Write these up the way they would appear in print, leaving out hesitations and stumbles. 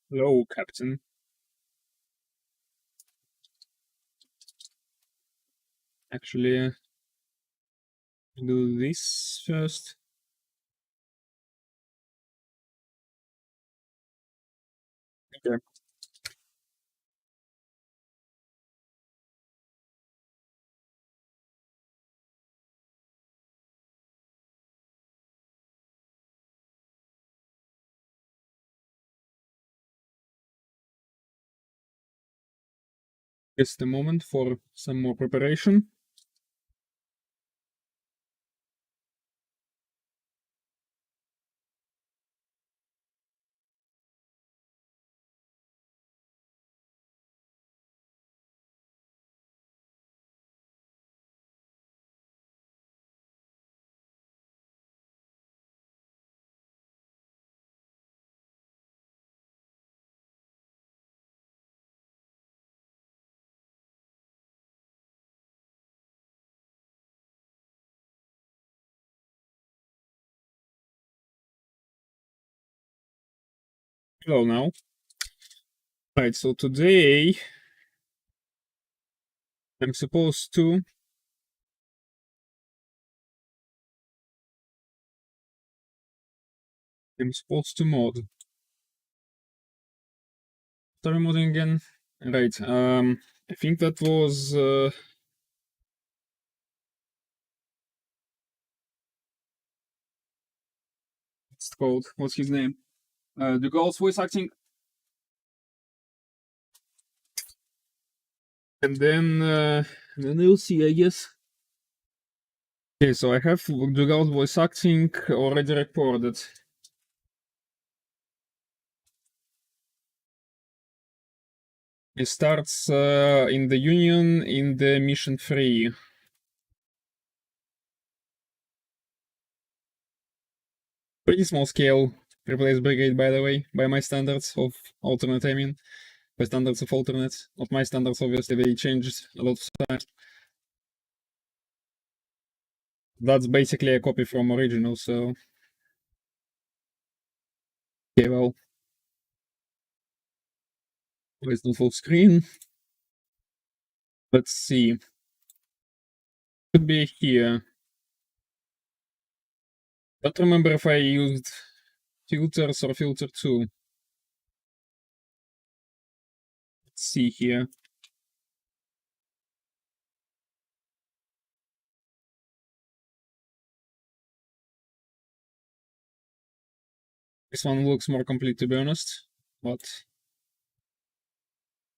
Hello, Captain. Actually, do this first. Okay. Just a moment for some more preparation. Hello now. Right, so today I'm supposed to mod. Story modding again. Right. I think that was what's it called? What's his name? The girl's voice acting. And then you'll see, I guess. Okay, so I have the girl's voice acting already recorded. It starts in the Union in the Mission 3. Pretty small scale replace brigade, by the way, by my standards of alternate, I mean. By standards of alternate. Not my standards, obviously, they changed a lot of time. That's basically a copy from original, so... Okay, well... It's not full screen. Let's see. Should be here. Don't remember if I used filters or filter 2. Let's see here. This one looks more complete, to be honest. But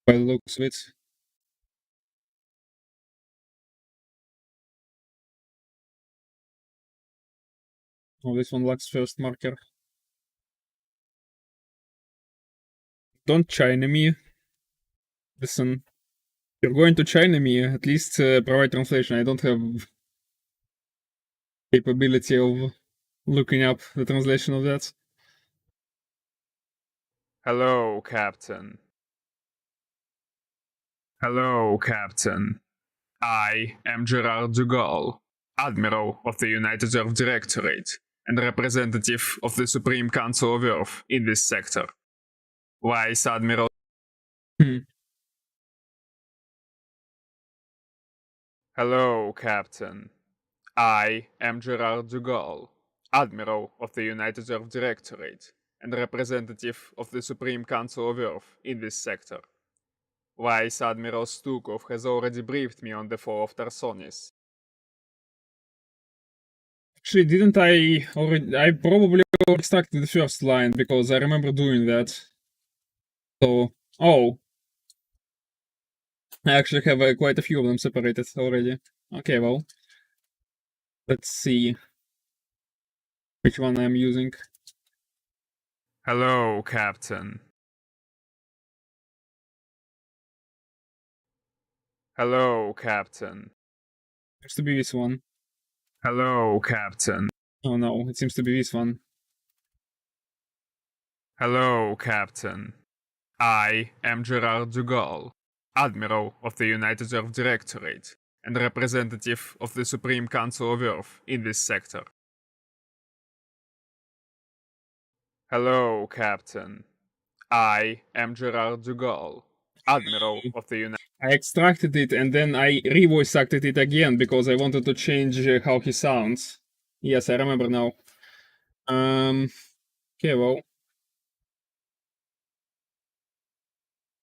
by the looks of it. Oh, this one lacks first marker. Don't China me. Listen, you're going to China me, at least provide translation. I don't have capability of looking up the translation of that. Hello, Captain. Hello, Captain. I am Gerard de Gaulle, Admiral of the United Earth Directorate and representative of the Supreme Council of Earth in this sector. Vice Admiral. Hello, Captain. I am Gerard de Gaulle, Admiral of the United Earth Directorate and representative of the Supreme Council of Earth in this sector. Vice Admiral Stukov has already briefed me on the fall of Tarsonis. Actually, didn't I already? I probably extracted the first line because I remember doing that. So, oh. I actually have quite a few of them separated already. Okay, well. Let's see which one I'm using. Hello, Captain. Hello, Captain. Seems to be this one. Hello, Captain. Oh no, it seems to be this one. Hello, Captain. I am Gerard de Gaulle, Admiral of the United Earth Directorate and representative of the Supreme Council of Earth in this sector. Hello, Captain. I am Gerard de Gaulle, Admiral of the United I extracted it and then I revoice acted it again because I wanted to change how he sounds. Yes, I remember now. Okay, well,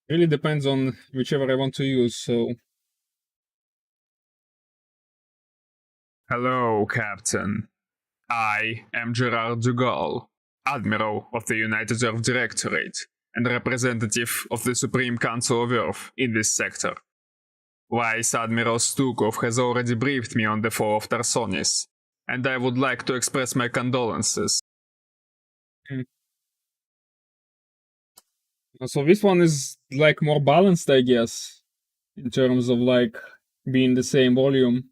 really depends on whichever I want to use. So Hello, Captain. I am Gerard de Gaulle, Admiral of the United Earth Directorate and representative of the Supreme Council of Earth in this sector. Vice Admiral Stukov has already briefed me on the fall of Tarsonis, and I would like to express my condolences. so this one is like more balanced, I guess, in terms of like being the same volume.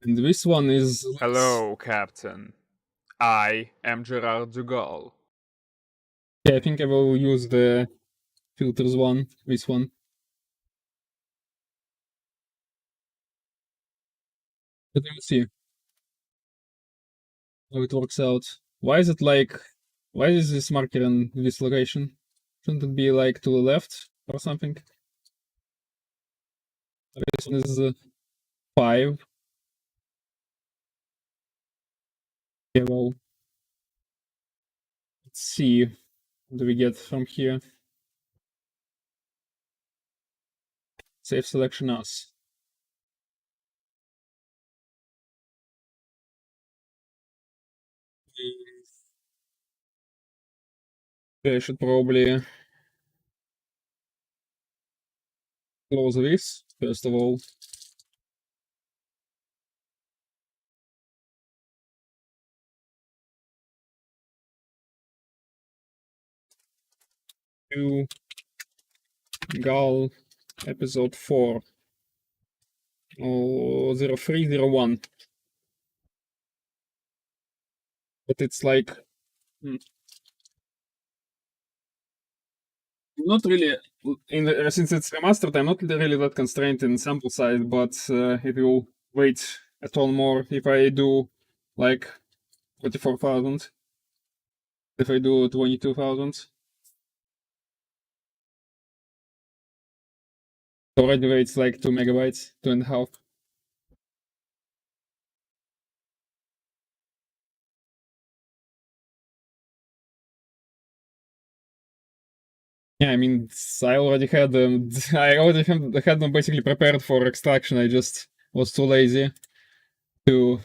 And this one is less. Hello, Captain. I am Gerard de Gaulle. Yeah, I think I will use the filters one, this one. But we'll see how it works out. Why is it like, why is this marker in this location? Shouldn't it be like to the left or something? This one is 5. Okay, well, let's see what do we get from here. Save selection as. Okay, I should probably close this first of all. To Gal episode 4 or 0301. But it's like not really in the, since it's remastered, I'm not really that constrained in sample size, but it will wait a ton more if I do like 24,000. If I do 22,000. Already waits like 2 megabytes, 2.5. Yeah, I mean, I already had them. I already had them basically prepared for extraction. I just was too lazy to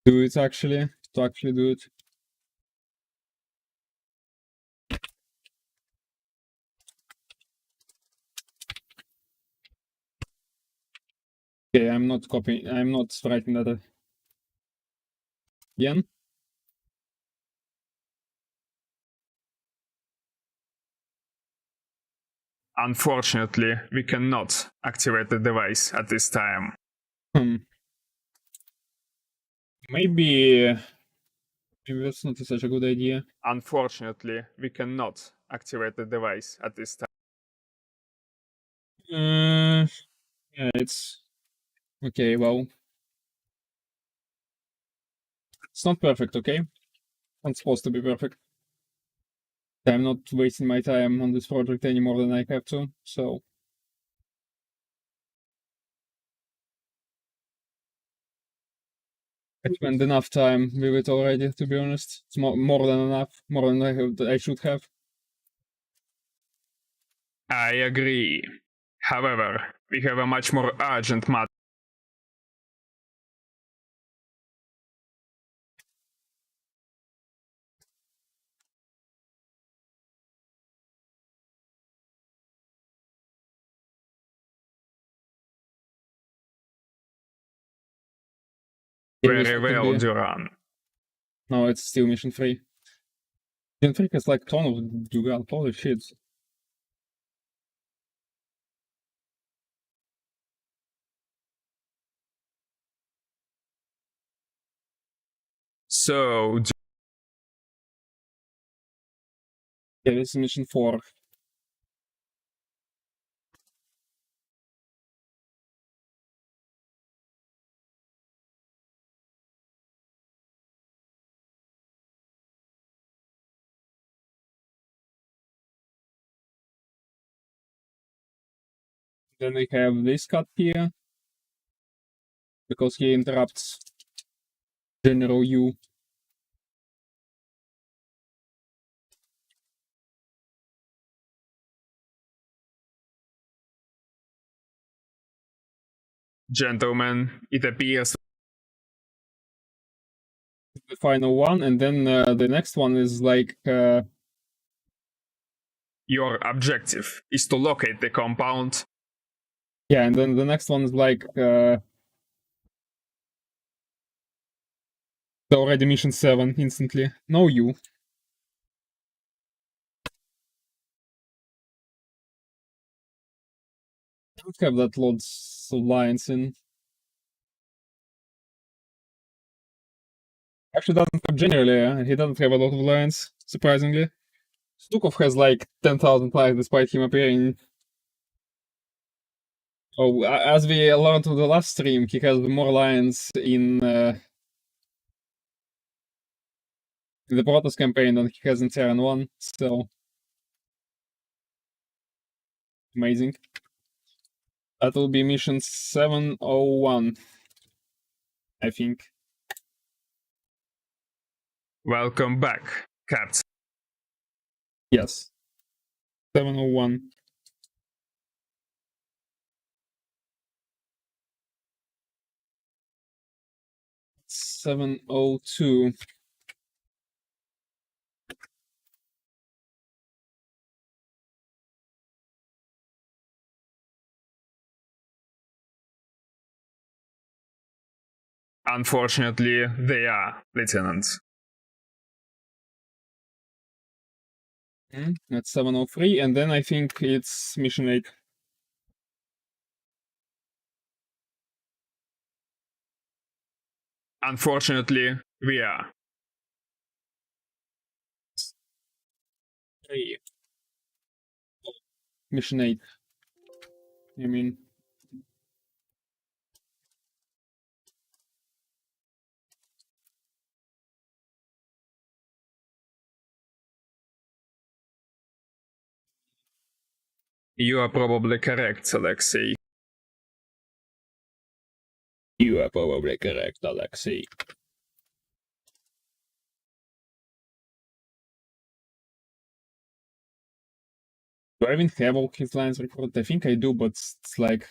do it actually. To actually do it. Okay, I'm not copying. I'm not writing that again. Unfortunately, we cannot activate the device at this time. Maybe that's not such a good idea. Unfortunately, we cannot activate the device at this time. Yeah, it's okay. Well, it's not perfect. Okay, not supposed to be perfect. I'm not wasting my time on this project any more than I have to. So I spent enough time with it already. To be honest, it's more than enough. More than I should have. I agree. However, we have a much more urgent matter. Very well, Duran. No, it's still mission 3. Mission 3 has like ton of Dugal. Holy shit. So, Yeah, this is mission 4. Then we have this cut here, because he interrupts General U. Gentlemen, it appears The final one, and then the next one is like your objective is to locate the compound. yeah, and then the next one is like already mission 7 instantly. No U. Don't have that lots of lines in. Actually doesn't have generally, he doesn't have a lot of lines, surprisingly. Stukov has like 10,000 lines despite him appearing. Oh, as we learned from the last stream, he has more lines in the Protoss campaign than he has in Terran 1, so amazing. That will be mission 701, I think. Welcome back, Captain. Yes. 701. Seven 702. Unfortunately, they are, Lieutenant. That's 703, and then I think it's mission 8. Unfortunately, we are. 3. Mission 8. I mean, You are probably correct, Alexei. you are probably correct, Alexei. Do I even have all his lines recorded? I think I do, but it's like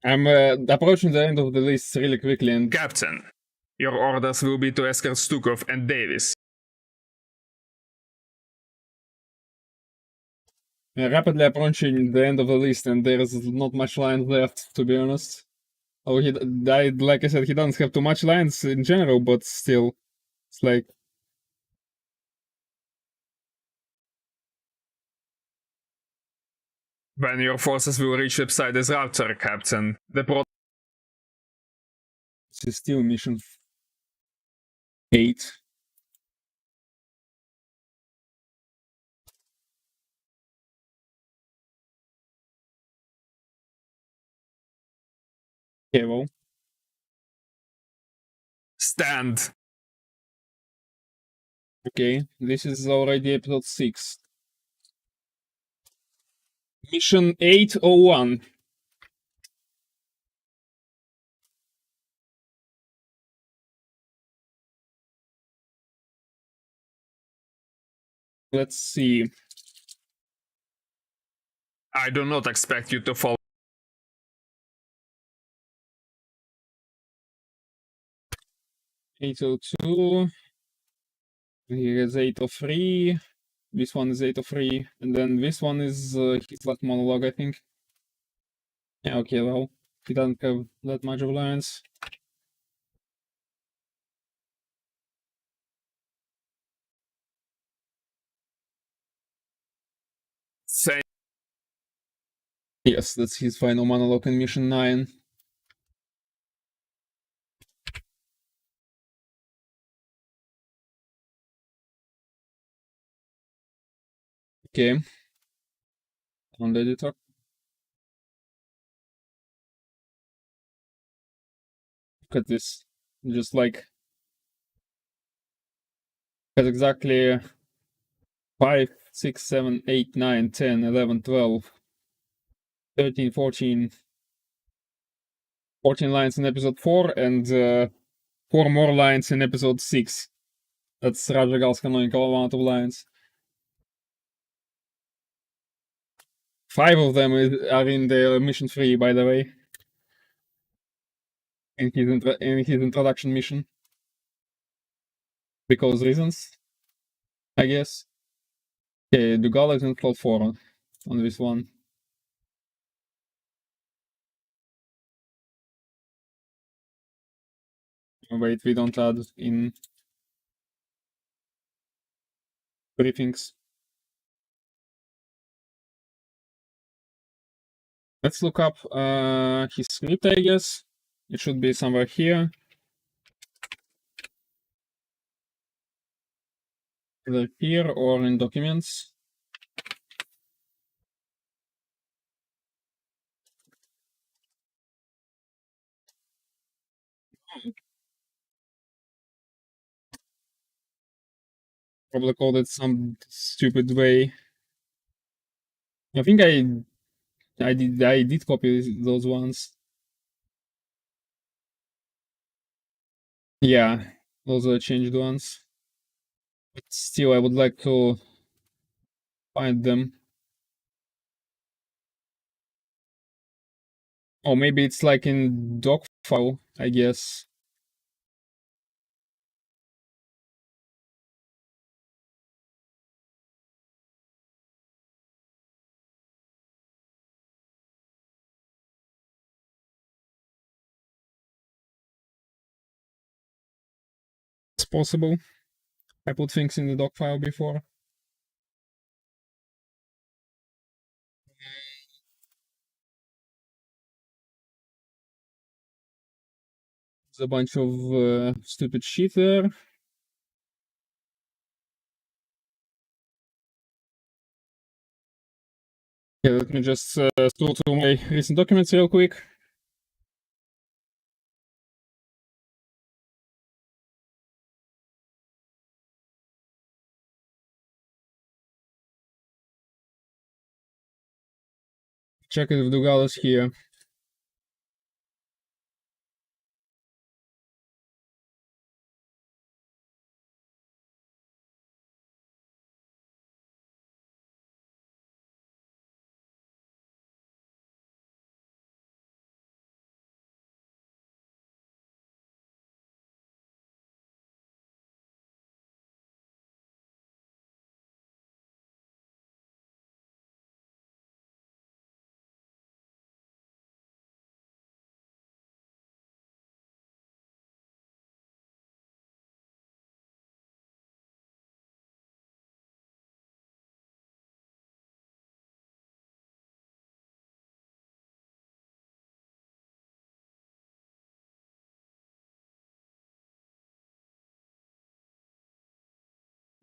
I'm approaching the end of the list really quickly, and Captain, your orders will be to escort Stukov and Davis. rapidly approaching the end of the list, and there's not much lines left, to be honest. Oh, he died, like I said, he doesn't have too much lines in general, but still, it's like When your forces will reach Ipsides router, Captain, the it's still mission 8. Okay, well, stand. okay, this is already episode 6. Mission 801. Let's see. I do not expect you to follow. 802. Here is 803. This one is 803. And then this one is his last monologue, I think. Yeah, okay, well, he doesn't have that much of lines. Say Yes, that's his final monologue in mission 9. Okay. On the editor. Look at this. Just like has exactly 5, 6, 7, 8, 9, 10, 11, 12. 13, 14. 14 lines in episode 4 and 4 more lines in episode 6. That's Rajagal's canonical amount of lines. 5 of them are in the mission 3, by the way. In his introduction mission. Because reasons, I guess. Okay, Dugal is in slot 4 on this one. Wait, we don't add in briefings. Let's look up his script, I guess. It should be somewhere here. Either here or in documents. Probably called it some stupid way. I think I did copy those ones. Yeah, those are changed ones. But still, I would like to find them. Oh, maybe it's like in doc file, I guess. It's possible. I put things in the doc file before. There's a bunch of stupid shit there. Okay, let me just scroll through my recent documents real quick. Check if Dugal is here.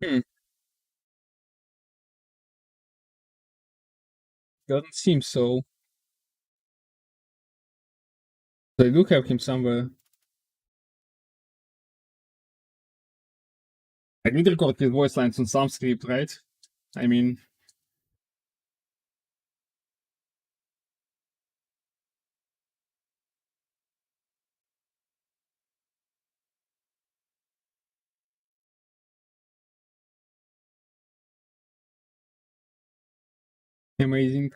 Hmm, doesn't seem so. I do have him somewhere. I need to record his voice lines on some script, right? I mean, amazing.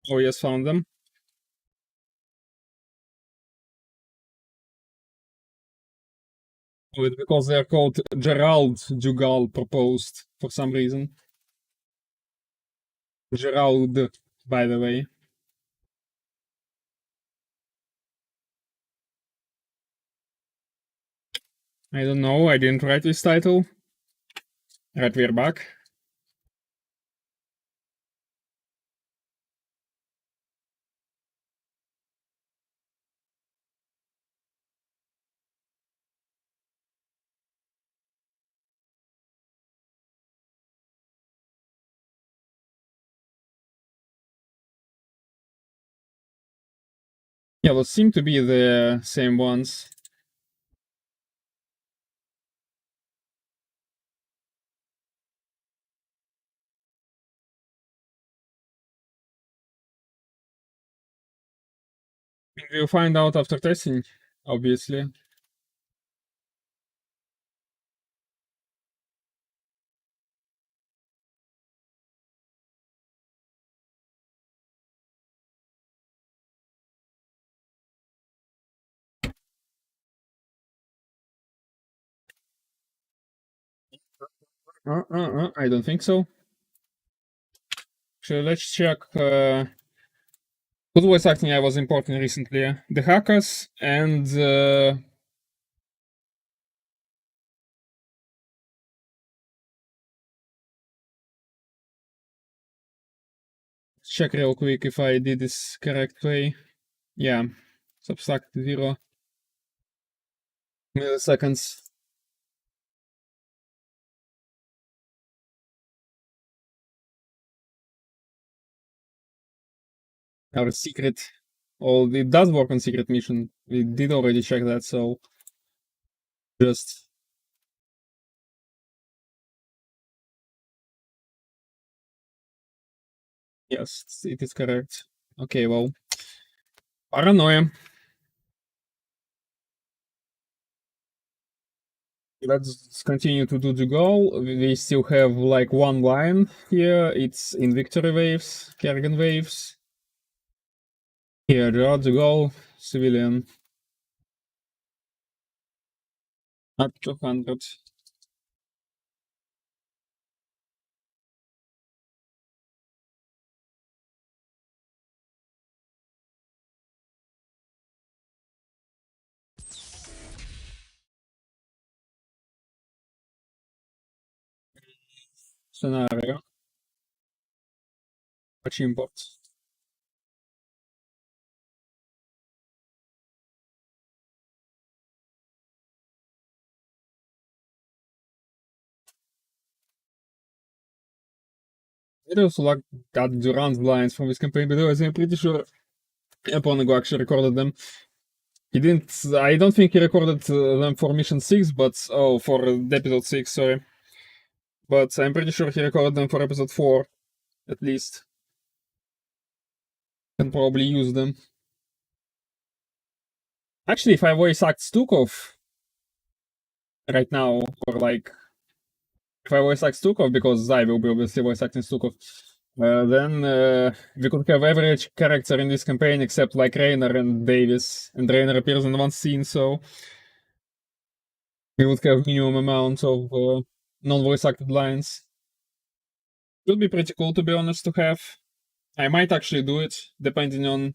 Oh, yes, found them. Oh, it's because they're called Gerald Dugal proposed for some reason. Gerald, by the way. I don't know, I didn't write this title. Right, we're back. Yeah, those seem to be the same ones. We'll find out after testing, obviously. I don't think so. So let's check what voice acting I was importing recently. The hackers and check real quick if I did this correct way. Yeah, subtract 0 milliseconds. Our secret. Oh, it does work on secret mission. We did already check that, so just yes, it is correct. Okay, well, paranoia. Let's continue to do the goal. We still have like one line here. It's in victory waves, Kerrigan waves. Here, draw the goal, civilian. At 200. Scenario. Watch import. It also like got Durant's lines from this campaign, but I'm pretty sure Eponego actually recorded them. He didn't. I don't think he recorded them for mission 6, but oh, for episode 6, sorry. But I'm pretty sure he recorded them for episode 4, at least. Can probably use them. Actually, if I voice act Stukov right now, or like if I voice act Stukov, because I will be obviously voice acting Stukov, then we could have every character in this campaign except like Rainer and Davis, and Rainer appears in one scene, so we would have minimum amount of non-voice acted lines. Would be pretty cool, to be honest, to have. I might actually do it, depending on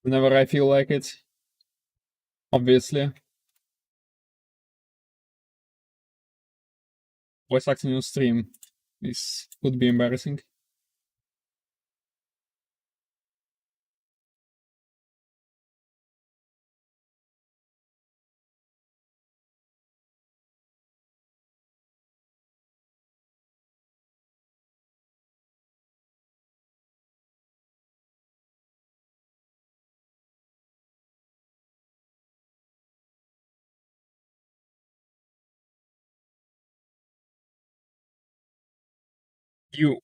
whenever I feel like it. Obviously. Voice acting on stream. This would be embarrassing. You.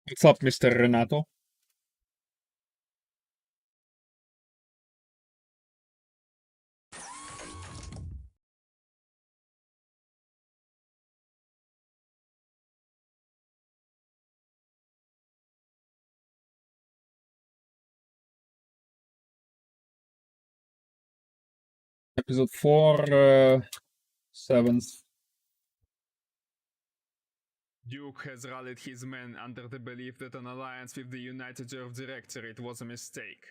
What's up, Mr. Renato? Episode 4, 7th. Duke has rallied his men under the belief that an alliance with the United Earth Directorate was a mistake,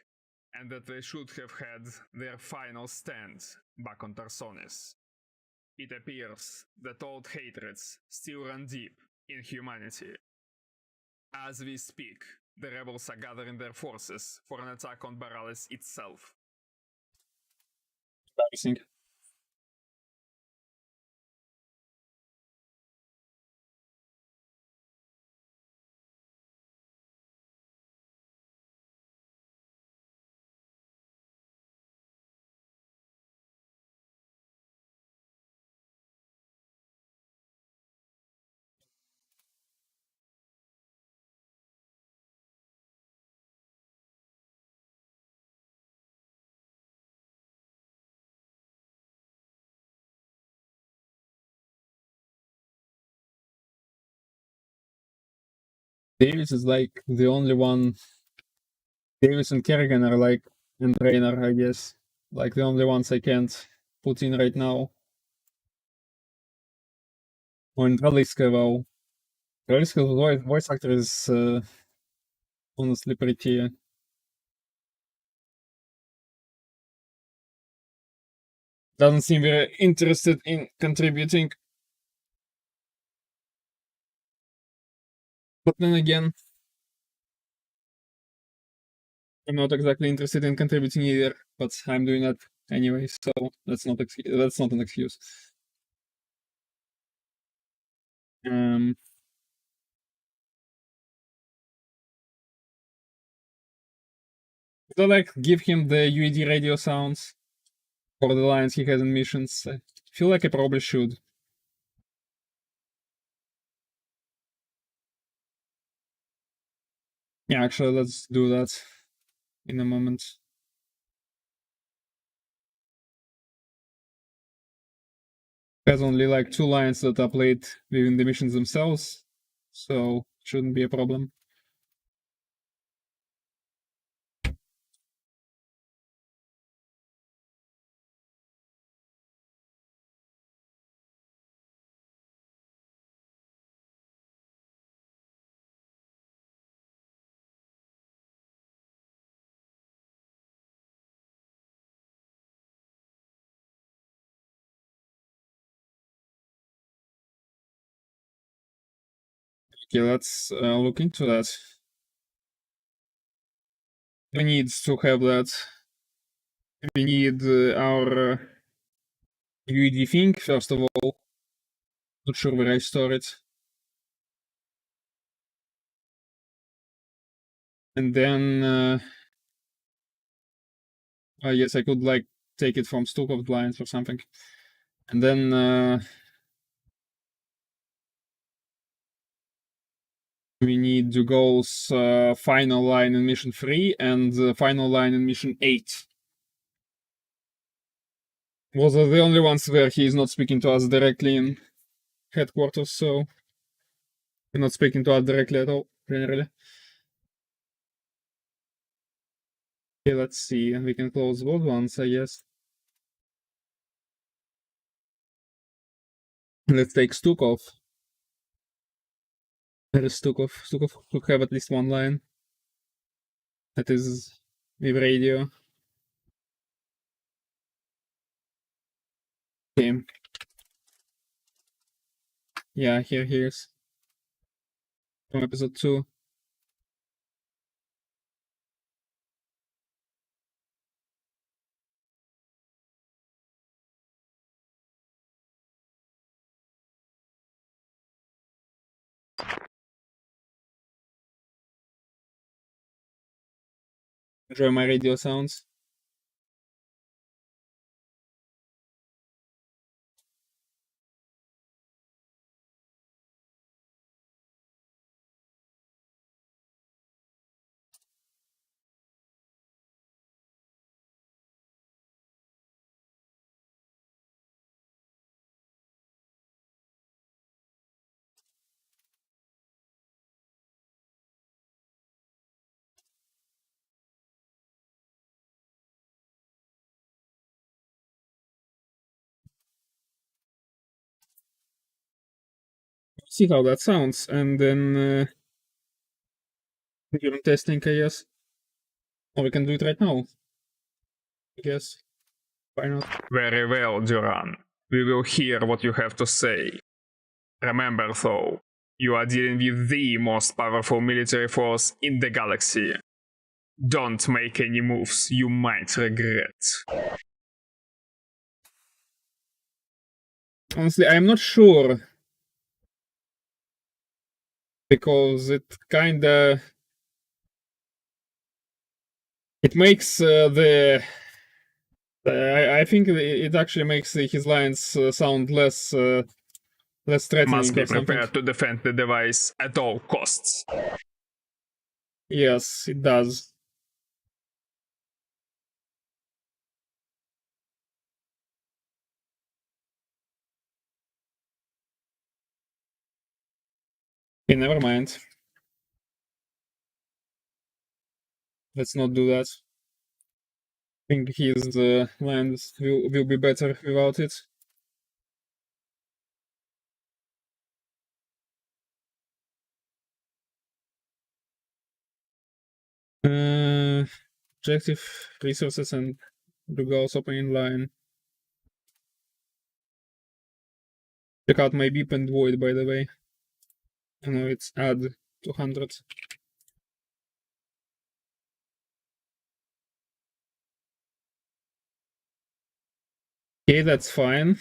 and that they should have had their final stand back on Tarsonis. It appears that old hatreds still run deep in humanity. As we speak, the rebels are gathering their forces for an attack on Baralis itself. Embarrassing. Davis is like the only one. Davis and Kerrigan are like, and Raynor, I guess, like the only ones I can't put in right now. Or in Traliska, well, Traliska's voice actor is honestly pretty. Doesn't seem very interested in contributing. But then again, I'm not exactly interested in contributing either, but I'm doing that anyway, so that's not an excuse. Um, so like give him the UED radio sounds for the lines he has in missions. I feel like I probably should. Yeah, actually, let's do that in a moment. Has only like 2 lines that are played within the missions themselves, so shouldn't be a problem. Okay, let's look into that. We need to have that. We need our UED thing, first of all. Not sure where I store it. And then I guess I could like take it from Stukov lines or something. And then we need Dugol's final line in mission 3 and the final line in mission 8. Those are the only ones where he is not speaking to us directly in headquarters, so he's not speaking to us directly at all, generally. Okay, let's see. We can close both ones, I guess. Let's take Stukov. There is Stukov. Stukov could have at least one line. That is with radio. Okay. Yeah, here he is. From episode 2. Enjoy my radio sounds. See how that sounds, and then during testing, I guess. Or we can do it right now. I guess. Why not? Very well, Duran. We will hear what you have to say. Remember, though, you are dealing with the most powerful military force in the galaxy. Don't make any moves you might regret. Honestly, I'm not sure. Because it kinda... It makes I think it actually makes his lines sound less threatening Must be or something. prepared to defend the device at all costs. Yes, it does. Okay, never mind. Let's not do that. I think his lands will be better without it. Objective resources and the goals opening line. Check out my beep and void, by the way. I know it's add 200. Okay, that's fine.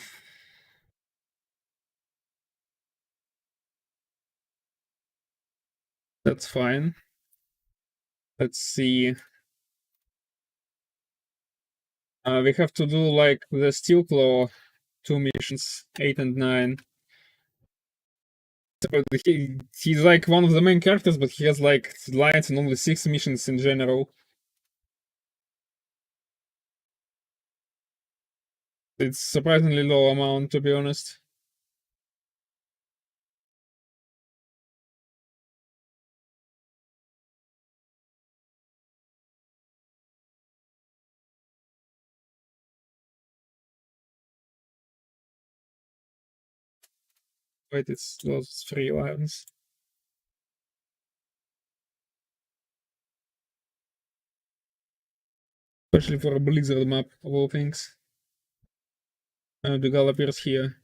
That's fine. Let's see. We have to do like the Steel Claw 2 missions, 8 and 9. So he's like one of the main characters, but he has like lines and only 6 missions in general. It's surprisingly low amount, to be honest. Wait, it's those 3 lines. Especially for a Blizzard map, of all things. The gal appears here.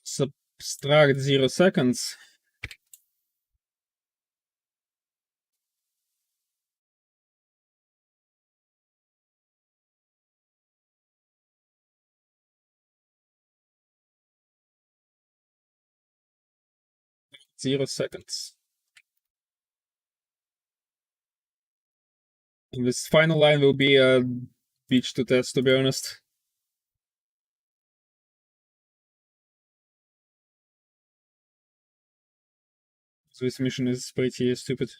Subtract 0 seconds. Zero seconds. And this final line will be a beach to test, to be honest. So this mission is pretty stupid.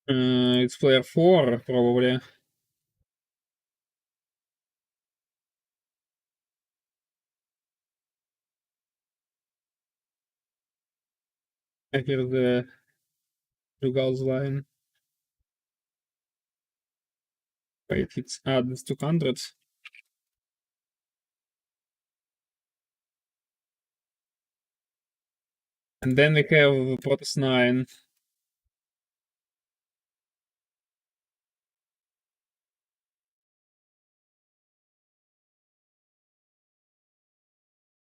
It's player 4, probably. I hear the Rugal's line. Wait, it's add 200. And then we have Protest 9.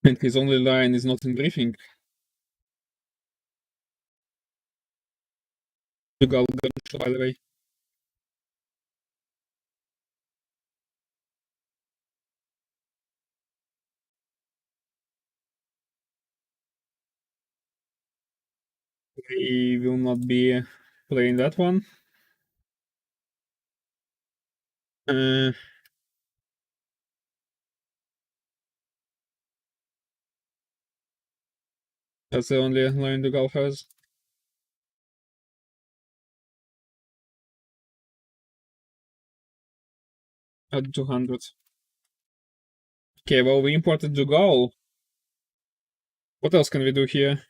And his only line is not in briefing. Rugal gunshot, by the way. We will not be playing that one. That's the only line the Gal has. At 200. Okay, well, we imported Dugal. What else can we do here?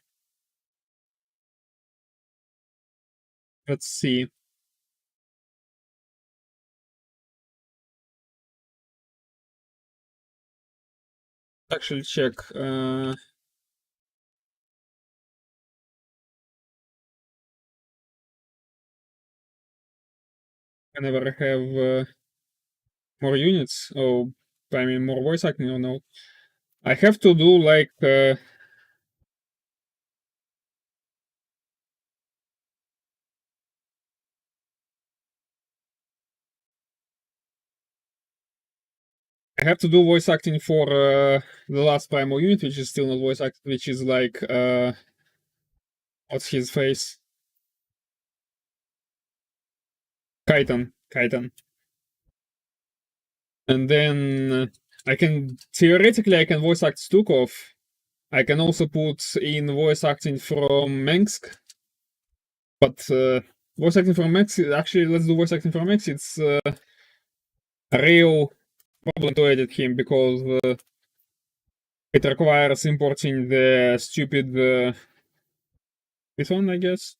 Let's see. Actually check. Whenever I have more units, oh, I mean more voice acting or no. I have to do like I have to do voice acting for the last primal unit, which is still not voice acted, which is like what's his face? Kaitan. And then I can theoretically I can voice act Stukov. I can also put in voice acting from Mengsk, but voice acting for Max. Actually, let's do voice acting for Max. It's a real problem to edit him because it requires importing the stupid this one, I guess.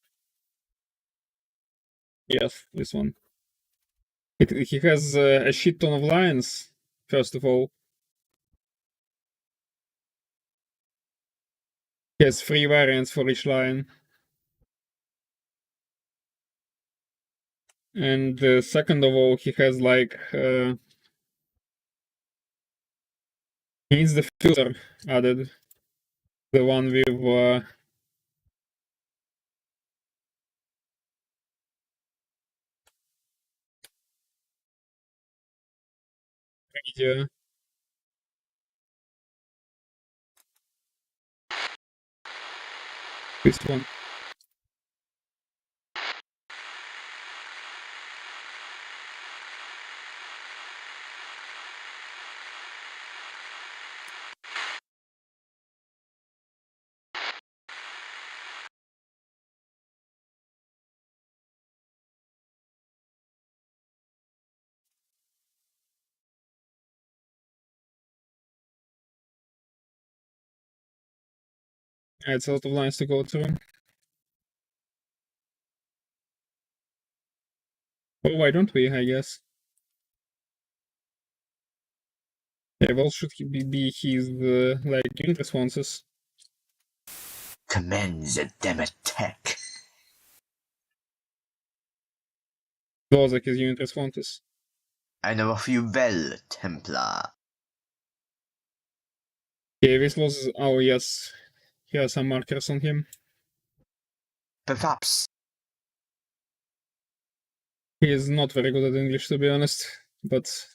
Yes, this one. He has a shit ton of lines. First of all, he has 3 variants for each line, and second of all, he has like he needs the filter added, the one with yeah, this one. It's a lot of lines to go through. Oh, why don't we? I guess. Yeah, what should be his like unit responses? Commence a damn attack. Those like his unit responses. I know of you well, Templar. Okay, this was. Oh yes, he has some markers on him. Perhaps He is not very good at English, to be honest, but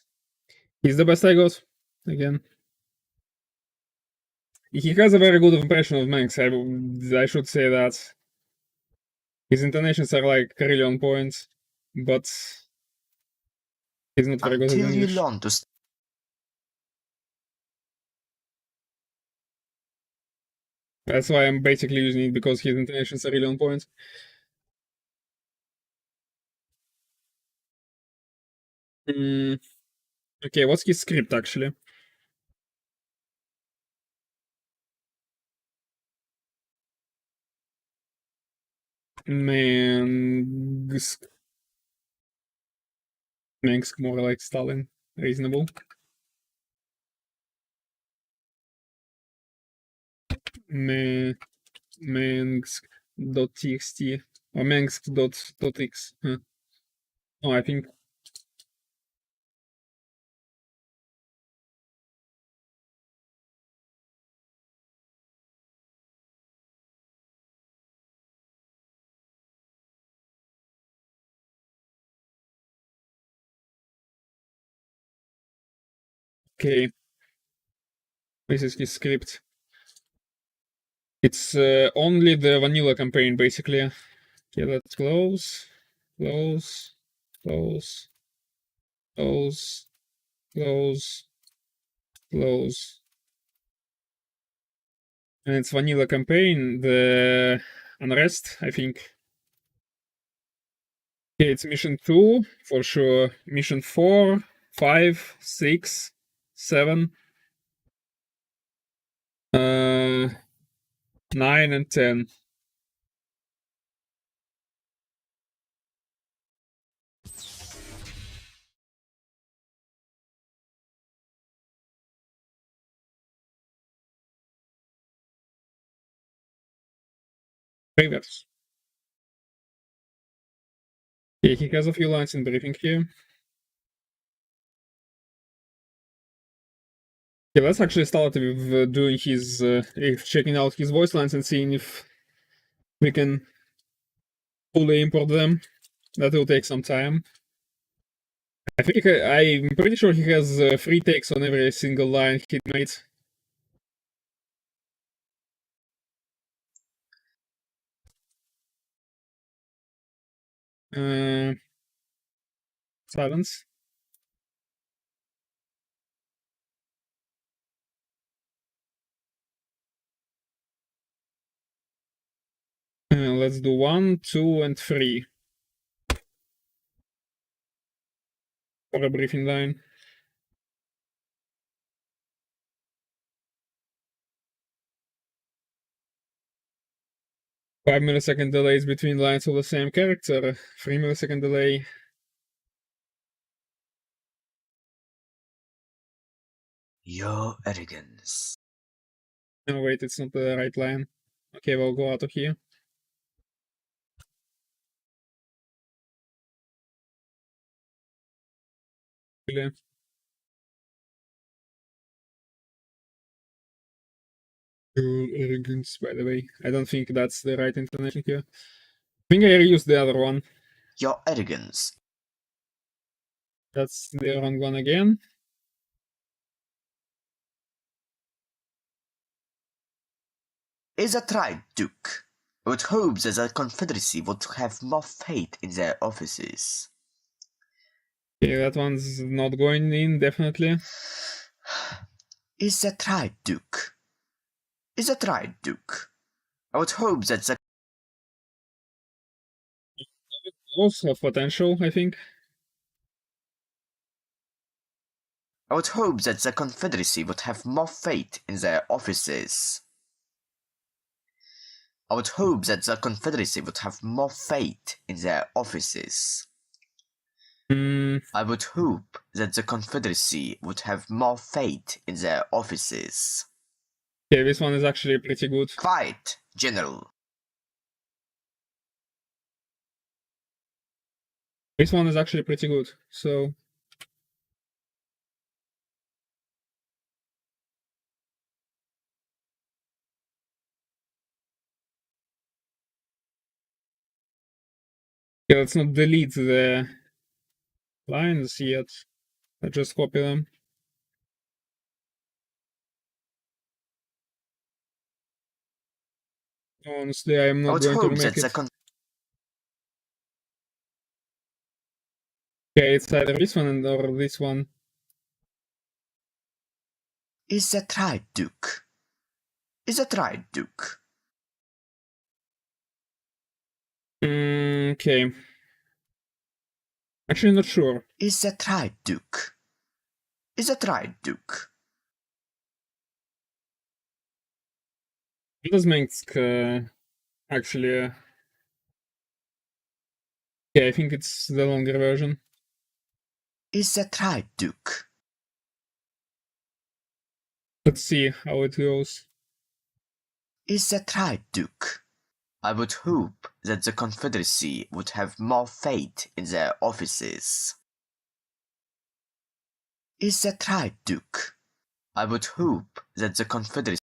he's the best I got. Again, he has a very good impression of Manx. I should say that his intonations are like really on point, but he's not very good at until you English. learn to That's why I'm basically using it, because his intonations are really on point. Okay, what's his script actually? Mengsk. Mengsk, more like Stalin. Reasonable. Mengsk.txt or Mengsk.x. Huh. Oh, I think. Okay, this is his script. It's only the vanilla campaign, basically. Okay, let's close, close, close, close, close, close. And it's vanilla campaign, the unrest, I think. Okay, it's mission 2 for sure. Mission 4, 5, 6, 7, 9, and 10. Reverse. Okay, he has a few lines in briefing here. Okay, let's actually start with doing his, checking out his voice lines and seeing if we can fully import them. That will take some time. I think I'm pretty sure he has 3 takes on every single line he made. Silence. Let's do 1, 2, and 3. for a briefing line. Five millisecond delays between lines of the same character. 3 millisecond delay. Your arrogance. No, wait, it's not the right line. Okay, we'll go out of here. Really. Your arrogance, by the way. I don't think that's the right intonation here. I think I reused the other one. Your arrogance. That's the wrong one again. Is a tried, Duke. I would hope that the Confederacy would have more faith in their offices. Okay, that one's not going in, definitely. Is that right, Duke? Is that right, Duke? I would hope that the Also have potential, I think. I would hope that the Confederacy would have more faith in their offices. I would hope that the Confederacy would have more faith in their offices. I would hope that the Confederacy would have more faith in their offices. Okay, this one is actually pretty good. Quiet, General. This one is actually pretty good, so... Yeah, let's not delete the lines yet. Let's just copy them. Honestly, I am I not would going to hope remake that the it. Okay, it's either this one or this one. Is that right, Duke? Is that right, Duke? Okay. Actually, not sure. Is that right, Duke? Is that right, Duke? What does Mengsk actually... Yeah, I think it's the longer version. Is that right, Duke? Let's see how it goes. Is that right, Duke? I would hope that the Confederacy would have more faith in their offices. Is that right, Duke? I would hope that the Confederacy...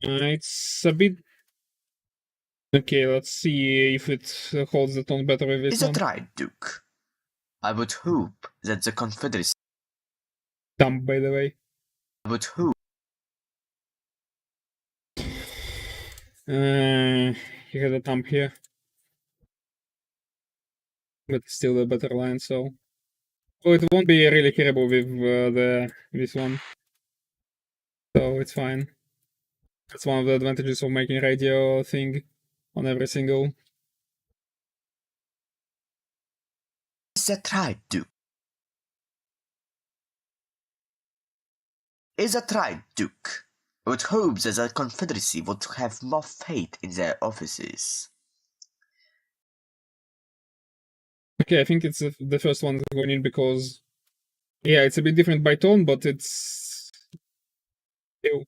It's a bit... Okay, let's see if it holds the tone better with this Is one. that right, Duke? I would hope that the Confederacy... Dumb, by the way. I would hope... You had a thumb here. But still a better line, so... Oh, it won't be really terrible with this one. So it's fine. That's one of the advantages of making radio thing on every single. Is that right, Duke? Is that right, Duke? I would hope that the Confederacy would have more faith in their offices. Okay, I think it's the first one going in because... Yeah, it's a bit different by tone, but it's... Ew.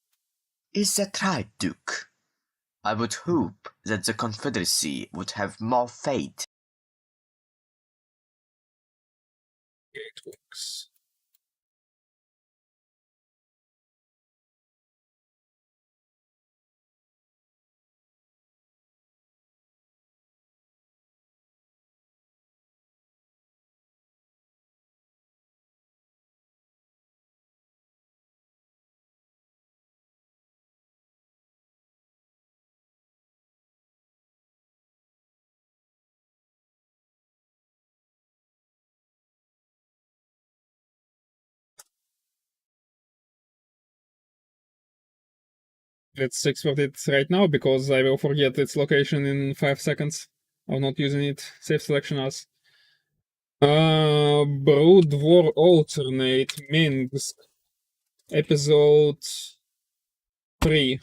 Is that right, Duke? I would hope that the Confederacy would have more faith. It works. Let's export it right now because I will forget its location in 5 seconds. I'm not using it. Save selection as. Brood War Alternate, Minsk, episode 3,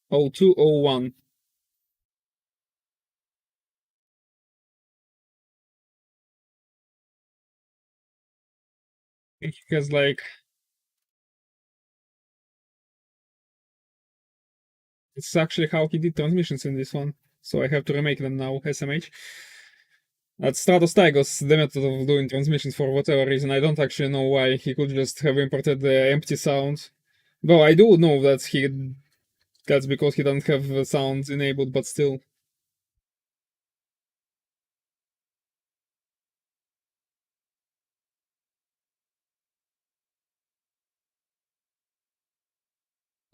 0201. It has like, it's actually how he did transmissions in this one, so I have to remake them now, SMH. At Stratos Tigos, the method of doing transmissions for whatever reason, I don't actually know why he could just have imported the empty sound. Though I do know that that's because he doesn't have the sounds enabled, but still.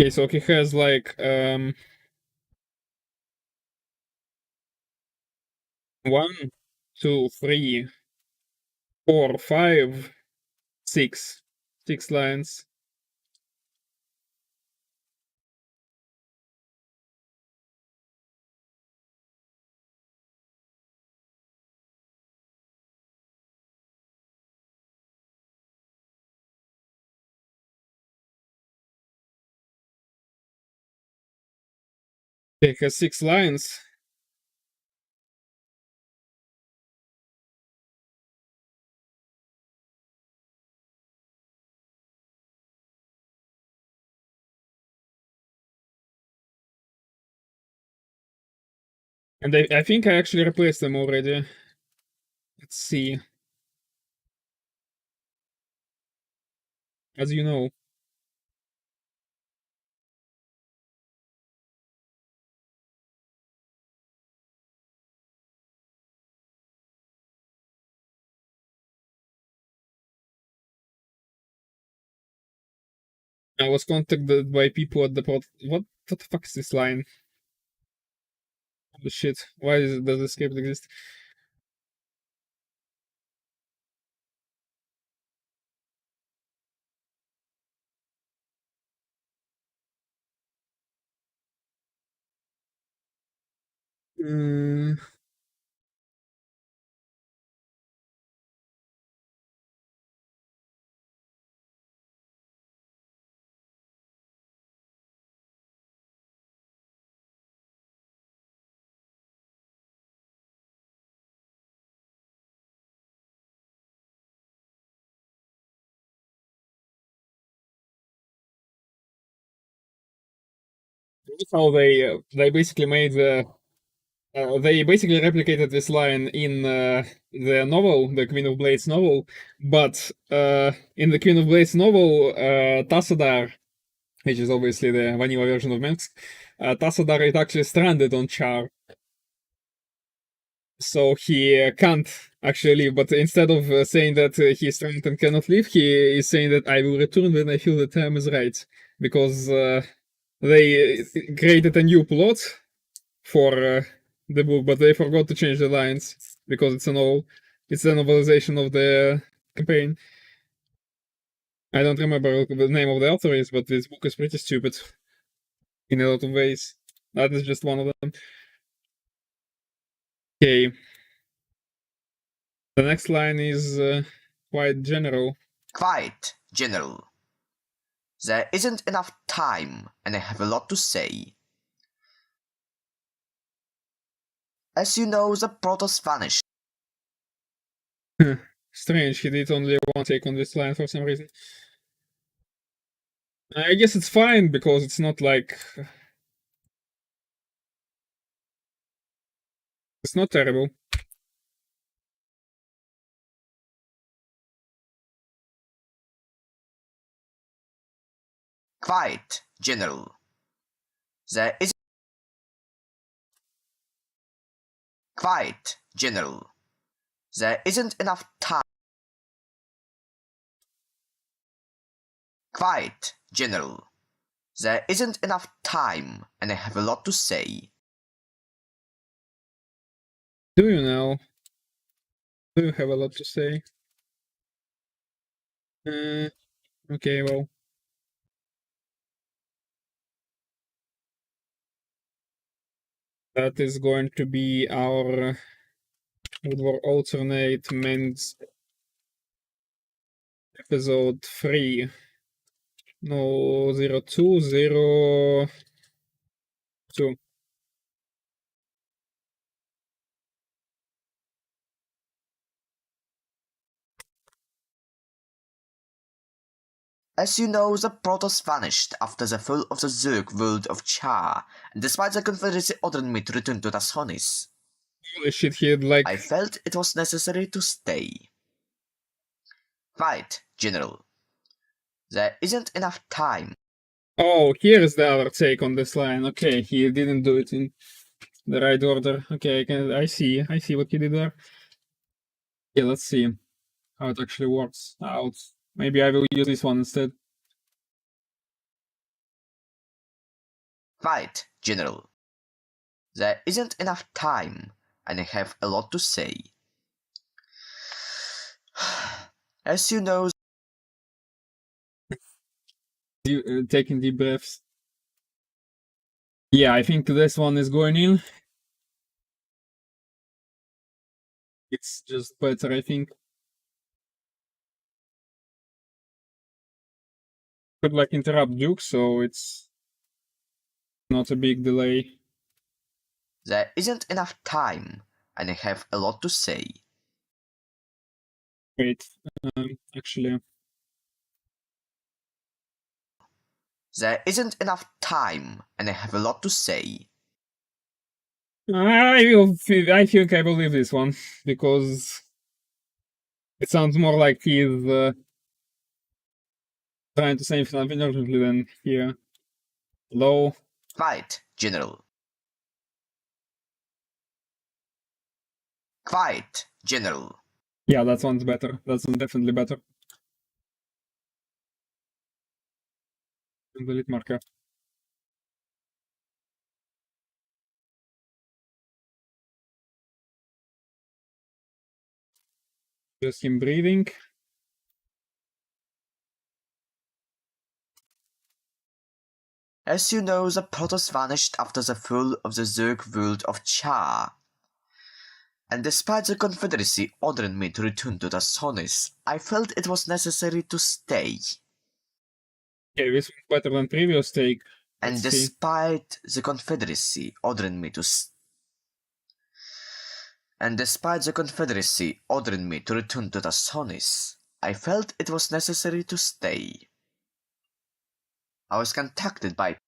Okay, so he has like 1, 2, 3, 4, 5, 6. 6 lines. He has 6 lines. And I think I actually replaced them already. Let's see. As you know. I was contacted by people at the pod. What the fuck is this line? Holy shit. Why does this script exist? Mm, how they basically made they basically replicated this line in the novel, the Queen of Blades novel, but in the Queen of Blades novel, Tassadar, which is obviously the vanilla version of Mengsking, Tassadar is actually stranded on Char, so he can't actually leave. But instead of saying that he's stranded and cannot leave, he is saying that I will return when I feel the time is right, because they created a new plot for the book, but they forgot to change the lines because it's a novel. It's a novelization of the campaign. I don't remember the name of the author is, but this book is pretty stupid in a lot of ways. That is just one of them. Okay. The next line is quite general. Quite general. There isn't enough time, and I have a lot to say. As you know, the Protoss vanished. Strange, he did only one take on this line for some reason. I guess it's fine because it's not like. It's not terrible. Quite general. There is quite general. There isn't enough time. Quite general. There isn't enough time, and I have a lot to say. Do you now? Do you have a lot to say? Okay, well. That is going to be our It will alternate Men's episode 3. No, 02, 02. As you know, the Protoss vanished after the fall of the Zerg world of Char, and despite the Confederacy ordering me to return to the Sonis, Holy shit, he had like... I felt it was necessary to stay. Right, General. There isn't enough time. Oh, here is the other take on this line. Okay, he didn't do it in the right order. Okay, I see what he did there. Yeah, let's see how it actually works out. Maybe I will use this one instead. Right, General. There isn't enough time, and I have a lot to say. As you know, Taking deep breaths. Yeah, I think this one is going in. It's just better, I think. Could like interrupt Duke, so it's not a big delay. there isn't enough time, and I have a lot to say. Wait, actually, There isn't enough time, and I have a lot to say. I think I will leave this one because it sounds more like he's trying to say something urgently than here. Low. Quiet, General. Quiet, General. Yeah, that sounds better. That sounds definitely better. Delete marker. Just him breathing. As you know, the Protoss vanished after the fall of the Zerg world of Char. And despite the Confederacy ordering me to return to the Sonis, I felt it was necessary to stay. Okay, this was better than previous take. And Let's see. despite the Confederacy ordering me to return to the Sonis, I felt it was necessary to stay. I was contacted, by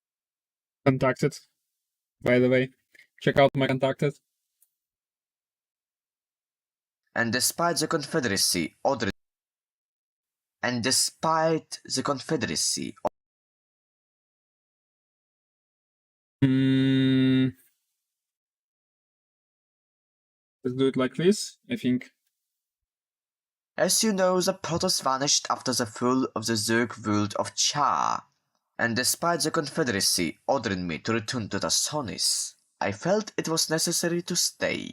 the way. Check out my contacted. And despite the Confederacy ordering Let's do it like this, I think. As you know, the Protoss vanished after the fall of the Zerg world of Char. And despite the Confederacy ordering me to return to the Sonis, I felt it was necessary to stay.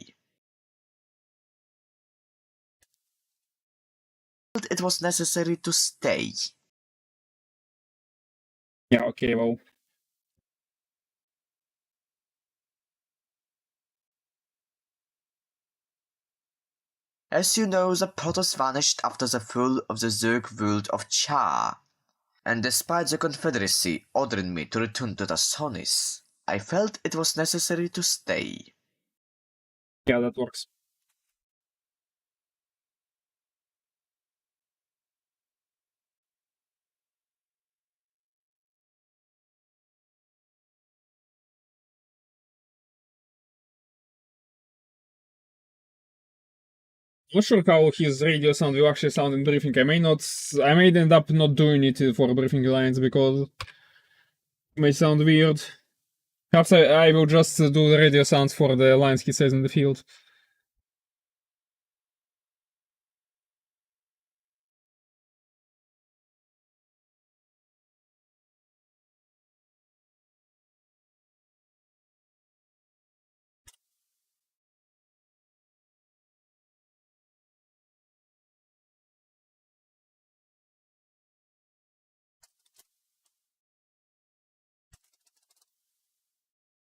Yeah, okay, well. As you know, the Protoss vanished after the fall of the Zerg world of Char. And despite the Confederacy ordering me to return to the Sonis, I felt it was necessary to stay. Yeah, that works. Not sure how his radio sound will actually sound in briefing. I may end up not doing it for briefing lines because it may sound weird. Perhaps I will just do the radio sounds for the lines he says in the field.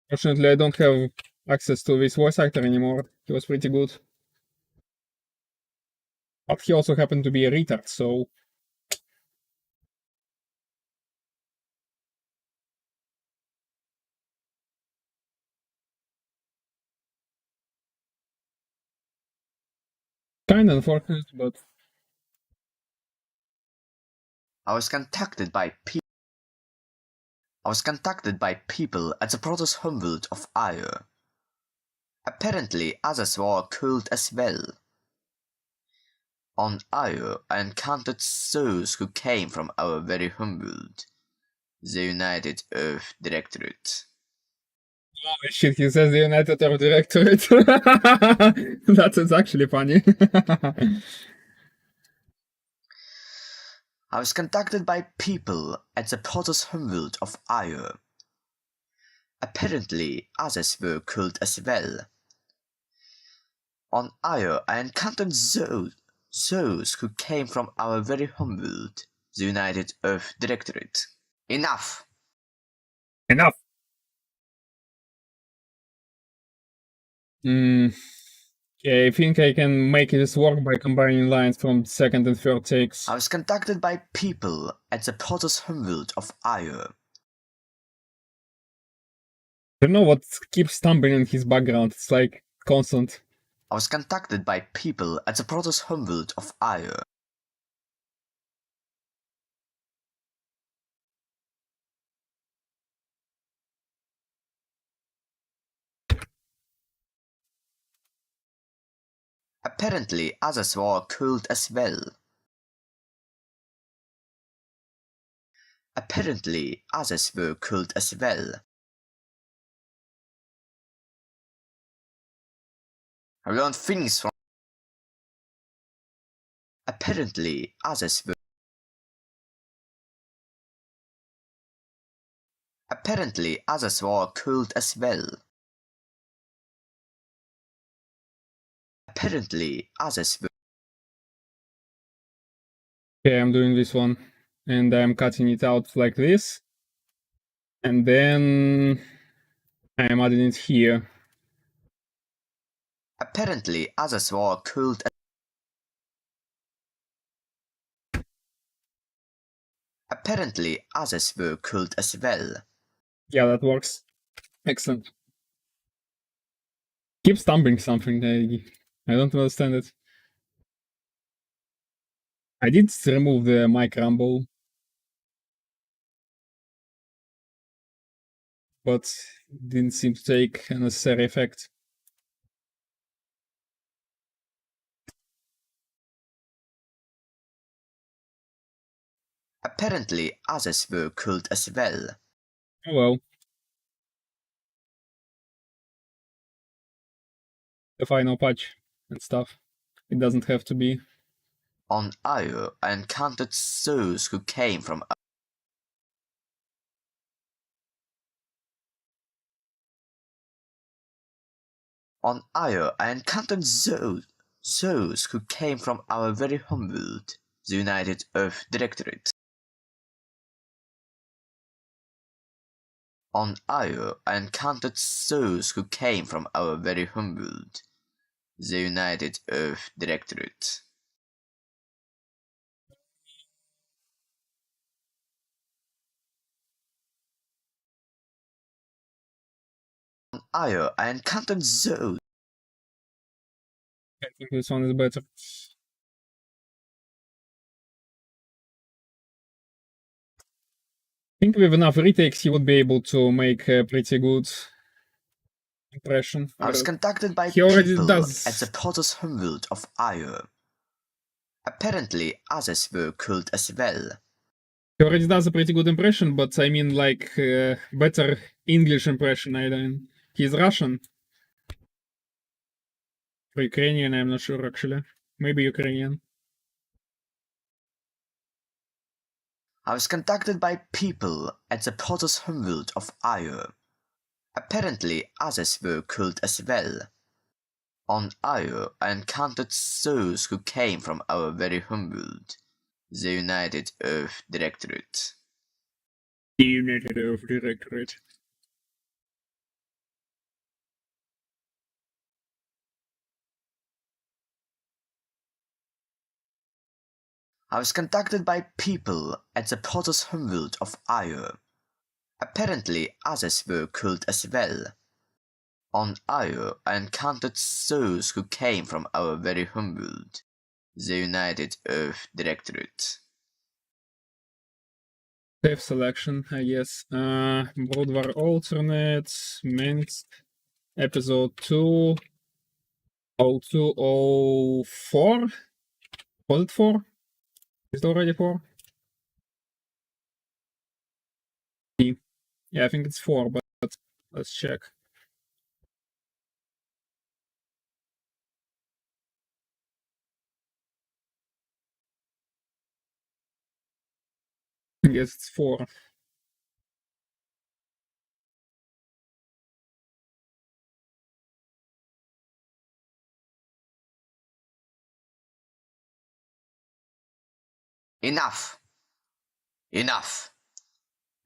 Fortunately, I don't have access to this voice actor anymore. He was pretty good. But he also happened to be a retard, so... Kinda unfortunate, but... I was contacted by people at the Protoss homeworld of Io. Apparently others were killed as well. On Io, I encountered those who came from our very homeworld, the United Earth Directorate. Holy shit, he says the United Earth Directorate. That is actually funny. I was contacted by people at the Protoss homeworld of Io. Apparently others were killed as well. On Io, I encountered those who came from our very homeworld, the United Earth Directorate. Enough! Enough! Okay, I think I can make this work by combining lines from second and third takes. I was contacted by people at the Protoss homeworld of Io. I don't know what keeps stumbling in his background, it's like constant. I was contacted by people at the Protoss homeworld of Io. Apparently others were killed as well. Apparently others were killed as well. I learned things from... Apparently others were... Apparently others were killed as well. Apparently others were... Okay, I'm doing this one. And I'm cutting it out like this. And then I'm adding it here. Apparently others were killed as... Apparently others were killed as well. Yeah, that works. Excellent. Keep stumbling something. I don't understand it. I did remove the mic rumble. But it didn't seem to take a necessary effect. Apparently others were killed as well. Oh well. The final patch and stuff. It doesn't have to be. On Io, I encountered those who came from... On Io, I encountered those who came from our very homeworld, the United Earth Directorate. On Io, I encountered those who came from our very homeworld, the United Earth Directorate. On Io, I encountered those... I think this one is better. I think with enough retakes you would be able to make a pretty good impression. I was contacted by He already people does. at the Protoss homeworld of Io. Apparently others were killed as well. He already does a pretty good impression, but I mean like better English impression. I don't. He's Russian. Or Ukrainian, I'm not sure actually. Maybe Ukrainian. I was contacted by people at the Protoss homeworld of Io. Apparently others were killed as well. On Io, I encountered those who came from our very homeworld, the United Earth Directorate. The United Earth Directorate. I was conducted by people at the Potter's Homeworld of Io. Apparently others were killed as well. On Io, I encountered those who came from our very homeworld, the United Earth Directorate. Safe selection, I guess. Brood War Alternate, Minsk, Episode 2, 0204? Was it 4? Is it already 4? Yeah, I think it's 4, but let's check. I guess it's 4. Enough! Enough!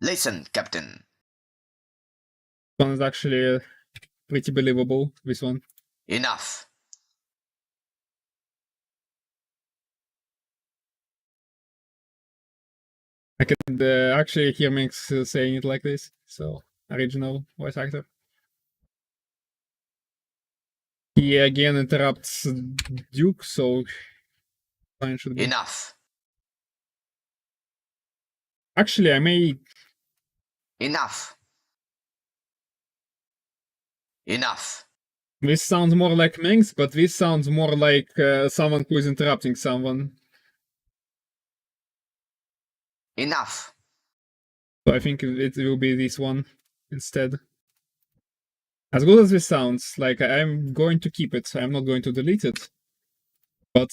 Listen, Captain. This one is actually pretty believable, this one. Enough! I could actually hear Minx saying it like this, so original voice actor. He again interrupts Duke, so fine should be. Enough! Actually, I may. Enough! Enough! This sounds more like Minx, but this sounds more like someone who is interrupting someone. Enough! So I think it will be this one instead. As good as this sounds, like I'm going to keep it. I'm not going to delete it. But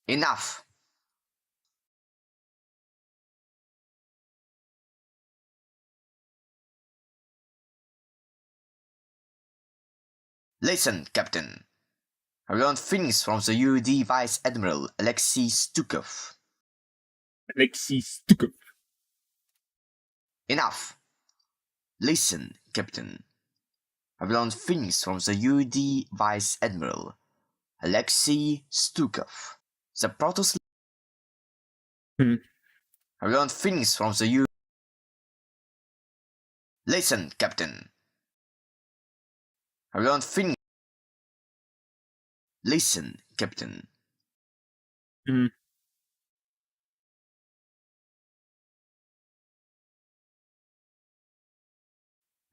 Enough! Listen, Captain. I learned things from the UD Vice Admiral Alexei Stukov. Alexei Stukov. Enough! Listen, Captain. I've learned things from the UD Vice Admiral Alexei Stukov. The Protoss. I've learned things from the UD. Listen, Captain. I've learned things. Listen, Captain.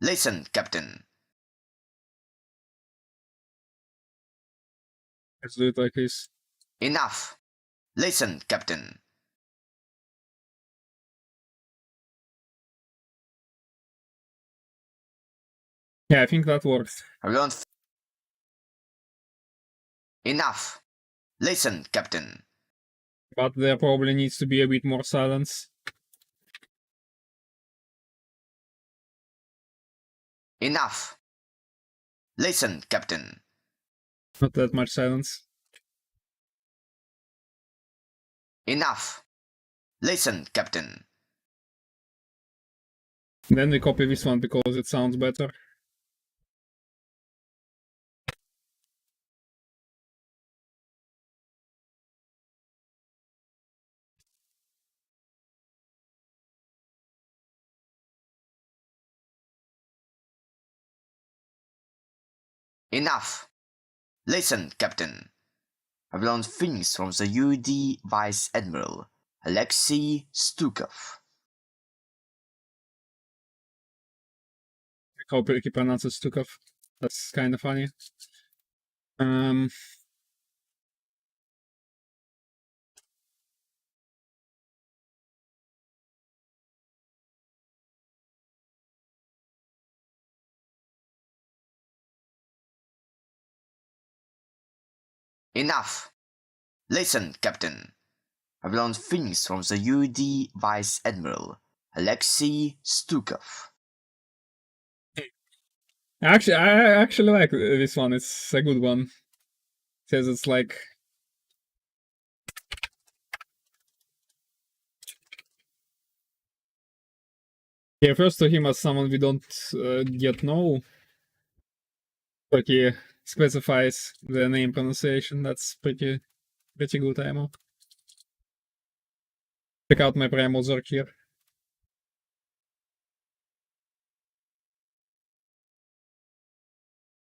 Listen, Captain. Let's do it like this. Enough! Listen, Captain. Yeah, I think that works. I've learned. Enough! Listen, Captain. But there probably needs to be a bit more silence. Enough! Listen, Captain. Not that much silence. Enough! Listen, Captain. Then we copy this one because it sounds better. Enough! Listen, Captain. I've learned things from the UD Vice Admiral Alexei Stukov. I hope he pronounces Stukov. That's kind of funny. Enough! Listen, Captain. I've learned things from the UD Vice Admiral Alexei Stukov. I actually like this one. It's a good one. It says it's like. He refers to him as someone we don't yet know. He specifies the name pronunciation. That's pretty good ammo. Check out my primal Zerg here.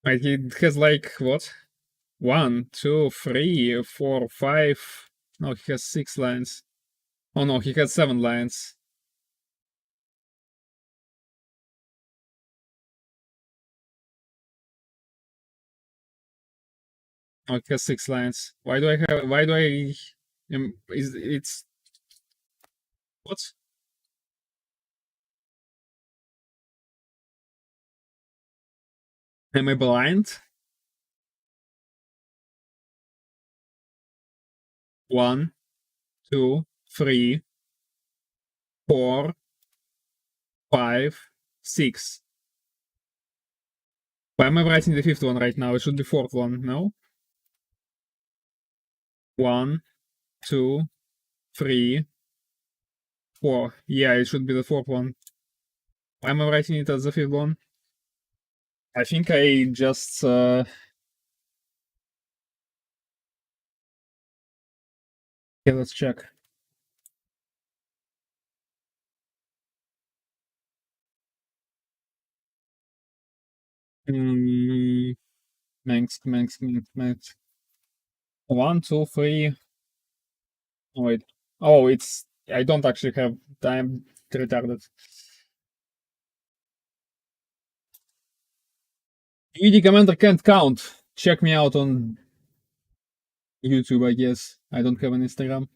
Right, he has like what? 1, 2, 3, 4, 5. No, he has 6 lines. Oh no, he has 7 lines. Oh, it has 6 lines. Why do I have? Why do I? It's what? Am I blind? 1, 2, 3, 4, 5, 6. Why am I writing the 5th one right now? It should be 4th one, no? 1, 2, 3, 4. Yeah, it should be the 4th one. Why am I writing it as the 5th one? I think I just okay, let's check. Mengsking. 1, 2, 3. Oh wait. Oh, it's I don't actually have time retarded. ED Commander can't count. Check me out on YouTube, I guess. I don't have an Instagram.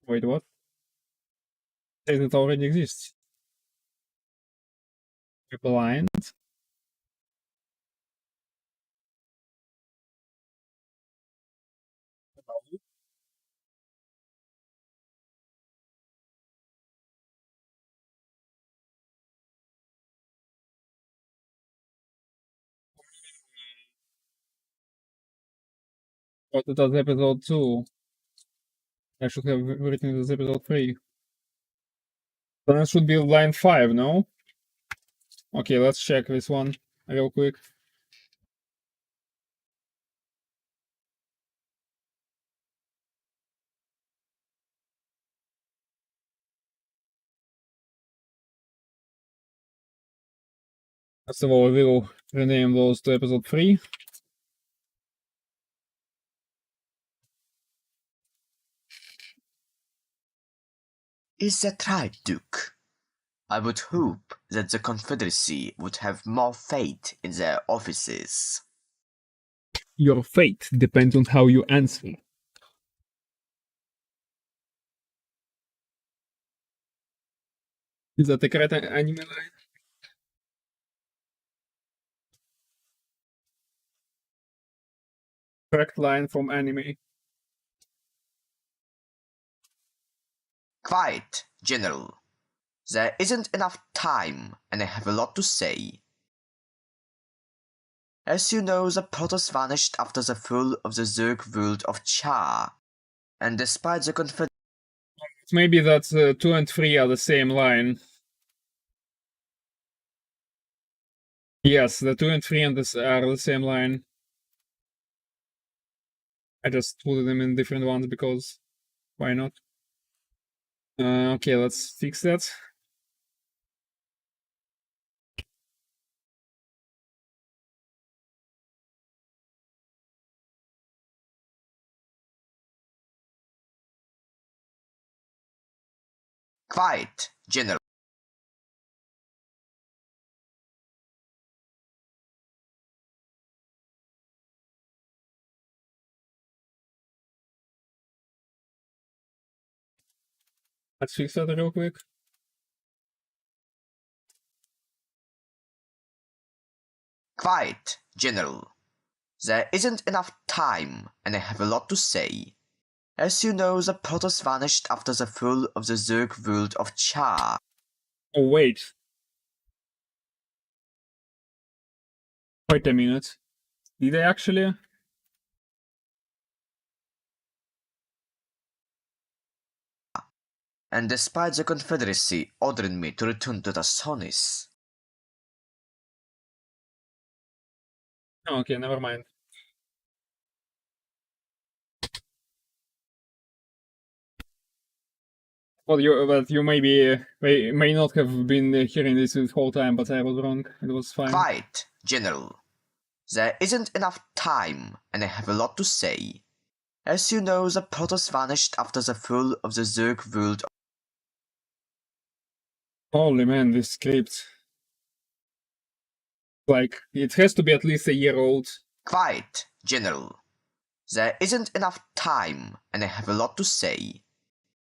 Wait, what? Says it already exists. You're blind. But it was episode 2. I should have written this episode 3. Then it should be line 5, no? Okay, let's check this one real quick. First of all, we will rename those to episode 3. Is that right, Duke? I would hope that the Confederacy would have more faith in their offices. Your fate depends on how you answer. Is that the correct anime line? Correct line from anime. Quiet, General. There isn't enough time, and I have a lot to say. As you know, the Protoss vanished after the fall of the Zerg world of Char, and despite the Confederation, Maybe that 2 and 3 are the same line. Yes, the 2 and 3 are the same line. I just put them in different ones because why not? Okay, let's fix that. quiet, General. Let's fix that real quick. Quiet, General. There isn't enough time, and I have a lot to say. As you know, the Protoss vanished after the fall of the Zerg world of Char. Oh, wait. Wait a minute. Did I actually? And despite the Confederacy ordering me to return to the Sonis, Okay, never mind. Well, you may not have been hearing this whole time, but I was wrong. It was fine. Quiet, General. There isn't enough time, and I have a lot to say. As you know, the Protoss vanished after the fall of the Zerg world. Holy man, this script. Like, it has to be at least a year old. Quiet, General. There isn't enough time, and I have a lot to say.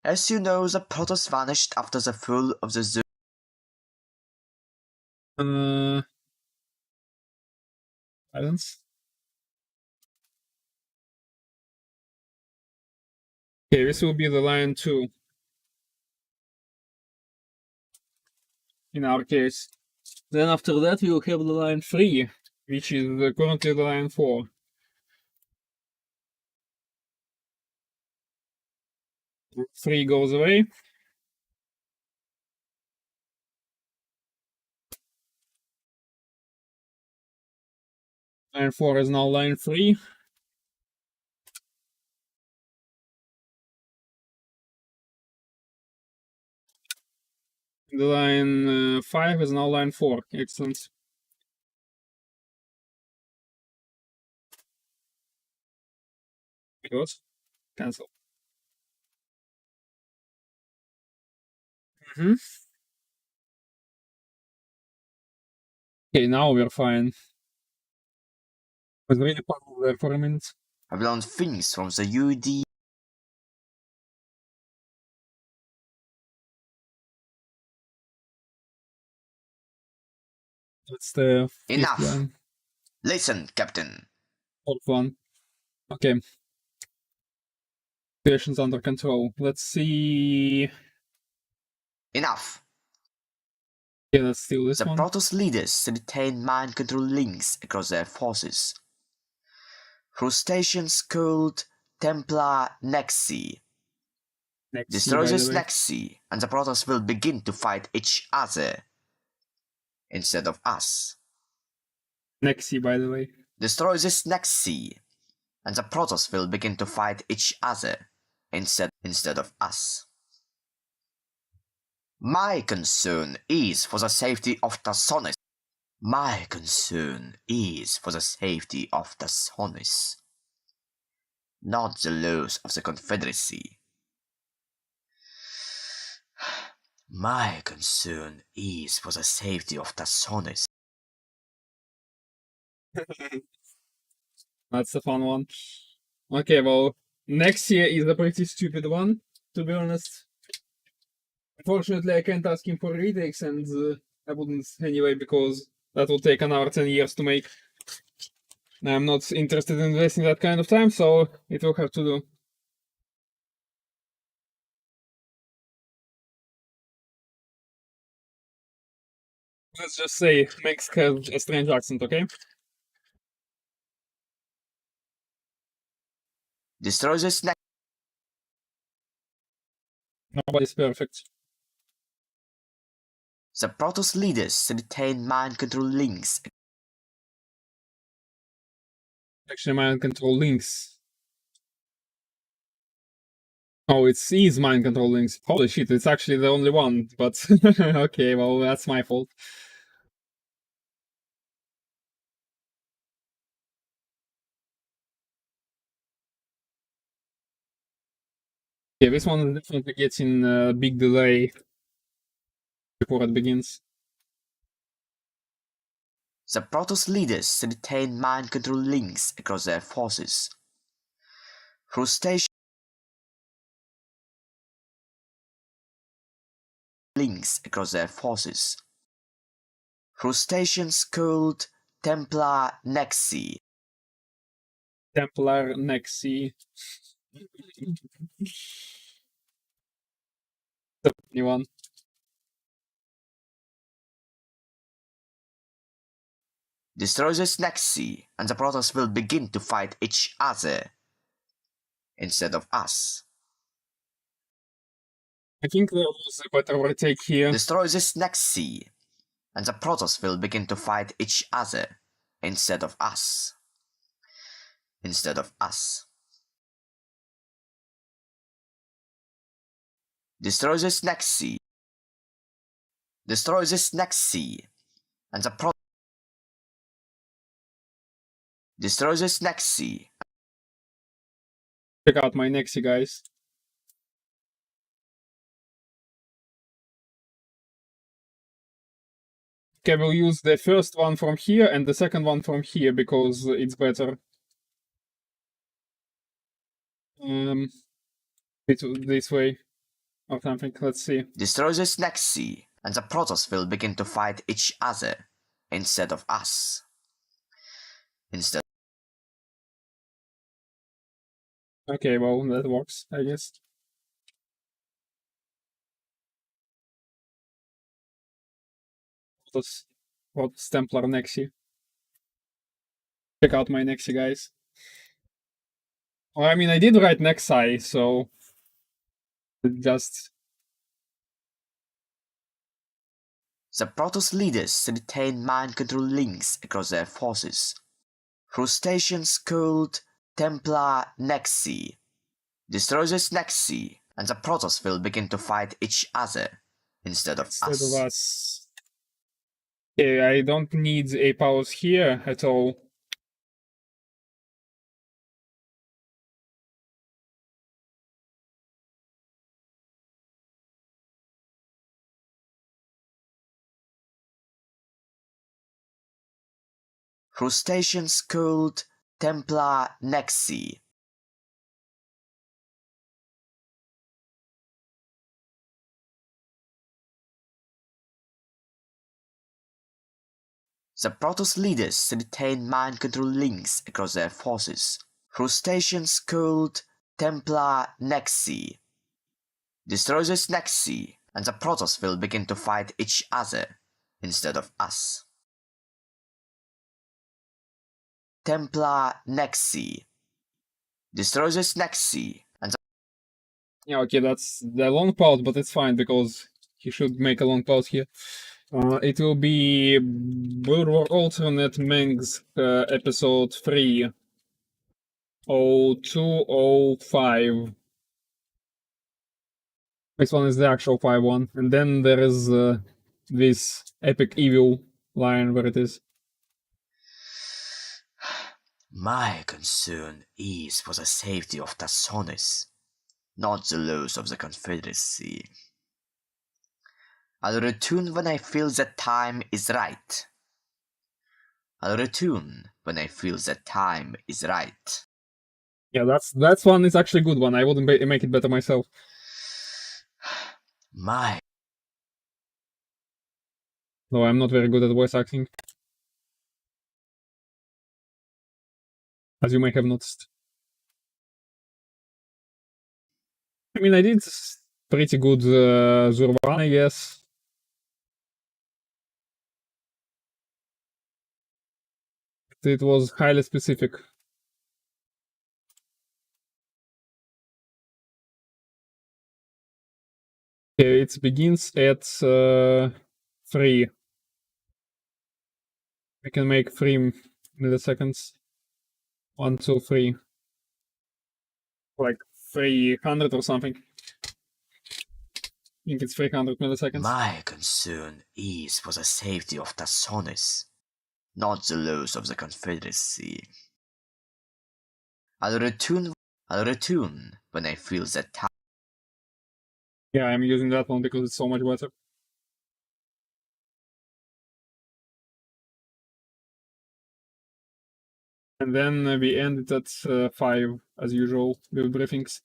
As you know, the Protoss vanished after the fall of the Zerg. Silence. Okay, this will be the line 2. In our case. Then after that, we will have the line 3, which is currently the line 4. Three goes away. Line 4 is now line 3. The line 5 is now line 4. Excellent. Good. Cancel. Okay, now we're fine. Was really puzzled there for a minute. I've learned things from the UD. That's the fifth Enough. line. Listen, Captain. Fourth one. Okay. Situation's under control. Let's see. Enough. Yeah, let's steal this The one. Protoss leaders retain mind control links across their forces. Through stations called Templar Nexi. Destroy this Nexi, and the Protoss will begin to fight each other instead of us. Nexi, by the way. Destroy this Nexi, and the Protoss will begin to fight each other instead of us. My concern is for the safety of the Sonis. My concern is for the safety of the Sonis, not the laws of the Confederacy. My concern is for the safety of the Sonis. That's a fun one. Okay, well, next year is a pretty stupid one, to be honest. Unfortunately, I can't ask him for retakes, and I wouldn't anyway, because that will take another 10 years to make. I'm not interested in investing that kind of time, so it will have to do. Let's just say Mex has a strange accent, okay? Destroy this Nexi. Nobody's perfect. The Protoss leaders retain mind control links. Actually, mind control links. Oh, it's is mind control links. Holy shit, it's actually the only one, but okay, well, that's my fault. Yeah, this one definitely gets in a big delay before it begins. The Protoss leaders retain mind control links across their forces. Through stations links across their forces. Through stations called Templar Nexi. Templar Nexi. The funny one. Destroy this Nexi, and the Protoss will begin to fight each other instead of us. I think there was a better retake here. Destroy this Nexi, and the Protoss will begin to fight each other instead of us. Instead of us. Destroy this next sea. Destroy this next sea. And the Destroy this next sea. Check out my Nexi, guys. Okay, we'll use the first one from here and the second one from here because it's better. This way or something. Let's see. Destroy this next sea, and the Protoss will begin to fight each other instead of us. Instead. Okay, well, that works, I guess. Protoss Templar Nexi. Check out my Nexi, guys. Well, I mean, I did write Nexi, so just... The Protoss leaders retain mind control links across their forces through stations called Templar Nexi. Destroy this Nexi, and the Protoss will begin to fight each other instead of us. Okay, I don't need a powers here at all. Through stations called Templar Nexi. The Protoss leaders retain mind control links across their forces through stations called Templar Nexi. Destroy this Nexi, and the Protoss will begin to fight each other instead of us. Templar Nexi. Destroy this Nexi, and the... Yeah, okay, that's the long pause, but it's fine because he should make a long pause here. It will be alternate Mengs episode 30205. This one is the actual 5-1. And then there is this epic evil line where it is. My concern is for the safety of Tassonis, not the loss of the Confederacy. I'll return when I feel that time is right. I'll return when I feel that time is right. Yeah, that's one is actually a good one. I wouldn't make it better myself. My... No, I'm not very good at voice acting. As you may have noticed. I mean, I did pretty good Zurvan, I guess. It was highly specific. Okay, it begins at 3. We can make 3 milliseconds. 1, 2, 3. Like 300 or something. I think it's 300 milliseconds. My concern is for the safety of Tassonis, not the loss of the Confederacy. I'll return when I feel that time. Yeah, I'm using that one because it's so much better. And then we end it at 5, as usual, with briefings.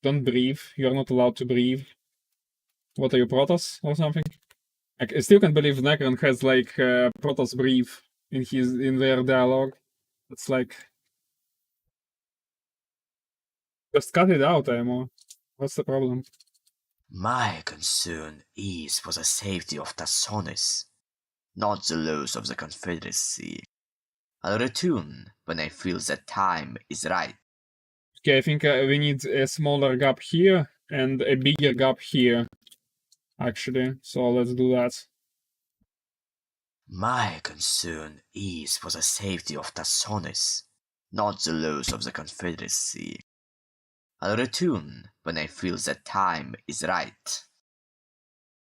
Don't breathe. You're not allowed to breathe. What are you, Protoss or something? I still can't believe Necron has like Protoss breathe in their dialogue. It's like, just cut it out, Amo. What's the problem? My concern is for the safety of Tassonis, not the loss of the Confederacy. I'll return when I feel that time is right. Okay, I think we need a smaller gap here and a bigger gap here, actually. So let's do that. My concern is for the safety of Tassonis, not the loss of the Confederacy. I'll return when I feel the time is right.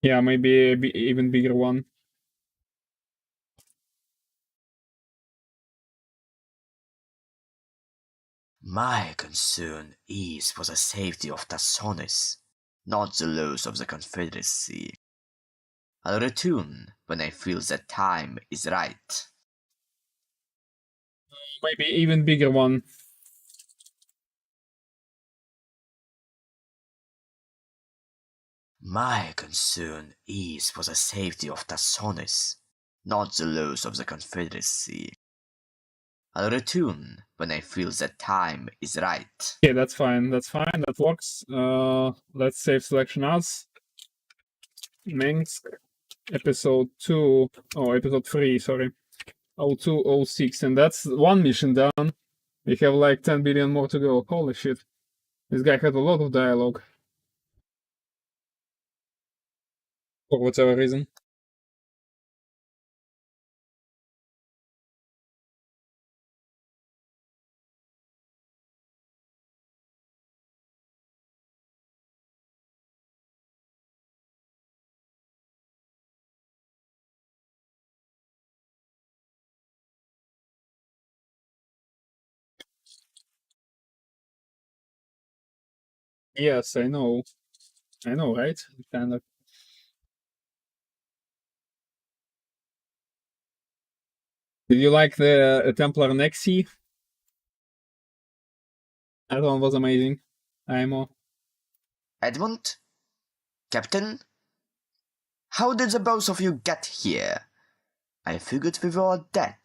Yeah, maybe even bigger one. My concern is for the safety of Tassonis, not the loss of the Confederacy. I'll return when I feel the time is right. Maybe even bigger one. My concern is for the safety of Tassonis, not the loss of the Confederacy. I'll return when I feel the time is right. Okay, that's fine. That's fine. That works. Let's save selection as Mengsk episode 2. Oh, episode 3, sorry. 0206. And that's one mission done. We have like 10 billion more to go. Holy shit. This guy had a lot of dialogue. For whatever reason. Yes, I know. I know, right? Kind of. Did you like the Templar Nexi? That one was amazing. IMO. Edmund? Captain? How did the both of you get here? I figured we were dead.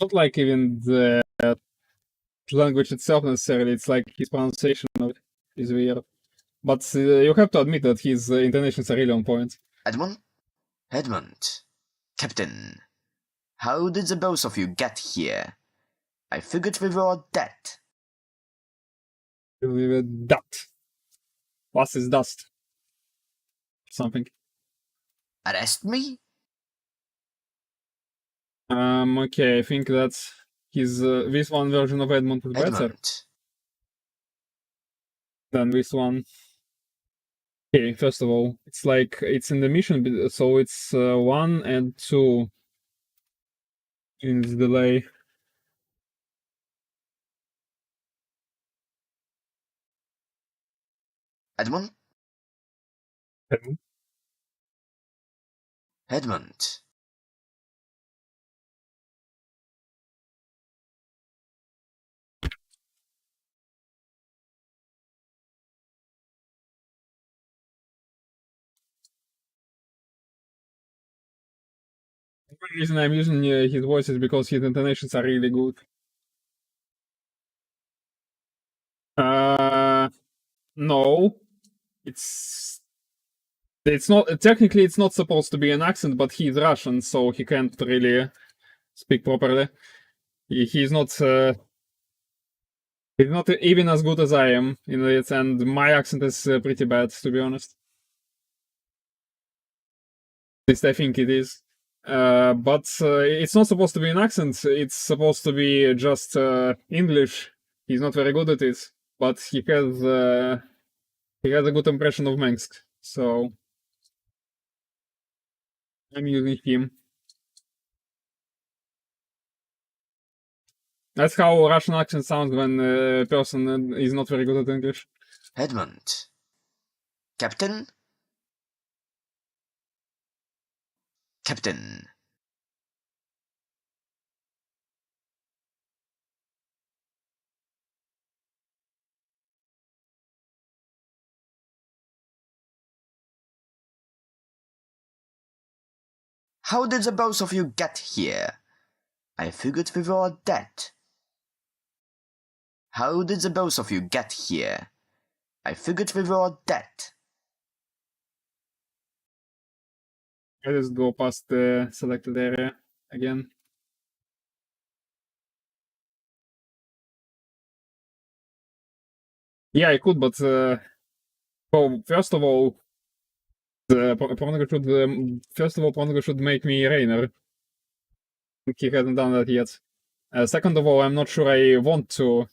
Not like even the language itself necessarily. It's like his pronunciation of it is weird. But you have to admit that his intonations are really on point. Edmund? Edmund? Captain? How did the both of you get here? I figured we were dead. Dust. Was is dust? Something. Arrest me? Okay, I think that's his this one version of Edmund is better Edmund. than this one. Okay, first of all, it's like it's in the mission, so it's 1 and 2 in this delay. Edmund? Edmund? Edmund. The only reason I'm using his voice is because his intonations are really good. No, it's not technically it's not supposed to be an accent, but he's Russian, so he can't really speak properly. He's not even as good as I am in it, and my accent is pretty bad, to be honest. At least I think it is. But it's not supposed to be an accent. It's supposed to be just English. He's not very good at it, but he has a good impression of Mengsk, so I'm using him. That's how Russian accent sounds when a person is not very good at English. Edmund. Captain? Captain. How did the both of you get here? I figured we were dead. How did the both of you get here? I figured we were dead. I just go past the selected area again. Yeah, I could, but well, first of all, Pronago should make me Rainer. He hasn't done that yet. Second of all, I'm not sure I want to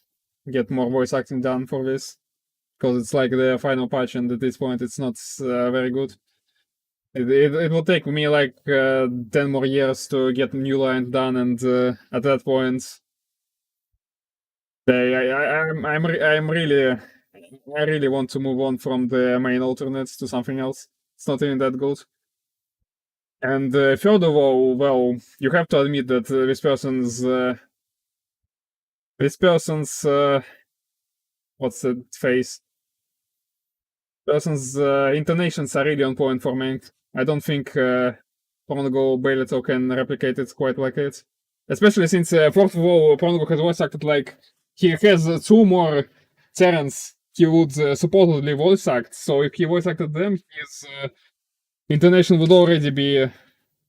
get more voice acting done for this, because it's like the final patch, and at this point, it's not very good. It will take me like 10 more years to get new lines done, and at that point, I really want to move on from the main alternates to something else. It's not even that good. And third of all, well, you have to admit that this person's what's the face? Person's intonations are really on point for me. I don't think Pronago Baileto can replicate it quite like it. Especially since, first of all, Pronago has voice acted like he has two more Terrans he would supposedly voice act. So if he voice acted them, his intonation would already be.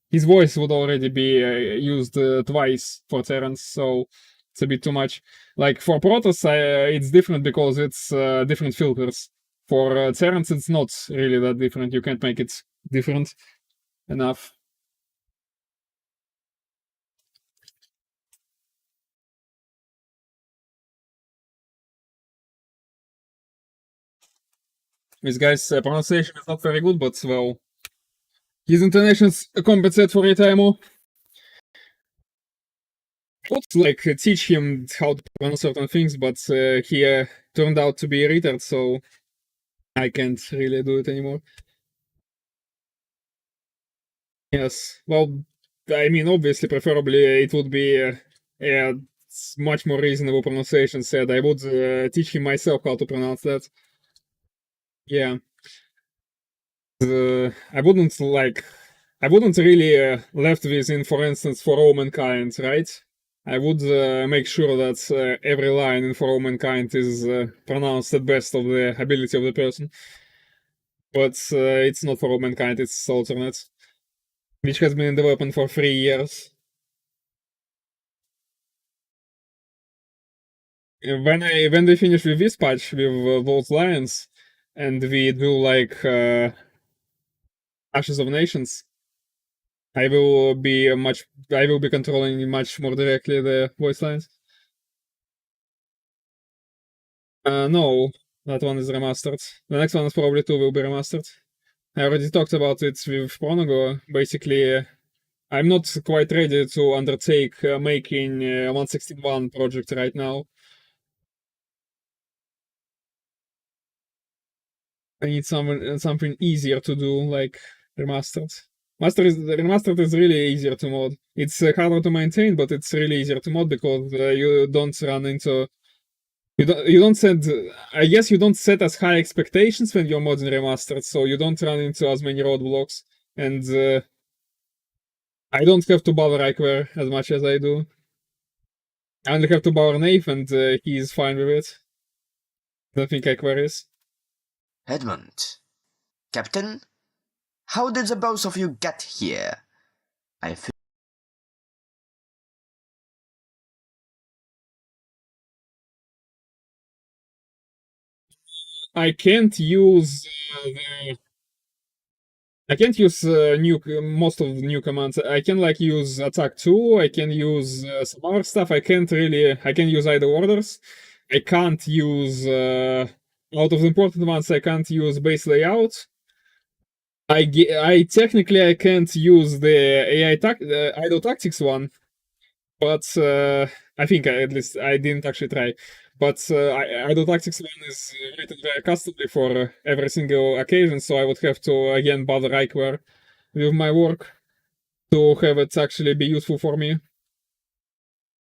His voice would already be used twice for Terrans, so it's a bit too much. Like for Protoss, it's different because it's different filters. For Terrans, it's not really that different. You can't make it different enough. This guy's pronunciation is not very good, but well, his intonations compensate for it, IMO. I would like teach him how to pronounce certain things, but he turned out to be a retard, so I can't really do it anymore. Yes, well, I mean, obviously, preferably it would be a much more reasonable pronunciation said. I would teach him myself how to pronounce that. Yeah. I wouldn't really left this in, for instance, For All Mankind, right? I would make sure that every line in For All Mankind is pronounced at best of the ability of the person. But it's not For All Mankind, it's alternate, which has been in development for 3 years. When we finish with this patch with those lines, and we do like Ashes of Nations, I will be controlling much more directly the voice lines. No, that one is remastered. The next one is probably 2 will be remastered. I already talked about it with Pronago. Basically, I'm not quite ready to undertake making 161 project right now. I need something easier to do, like remastered. Remastered is really easier to mod. It's harder to maintain, but it's really easier to mod because you don't run into you don't set. I guess you don't set as high expectations when you're modding remastered, so you don't run into as many roadblocks. And I don't have to bother Iquer as much as I do. I only have to bother Nave, and he's fine with it. Don't think Iquer is. Edmund. Captain? How did the both of you get here? I feel I can't use most of the new commands. I can like use attack 2, I can use some other stuff. I can use either orders. I can't use out of the important ones, I can't use base layout. I technically I can't use the idle tactics one, but I think at least I didn't actually try. But idle tactics one is written very customly for every single occasion, so I would have to again bother Iquer with my work to have it actually be useful for me.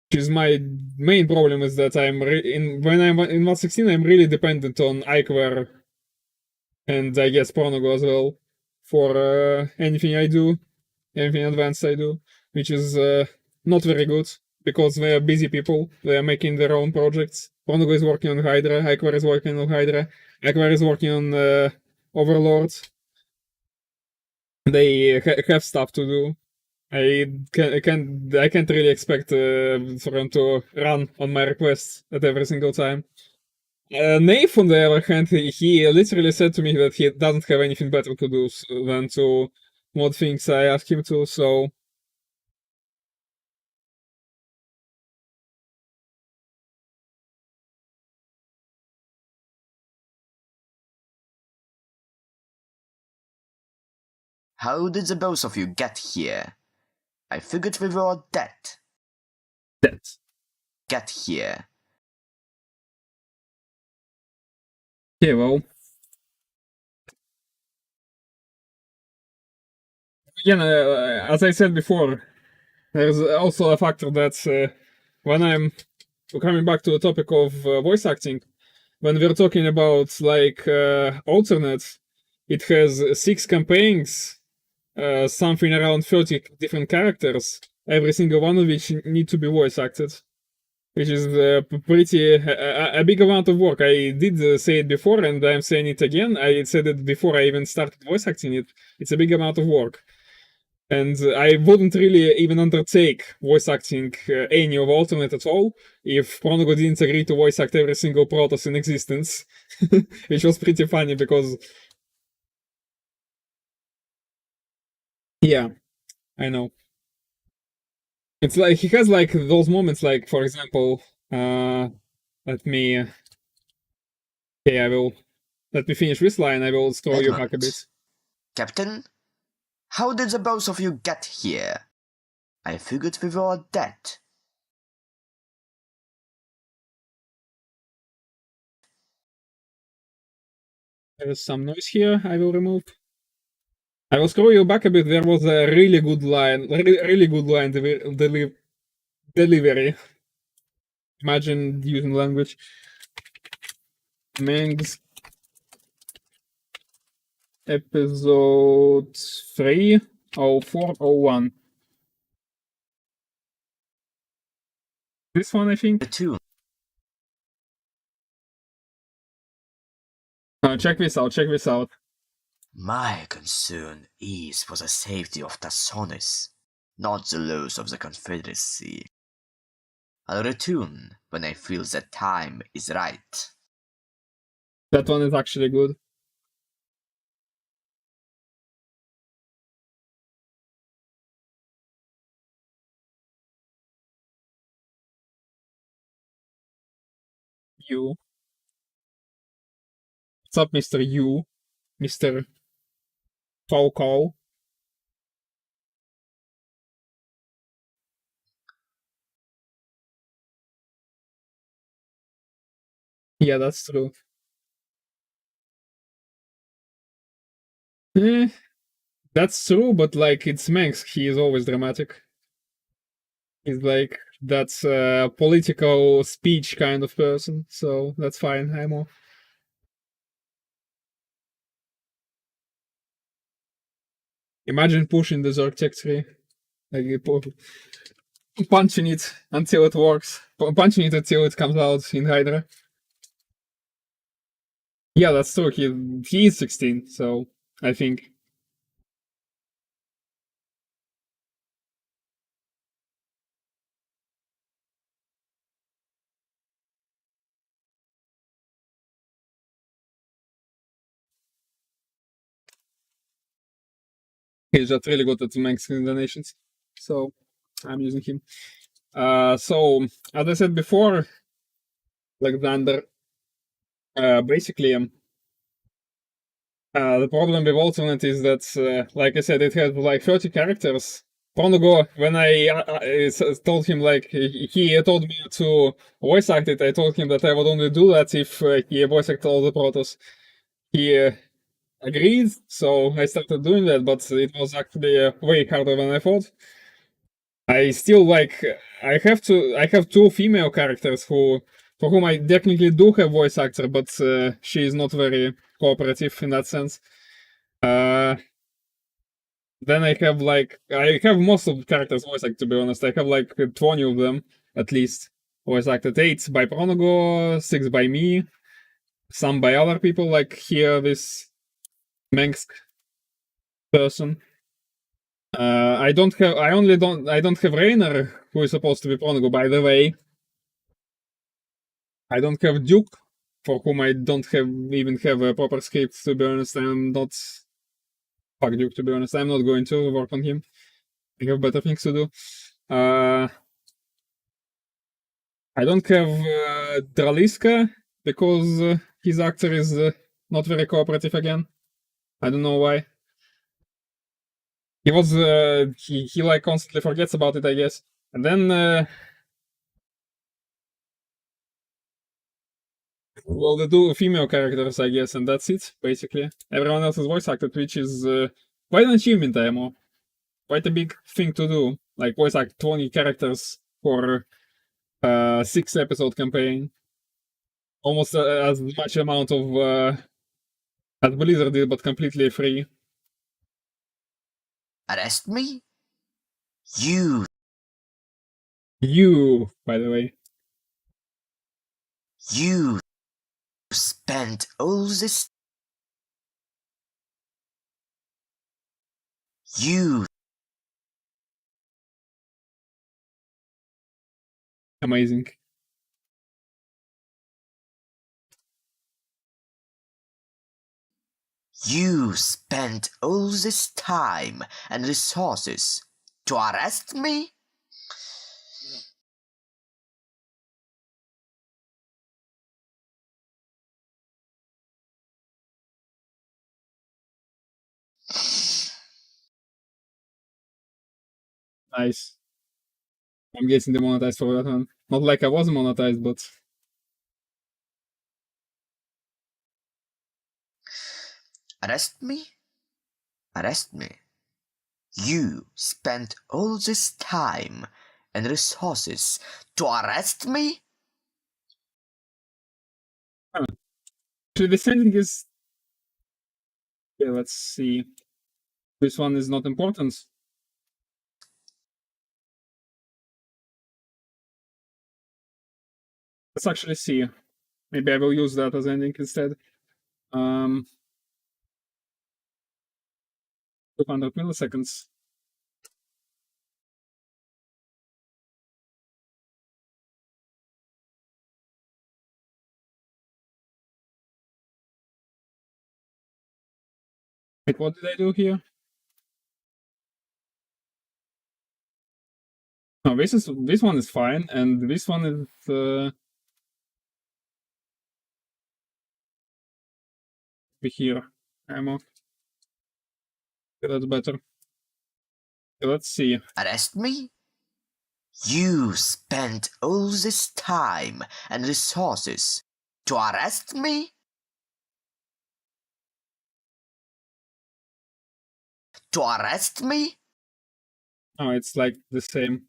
Which is my main problem is that when I'm in 116, I'm really dependent on Iquer and I guess Pronago as well for anything advanced I do, which is not very good because they are busy people. They are making their own projects. Pronago is working on Hydra, Iquer is working on Hydra, Iquer is working on Overlord. they have stuff to do. I can't really expect for them to run on my requests at every single time. Nave, on the other hand, he literally said to me that he doesn't have anything better to do than to mod things I ask him to, so... How did the both of you get here? I figured we were dead. Dead. Get here. Yeah, well... Again, as I said before, there's also a factor that when I'm coming back to the topic of voice acting, when we're talking about like alternate, it has 6 campaigns, something around 30 different characters, every single one of which need to be voice acted, which is pretty a big amount of work. I did say it before, and I'm saying it again. I said it before I even started voice acting it. It's a big amount of work. And I wouldn't really even undertake voice acting any of alternate at all if Pronogo didn't agree to voice act every single Protoss in existence, which was pretty funny because... Yeah, I know. It's like he has like those moments, like for example, let me... Okay, let me finish this line. I will throw you back a bit. Captain? How did the both of you get here? I figured we were dead. There is some noise here. I will remove. I will scroll you back a bit. There was a really good line, really good line delivery. Imagine using language. Mengs episode 30401. This one, I think. The two. Check this out. Check this out. My concern is for the safety of Tassonis, not the loss of the Confederacy. I'll return when I feel the time is right. That one is actually good. You. What's up, Mr. You? Mr. Falco? Yeah, that's true. Eh, that's true, but like it's Mengsking, he is always dramatic. He's like that's a political speech kind of person, so that's fine. I'm off. Imagine pushing the Zerg Tech tree, like punching it until it works, punching it until it comes out in Hydra. Yeah, that's true. He is 16, so I think. He's just really good at Mexican donations, so I'm using him. So as I said before, Alexander, basically, the problem with alternate is that, like I said, it has like 30 characters. Long ago, when I told him, like, he told me to voice act it, I told him that I would only do that if he voice acted all the Protoss. He agreed, so I started doing that, but it was actually way harder than I thought. I still like I have 2 female characters for whom I technically do have voice actor, but she is not very cooperative in that sense. Then I have most of the characters voice acted, to be honest. I have like 20 of them at least voice acted. 8 by Pronogo, 6 by me, some by other people, like here this Mengsk person. I don't have Rainer, who is supposed to be Prongo, by the way. I don't have Duke, for whom I don't even have a proper script, to be honest. I'm not... Fuck Duke, to be honest. I'm not going to work on him. I have better things to do. I don't have Draliska, because his actor is not very cooperative again. I don't know why. He was... he like constantly forgets about it, I guess. And then... well, the two female characters, I guess, and that's it, basically. Everyone else is voice acted, which is quite an achievement, IMO. Quite a big thing to do. Like, voice act 20 characters for a 6-episode campaign. Almost as much amount of as Blizzard did, but completely free. Arrest me? You, By the way. you spent all this... You Amazing. You spent all this time and resources to arrest me? Nice. I'm getting demonetized for that one. Not like I was monetized, but... Arrest me? Arrest me. You spent all this time and resources to arrest me? Actually, the setting is... Okay, let's see. This one is not important. Let's actually see. Maybe I will use that as ending instead. 200 milliseconds. Wait, what did I do here? No, this one is fine, and this one is be here. Ammo. Okay, that's better. Okay, let's see. Arrest me? You spent all this time and resources to arrest me? To arrest me? Oh, it's like the same.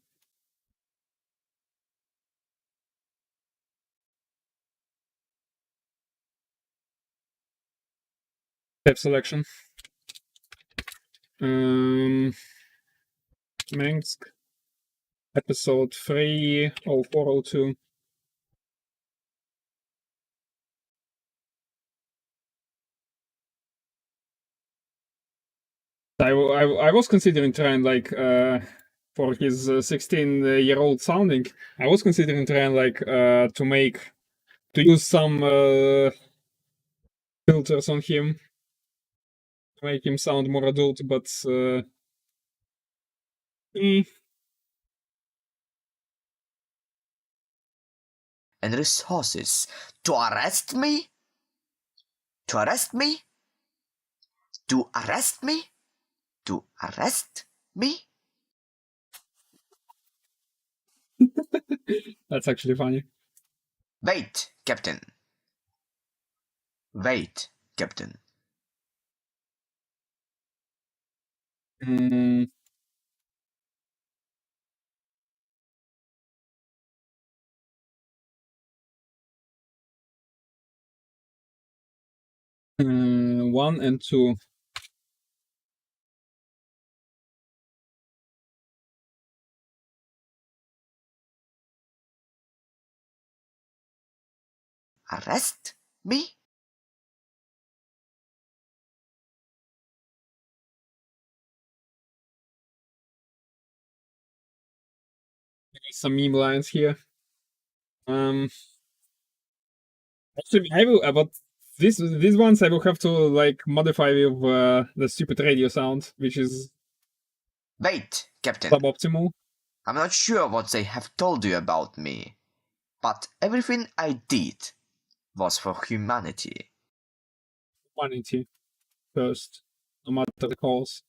Tab selection. Mengsk. Episode 30402. I was considering trying like for his 16-year-old sounding, I was considering trying like to use some filters on him to make him sound more adult, but And resources to arrest me? To arrest me? To arrest me? To arrest me? that's actually funny. Wait, Captain. Wait, Captain. Mm. One and two. Arrest me? some meme lines here. Actually, I will, but these ones I will have to like modify with the stupid radio sound, which is Wait, Captain. suboptimal. I'm not sure what they have told you about me, but everything I did was for humanity. Humanity first, no matter the cause.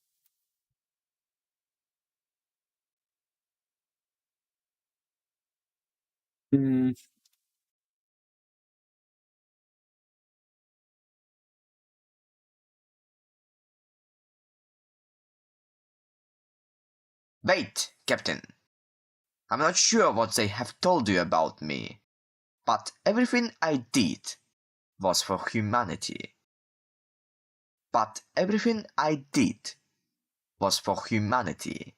Hmm. Wait, Captain. I'm not sure what they have told you about me, but everything I did was for humanity. But everything I did was for humanity.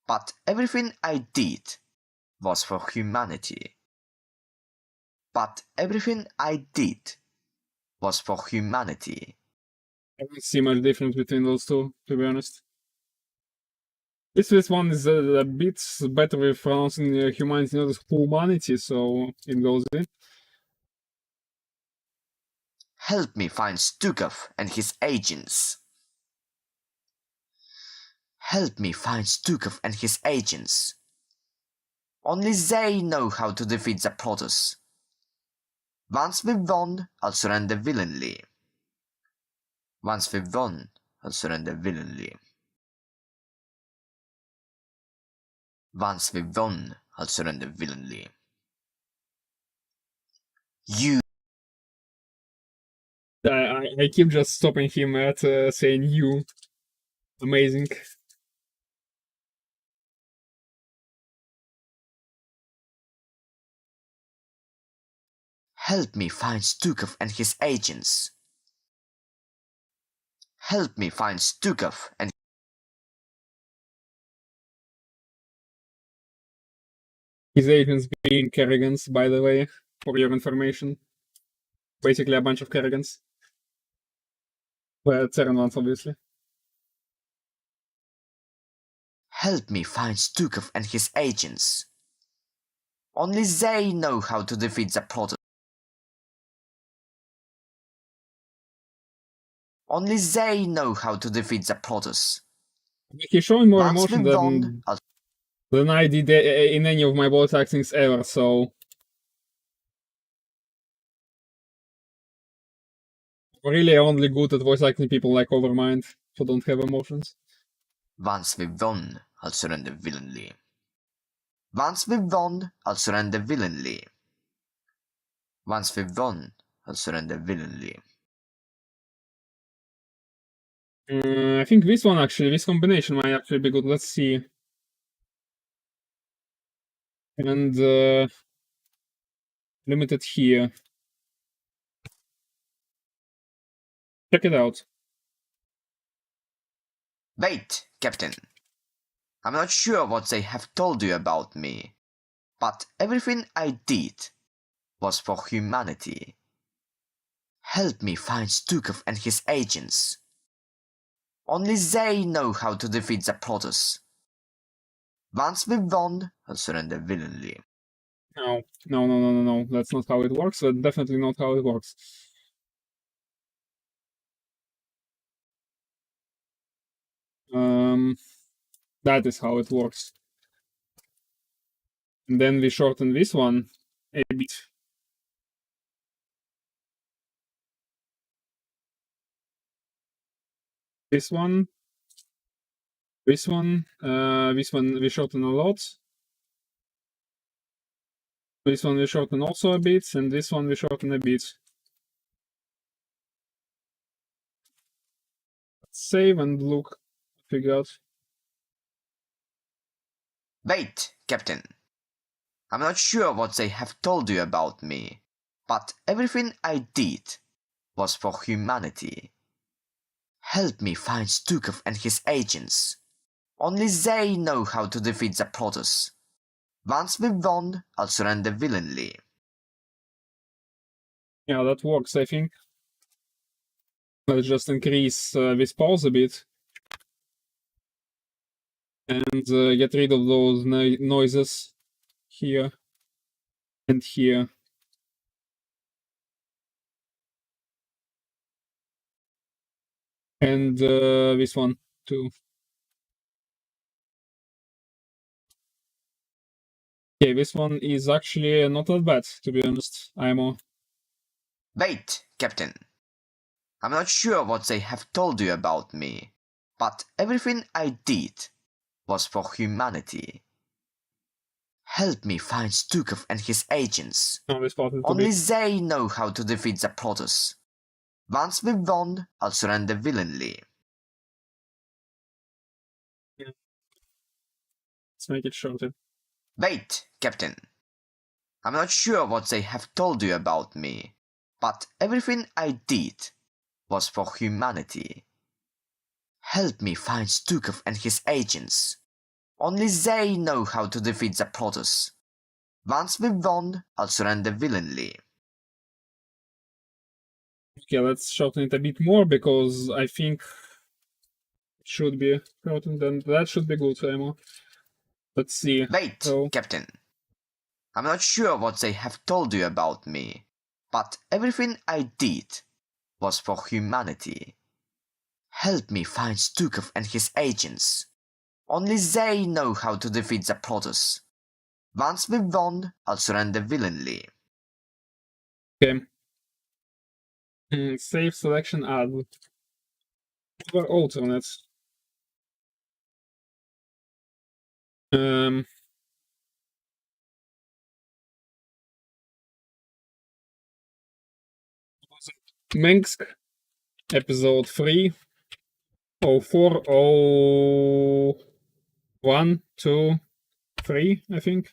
But everything I did was for humanity. But everything I did was for humanity. I don't see much difference between those two, to be honest. This one is a bit better with pronouncing humanity, not as humanity, so it goes in. Help me find Stukov and his agents. Help me find Stukov and his agents. Only they know how to defeat the Protoss. Once we've won, I'll surrender willingly. Once we've won, I'll surrender willingly. Once we've won, I'll surrender willingly. You. I keep just stopping him at saying you. Amazing. Help me find Stukov and his agents. Help me find Stukov and His agents being Kerrigans, by the way, for your information. Basically a bunch of Kerrigans. Well, Terran ones, obviously. Help me find Stukov and his agents. Only they know how to defeat the Protoss. Only they know how to defeat the Protoss. He's showing more Once emotion we've won, than I did in any of my voice actings ever, so... Really only good at voice acting people like Overmind, who don't have emotions. Once we've won, I'll surrender willingly. Once we've won, I'll surrender willingly. Once we've won, I'll surrender willingly. I think this one actually, this combination might actually be good. Let's see. And limited here. Check it out. Wait, Captain. I'm not sure what they have told you about me, but everything I did was for humanity. Help me find Stukov and his agents. Only they know how to defeat the Protoss. Once we've won, I'll surrender willingly. No. That's not how it works. That's definitely not how it works. That is how it works. And then we shorten this one a bit. This one we shorten a lot. This one we shorten also a bit, and this one we shorten a bit. Save and look, figure out. Wait, Captain. I'm not sure what they have told you about me, but everything I did was for humanity. Help me find Stukov and his agents. Only they know how to defeat the Protoss. Once we've won, I'll surrender willingly. Yeah, that works, I think. Let's just increase this pause a bit. And get rid of those noises here and here. And this one too. Okay, this one is actually not that bad, to be honest. IMO. Wait, Captain. I'm not sure what they have told you about me, but everything I did was for humanity. Help me find Stukov and his agents. Oh, this part is too Only big. they know how to defeat the Protoss. Once we've won, I'll surrender willingly. Let's make it shorter. Wait, Captain. I'm not sure what they have told you about me, but everything I did was for humanity. Help me find Stukov and his agents. Only they know how to defeat the Protoss. Once we've won, I'll surrender willingly. Okay, let's shorten it a bit more because I think it should be shortened and that should be good, IMO. Let's see. Wait, So, Captain. I'm not sure what they have told you about me, but everything I did was for humanity. Help me find Stukov and his agents. Only they know how to defeat the Protoss. Once we've won, I'll surrender willingly. okay. Save selection add. What are alternates? Mengsking, episode 3, 04, 01, 2, 3, I think.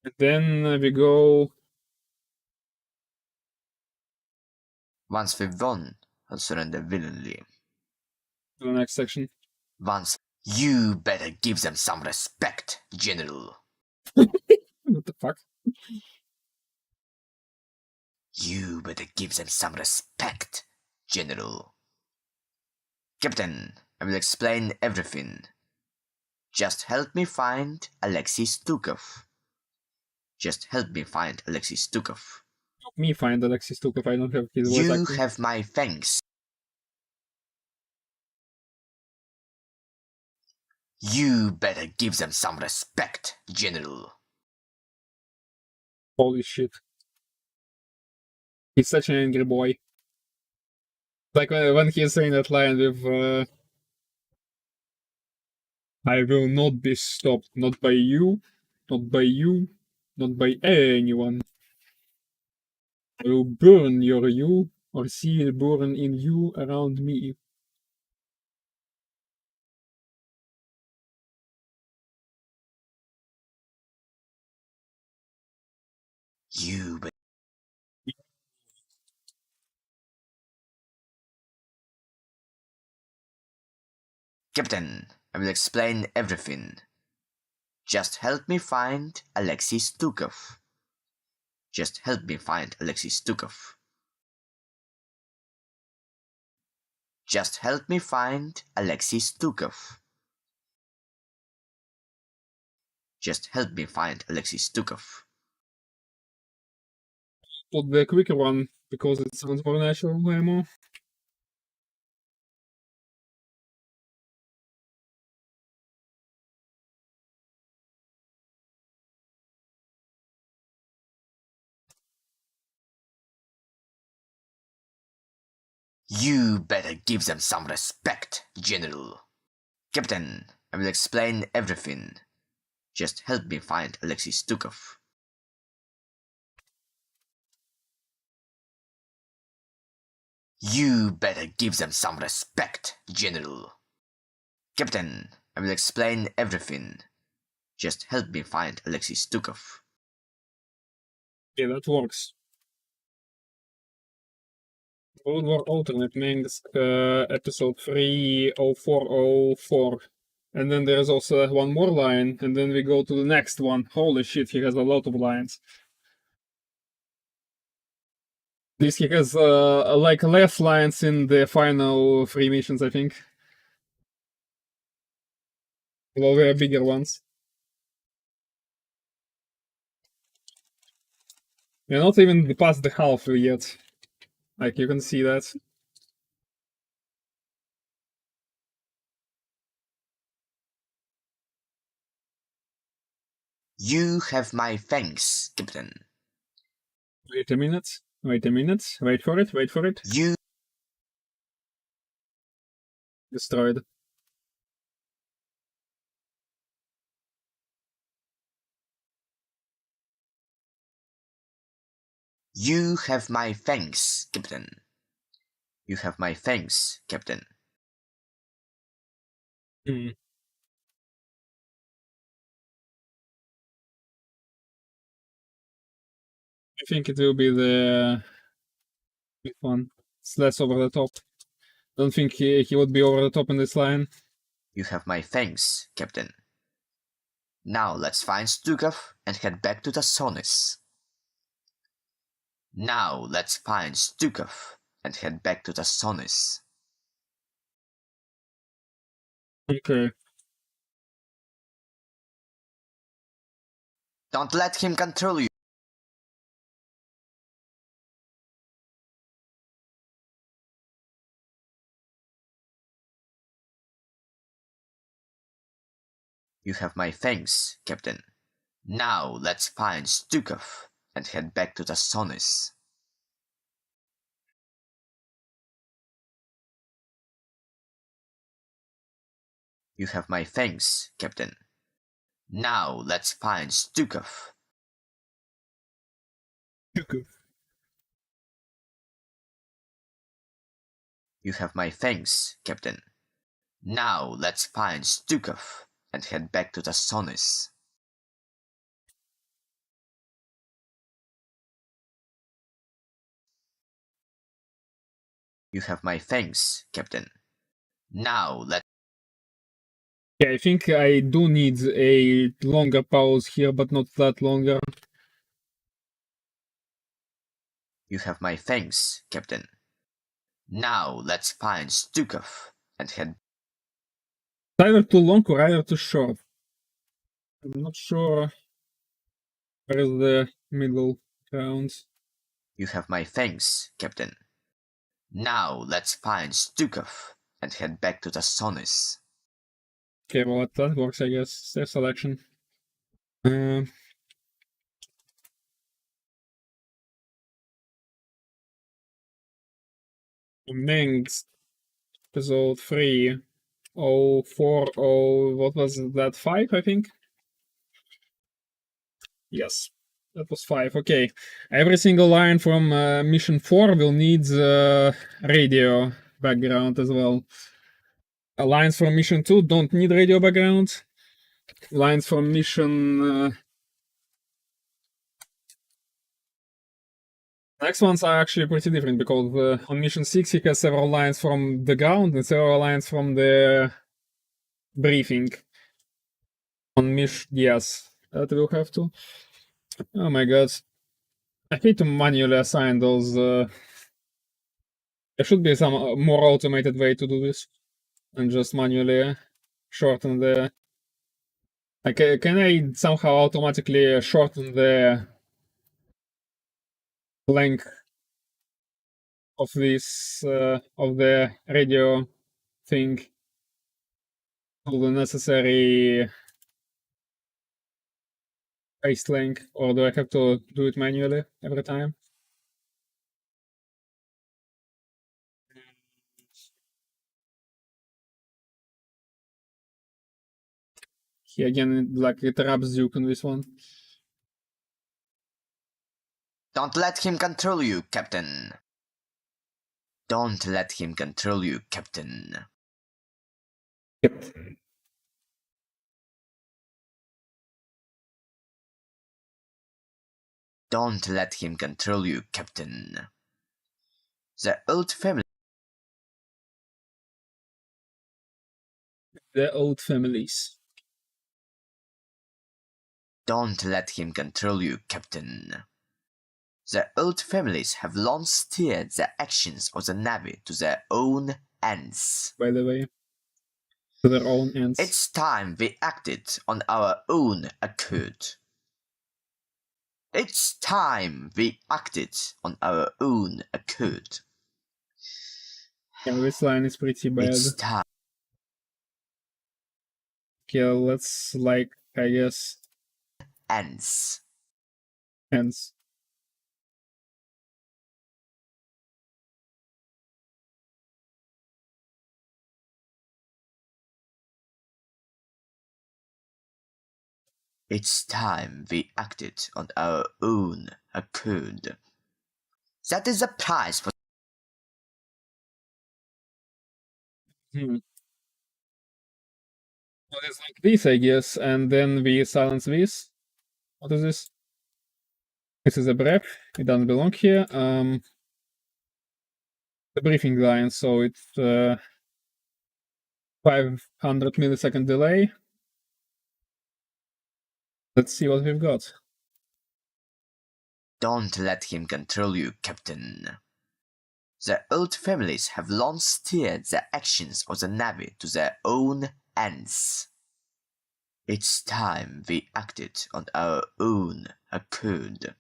And then we go. Once we've won, I'll surrender willingly. To the next section. Once, you better give them some respect, General. What the fuck? You better give them some respect, General. Captain, I will explain everything. Just help me find Alexei Stukov. Just help me find Alexei Stukov. Help me find Alexei Stukov, I don't have his voice You acting. have my thanks. You better give them some respect, General. Holy shit. He's such an angry boy. Like when he's saying that line with I will not be stopped, not by you, not by you, not by anyone. I will burn your you, or see it burn in you around me. You better. Captain, I will explain everything. Just help me find Alexei Stukov. Just help me find Alexei Stukov. Just help me find Alexei Stukov. Just help me find Alexei Stukov. Put the quicker one, because it sounds more natural, ammo. You better give them some respect, General. Captain, I will explain everything. Just help me find Alexei Stukov. You better give them some respect, General. Captain, I will explain everything. Just help me find Alexei Stukov. Yeah, that works. World War Alternate Mengsking, episode 30404. And then there's also one more line, and then we go to the next one. Holy shit, he has a lot of lines. This he has like less lines in the final 3 missions, I think. Well, they are bigger ones. We're not even past the half yet. Like, you can see that. You have my thanks, Captain. Wait a minute. Wait a minute. Wait for it. Wait for it. You Destroyed. You have my thanks, Captain. You have my thanks, Captain. Hmm. I think it will be the big one. It's less over the top. Don't think he would be over the top in this line. You have my thanks, Captain. Now let's find Stukov and head back to the Sonis. Now let's find Stukov and head back to the Sonis. Okay. Don't let him control you. You have my thanks, Captain. Now let's find Stukov and head back to the Sonis. You have my thanks, Captain. Now let's find Stukov. You have my thanks, Captain. Now let's find Stukov and head back to the Sonis. You have my thanks, Captain. Now let's Yeah, I think I do need a longer pause here, but not that longer. You have my thanks, Captain. Now let's find Stukov and head. It's either too long or either too short. I'm not sure where is the middle ground. You have my thanks, Captain. Now let's find Stukov and head back to the Sonis. Okay, well that works, I guess. Safe selection. Mengs, episode 3. 040, what was that, 5, I think? Yes, that was 5, okay. Every single line from mission 4 will need radio background as well. Lines from mission 2 don't need radio background. Lines from mission... next ones are actually pretty different, because on mission 6 he has several lines from the ground and several lines from the briefing. On mission... yes, that will have to. Oh my god. I hate to manually assign those. There should be some more automated way to do this, and just manually shorten the. Like, can I somehow automatically shorten the length of this of the radio thing to the necessary paste length, or do I have to do it manually every time? Here again, like it wraps Duke on this one. Don't let him control you, Captain. Don't let him control you, Captain. Yep. Don't let him control you, Captain. The old family. The old families. Don't let him control you, Captain. The old families have long steered the actions of the Navy to their own ends. By the way, to their own ends. It's time we acted on our own accord. It's time we acted on our own accord. Yeah, this line is pretty bad. It's time. Okay, let's, like, I guess, Ends. ends. It's time we acted on our own accord. That is the price for. Well, it's like this, I guess, and then we silence this. What is this? This is a breath. It doesn't belong here. The briefing line, so it's 500 millisecond delay. Let's see what we've got. Don't let him control you, Captain. The old families have long steered the actions of the Navy to their own ends. It's time we acted on our own accord.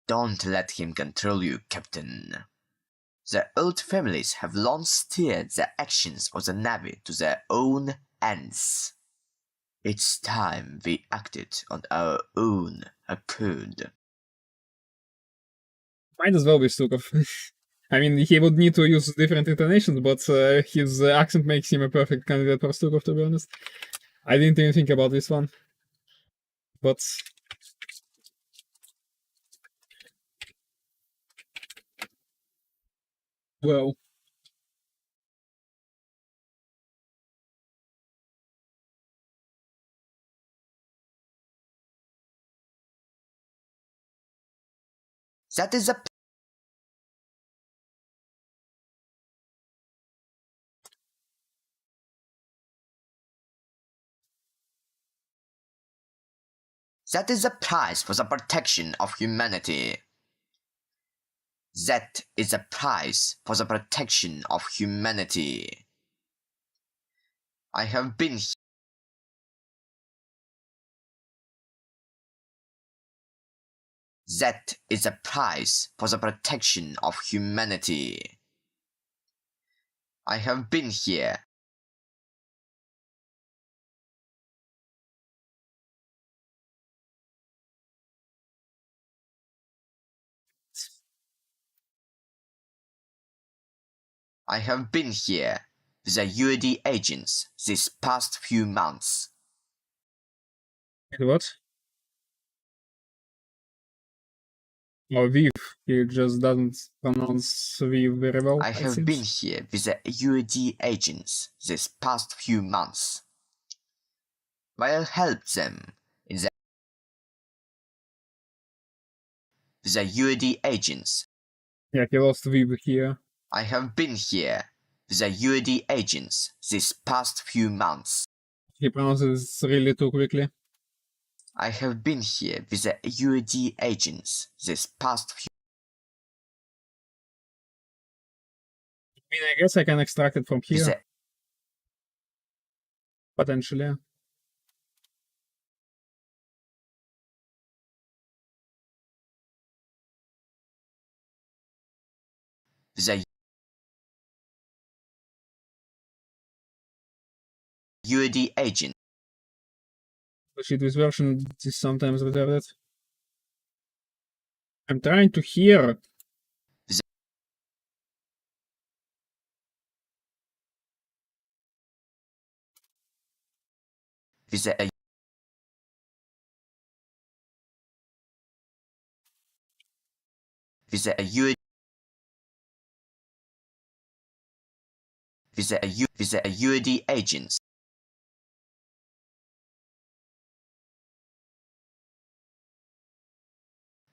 Don't let him control you, Captain. The old families have long steered the actions of the Navy to their own ends. It's time we acted on our own accord. Might as well be Stukov. I mean, he would need to use different intonations, but his accent makes him a perfect candidate for Stukov, to be honest. I didn't even think about this one. But well, That is a. That is the price for the protection of humanity. That is the price for the protection of humanity. I have been here. That is the price for the protection of humanity. I have been here. I have been here with the UAD agents these past few months. what? Oh, Viv. He just doesn't pronounce Viv very well. I it have seems. been here with the UAD agents these past few months. While help them in the with the UAD agents. Yeah, he lost Viv here. I have been here with the UAD agents these past few months. He pronounces really too quickly. I have been here with the UAD agents this past few. I mean, I guess I can extract it from With here, the, potentially. with the UAD agent. Actually, this version is sometimes retarded. I'm trying to hear. With the with the UAD with the UAD agents.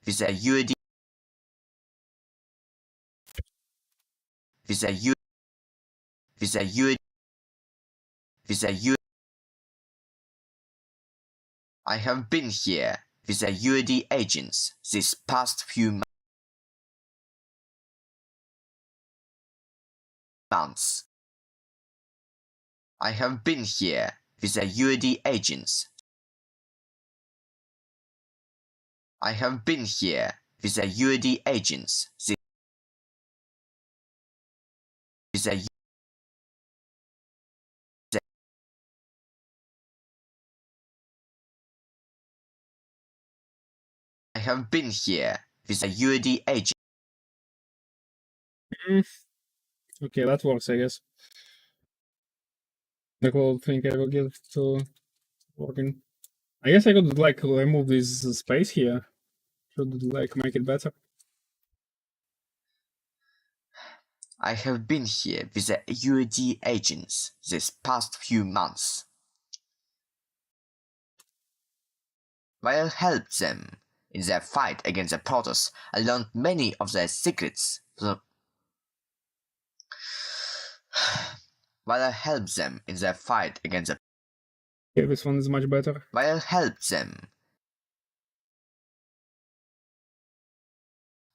With the UAD with the with the UAD I have been here with the UAD agents this past few months. I have been here with the UAD agents. I have been here with the UAD agents this I have been here with the UAD agent. Okay, that works, I guess. The whole thing I will get to working. I guess I could like remove this space here. Should like make it better. I have been here with the UAD agents this past few months. While I helped them in their fight against the Protoss, I learned many of their secrets. While I helped them in their fight against the Okay, this one is much better. While I helped them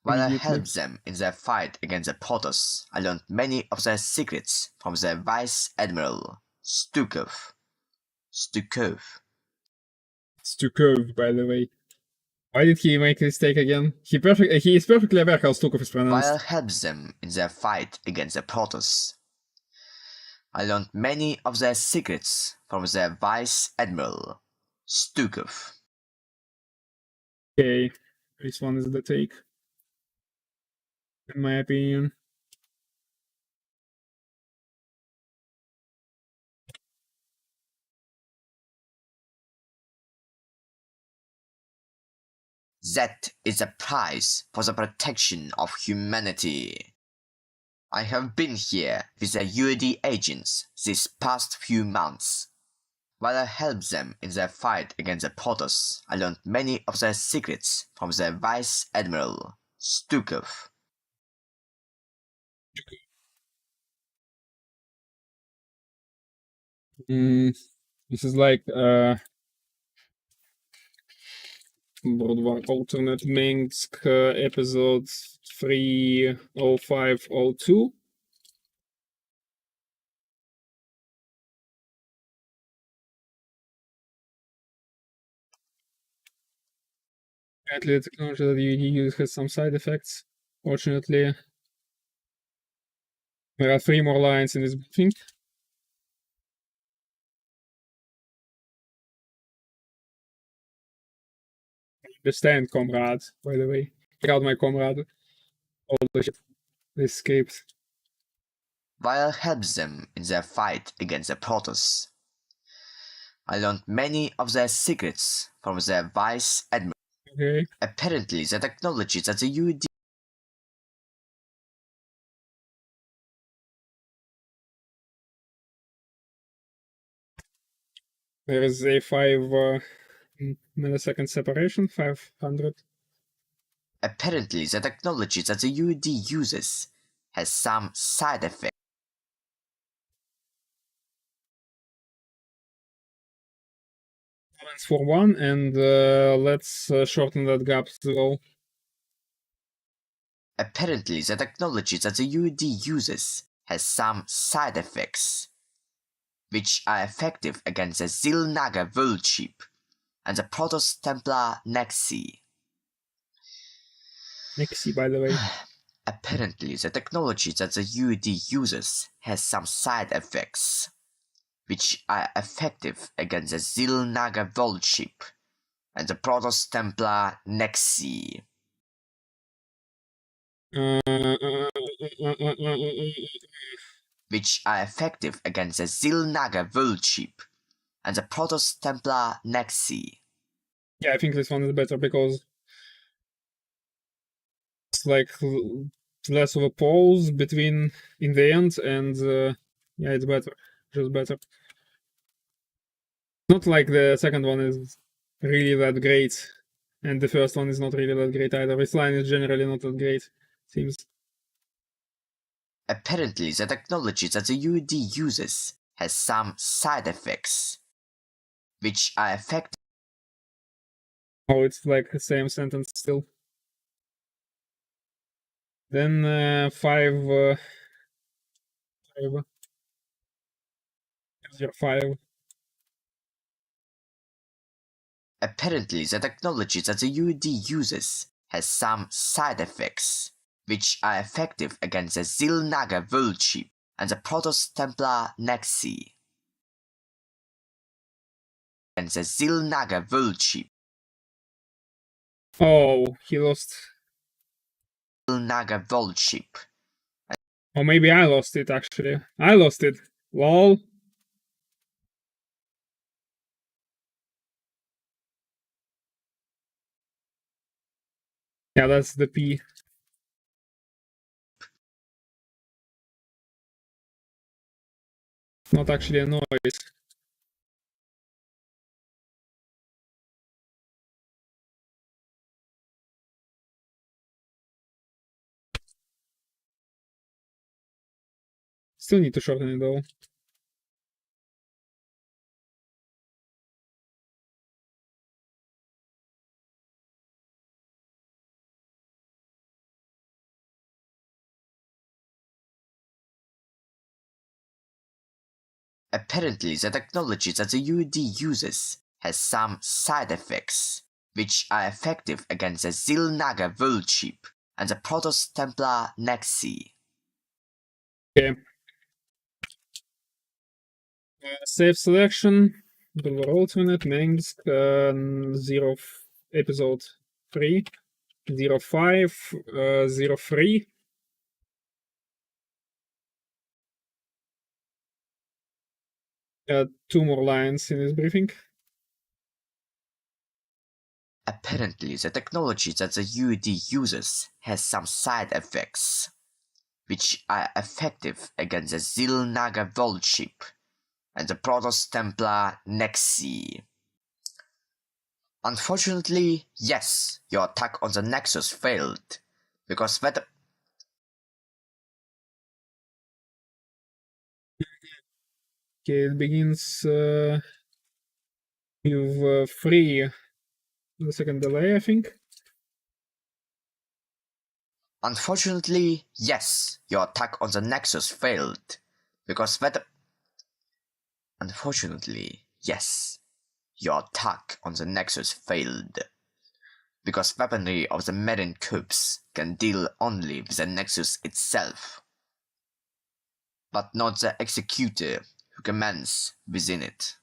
While I Immediately. helped them in their fight against the Protoss, I learned many of their secrets from their Vice Admiral, Stukov. Stukov, by the way. Why did he make a mistake again? He is perfectly aware how Stukov is While I pronounced. helped them in their fight against the Protoss, I learned many of their secrets from their Vice Admiral, Stukov. Okay, this one is the take. In my opinion. That is the price for the protection of humanity. I have been here with the UAD agents this past few months. While I helped them in their fight against the Protoss, I learned many of their secrets from their Vice Admiral, Stukov. This is like World War Alternate Minsk episode 30502. Apparently the technology that you use has some side effects. Fortunately, there are 3 more lines in this briefing. Understand, comrade, by the way. Check out my comrade. All the shit they escaped. While I helped them in their fight against the Protoss, I learned many of their secrets from their Vice Admiral. Okay. Apparently, the technology that the UAD There is a 5 millisecond separation, 500. Apparently, the technology that the UAD uses has some side effects. Balance for 1, and let's shorten that gap to all. Apparently, the technology that the UAD uses has some side effects, which are effective against the Zilnaga world chip and the Protoss Templar Nexi. Nexi, by the way. Apparently, the technology that the UAD uses has some side effects, which are effective against the Zilnaga world chip and the Protoss Templar Nexi. Which are effective against the Zilnaga world chip and the Protoss Templar Nexi. Yeah, I think this one is better because it's like less of a pause between in the end, and yeah, it's better, just better. Not like the second one is really that great, and the first one is not really that great either. This line is generally not that great, seems. Apparently, the technology that the UED uses has some side effects, which are effective. Oh, it's like the same sentence still. Then 5. 5. Apparently, the technology that the UED uses has some side effects, which are effective against the Zilnaga world chip and the Protoss Templar Nexi. And the Zilnaga world chip. Oh, he lost. Zilnaga world chip. Or maybe I lost it, actually. I lost it. Lol. Yeah, that's the P. Not actually a noise. Still need to shorten it though. Apparently, the technology that the UED uses has some side effects, which are effective against the Zilnaga world chip and the Protoss Templar Nexi. Okay. Save selection. Silver alternate. Mengsk. Episode 3. 05. 03. Two more lines in his briefing. Apparently, the technology that the UED uses has some side effects, which are effective against the Zilnaga world chip and the Protoss Templar Nexi. Unfortunately, yes, your attack on the Nexus failed, because that. Okay, it begins with 3 the second delay, I think. Unfortunately, yes, your attack on the Nexus failed, because that. Unfortunately, yes, your attack on the Nexus failed, because weaponry of the Merin Cubes can deal only with the Nexus itself, but not the executor who commands within it.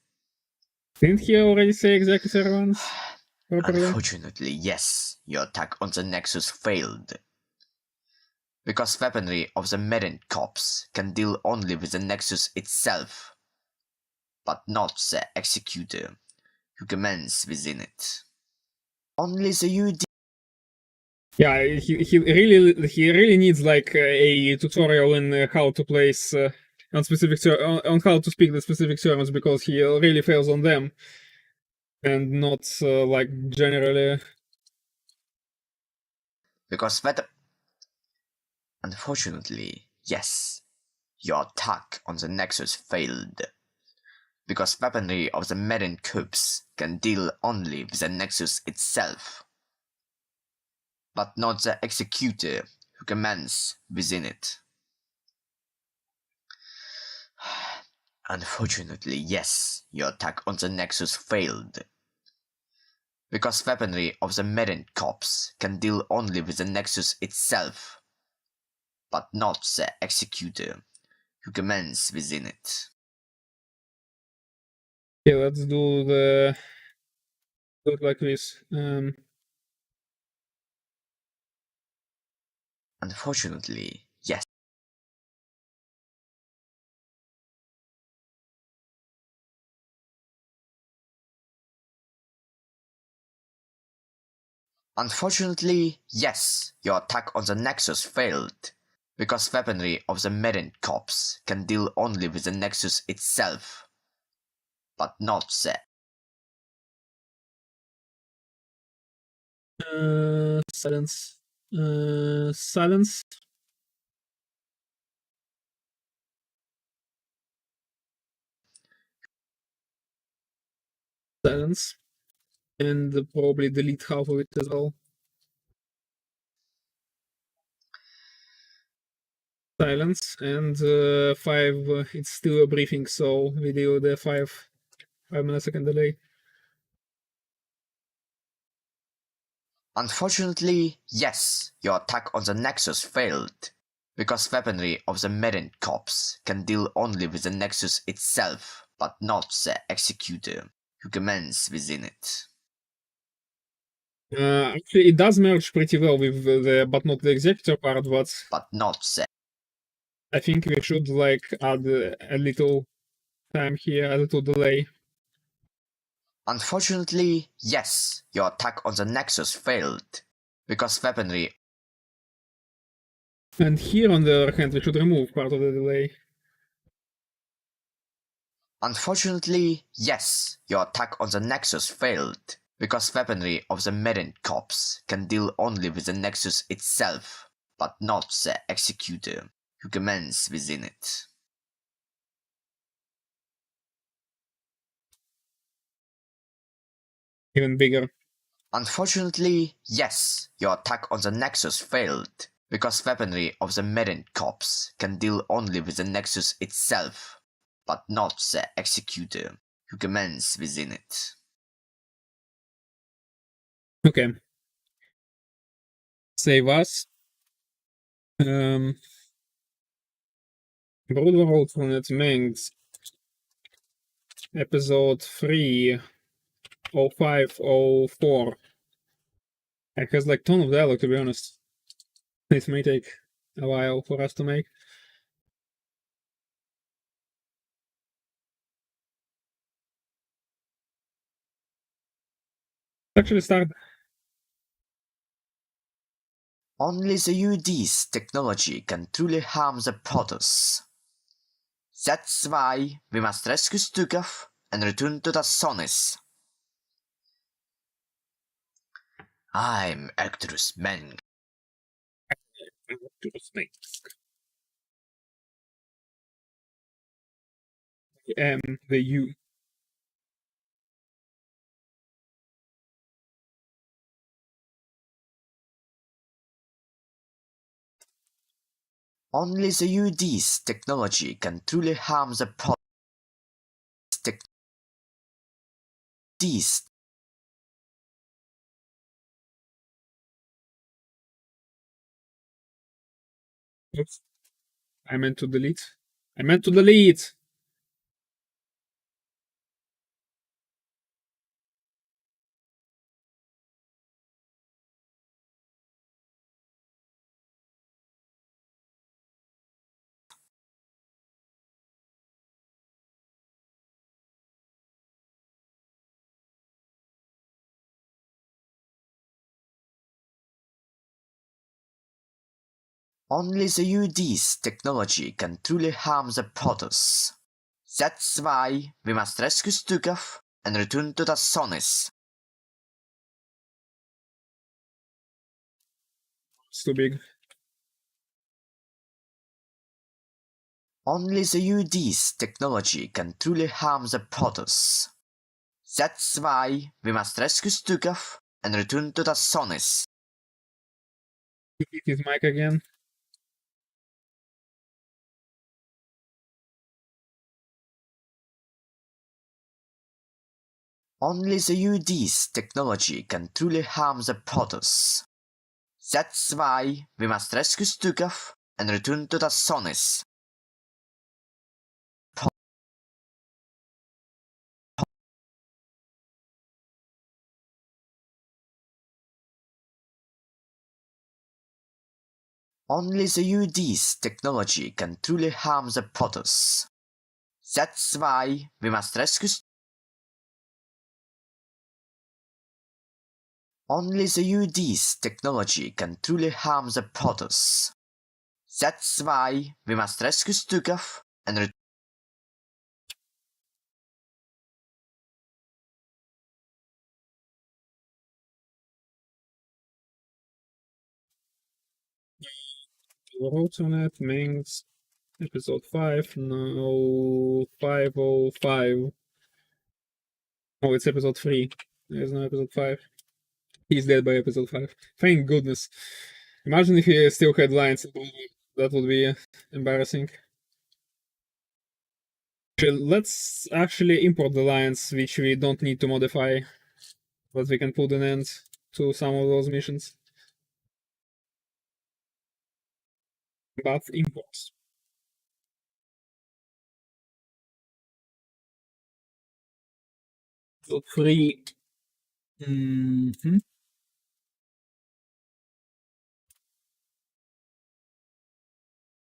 Didn't he already say exactly servants? Properly? Unfortunately, yes, your attack on the Nexus failed, because weaponry of the Merin Corps can deal only with the Nexus itself, but not the executor who commands within it. Only the UD. Yeah, he really needs like a tutorial in how to place on specific on how to speak the specific servants, because he really fails on them and not like generally. Because that. Unfortunately, yes, your attack on the Nexus failed, because weaponry of the Merin Cubes can deal only with the Nexus itself, but not the executor who commands within it. Unfortunately, yes, your attack on the Nexus failed, because weaponry of the Merin Corps can deal only with the Nexus itself, but not the executor who commands within it. Okay, let's do it like this. Unfortunately, yes. Unfortunately, yes, your attack on the Nexus failed, because weaponry of the Merin Corps can deal only with the Nexus itself, but not the. Silence. Silence. Silence. And probably delete half of it as well. Silence. And 5, it's still a briefing, so video the 5 millisecond delay. Unfortunately, yes, your attack on the Nexus failed, because weaponry of the Merin Corps can deal only with the Nexus itself, but not the executor who commands within it. Actually, it does merge pretty well with the but not the executor part, but not the. I think we should like add a little time here, a little delay. Unfortunately, yes, your attack on the Nexus failed, because weaponry. And here, on the other hand, we should remove part of the delay. Unfortunately, yes, your attack on the Nexus failed, because weaponry of the Merin Corps can deal only with the Nexus itself, but not the executor who commands within it. Even bigger. Unfortunately, yes, your attack on the Nexus failed, because weaponry of the Merin Corps can deal only with the Nexus itself, but not the executor who commands within it. Okay. Save us. Broad Road from its Mengs. Episode 3. 0504. It has like ton of dialogue, to be honest. This may take a while for us to make. Actually start. Only the UD's technology can truly harm the Protoss. That's why we must rescue Stukov and return to the Sonis. I'm Arcturus Meng. I am the U. Only the UD's technology can truly harm the Protoss. These. Oops. I meant to delete. I meant to delete! Only the UD's technology can truly harm the Protoss. That's why we must rescue Stukov and return to the Sonis. It's too big. Only the UD's technology can truly harm the Protoss. That's why we must rescue Stukov and return to the Sonis. Hit his mic again. Only the UD's technology can truly harm the Protoss. That's why we must rescue Stukov and return to the Sonis. Only the UD's technology can truly harm the Protoss. That's why we must rescue. Only the UD's technology can truly harm the Protoss. That's why we must rescue Stukov and Alternate Mengs. Episode 5. No, 505. Oh, it's episode 3. There's no episode 5. He's dead by episode 5. Thank goodness. Imagine if he still had lines. That would be embarrassing. Let's actually import the lines which we don't need to modify, but we can put an end to some of those missions. But imports. So 3.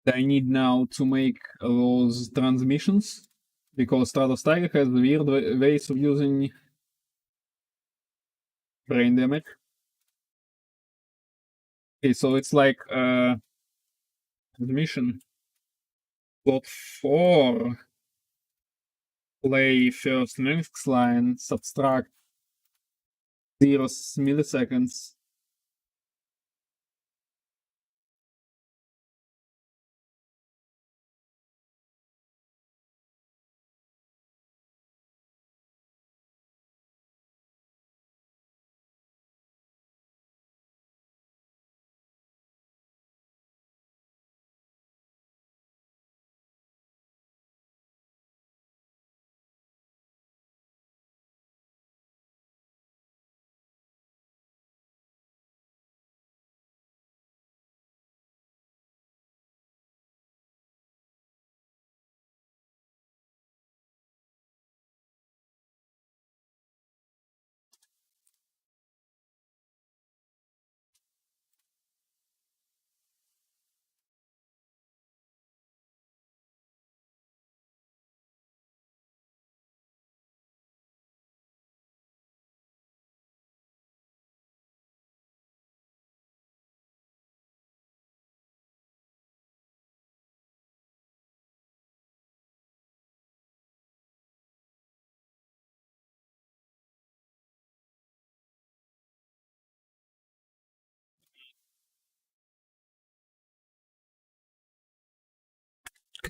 I need now to make those transmissions because Stratospire has weird ways of using brain damage. Okay, so it's like transmission. Plot 4. Play first next line, subtract 0 milliseconds.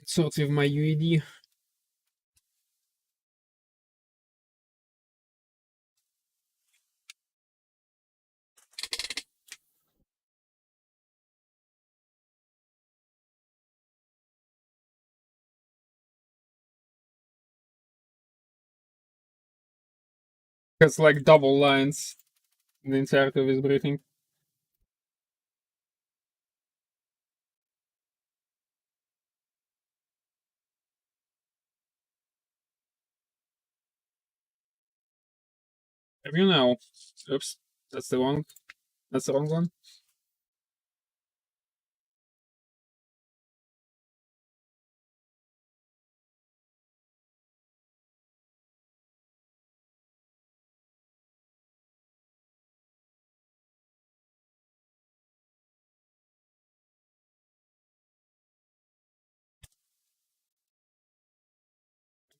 Sort with my UED. Has like double lines in the entirety of his briefing. Have you now? Oops, that's the wrong one.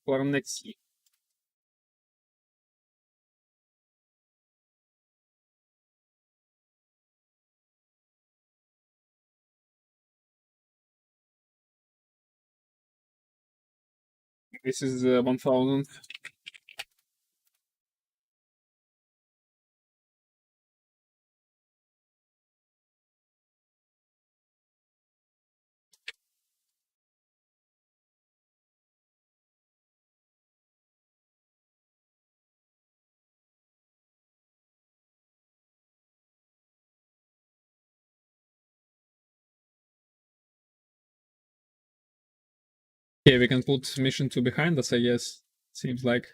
For next year. This is 1000. Okay, we can put mission 2 behind us, I guess. Seems like.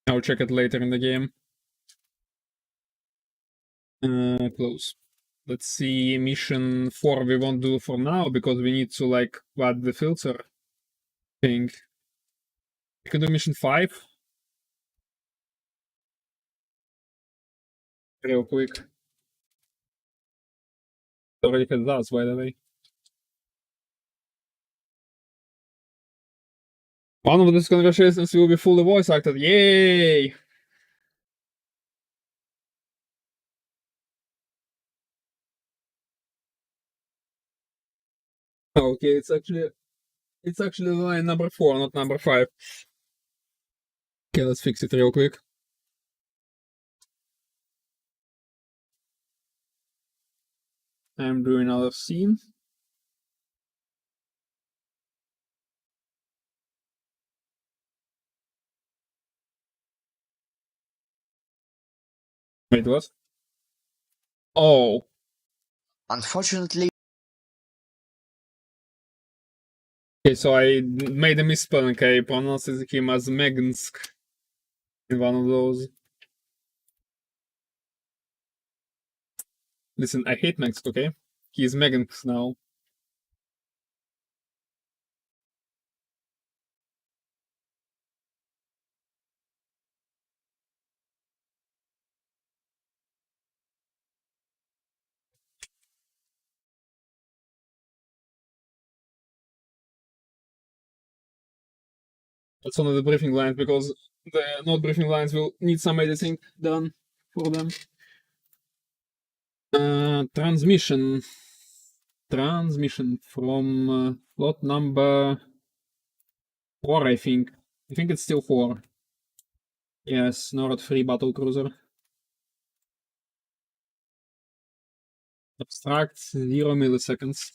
I'll check it later in the game. Close. Let's see, mission 4 we won't do for now because we need to like add the filter thing. We can do mission 5 real quick. Already has us, by the way. One of these conversations will be fully voice acted. Yay! Okay, it's actually It's actually line number 4, not number 5. Okay, let's fix it real quick. I'm doing another scene. Wait, what? Oh. Unfortunately, Okay, so I made a misspelling. I pronounced him as Mengsking in one of those. Listen, I hate Mengsking, okay? He's Mengsking now. That's one of the briefing lines because the not briefing lines will need some editing done for them. Transmission from plot number 4, I think. I think it's still 4. Yes, NORAD free battle cruiser. Abstract 0 milliseconds.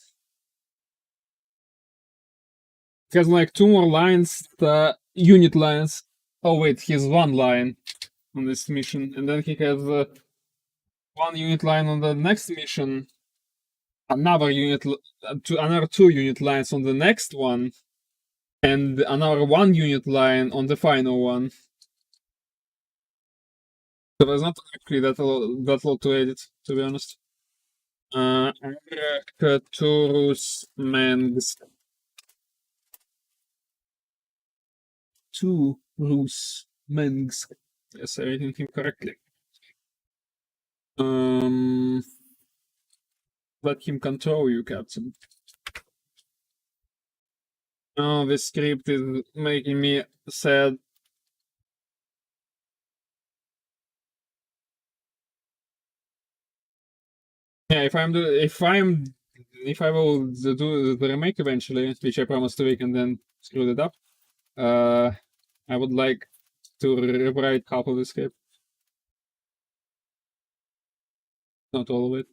He has like 2 more lines, the unit lines. Oh wait, he has 1 line on this mission, and then he has 1 unit line on the next mission, another 2 unit lines on the next one, and another 1 unit line on the final one. So there's not actually that lot to edit, to be honest. Arcturus Mengs. To Rus Mengs. Yes, I read him correctly. Let him control you, Captain. Oh, this script is making me sad. Yeah, if I will do the remake eventually, which I promised to week and then screwed it up, I would like to rewrite half of the script. Not all of it.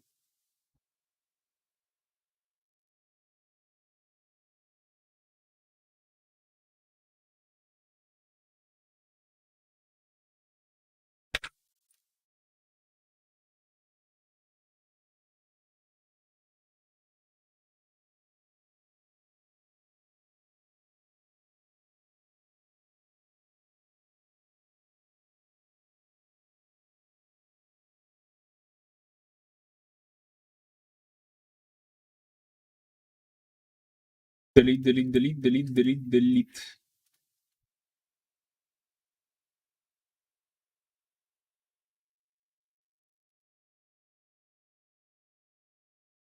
Delete.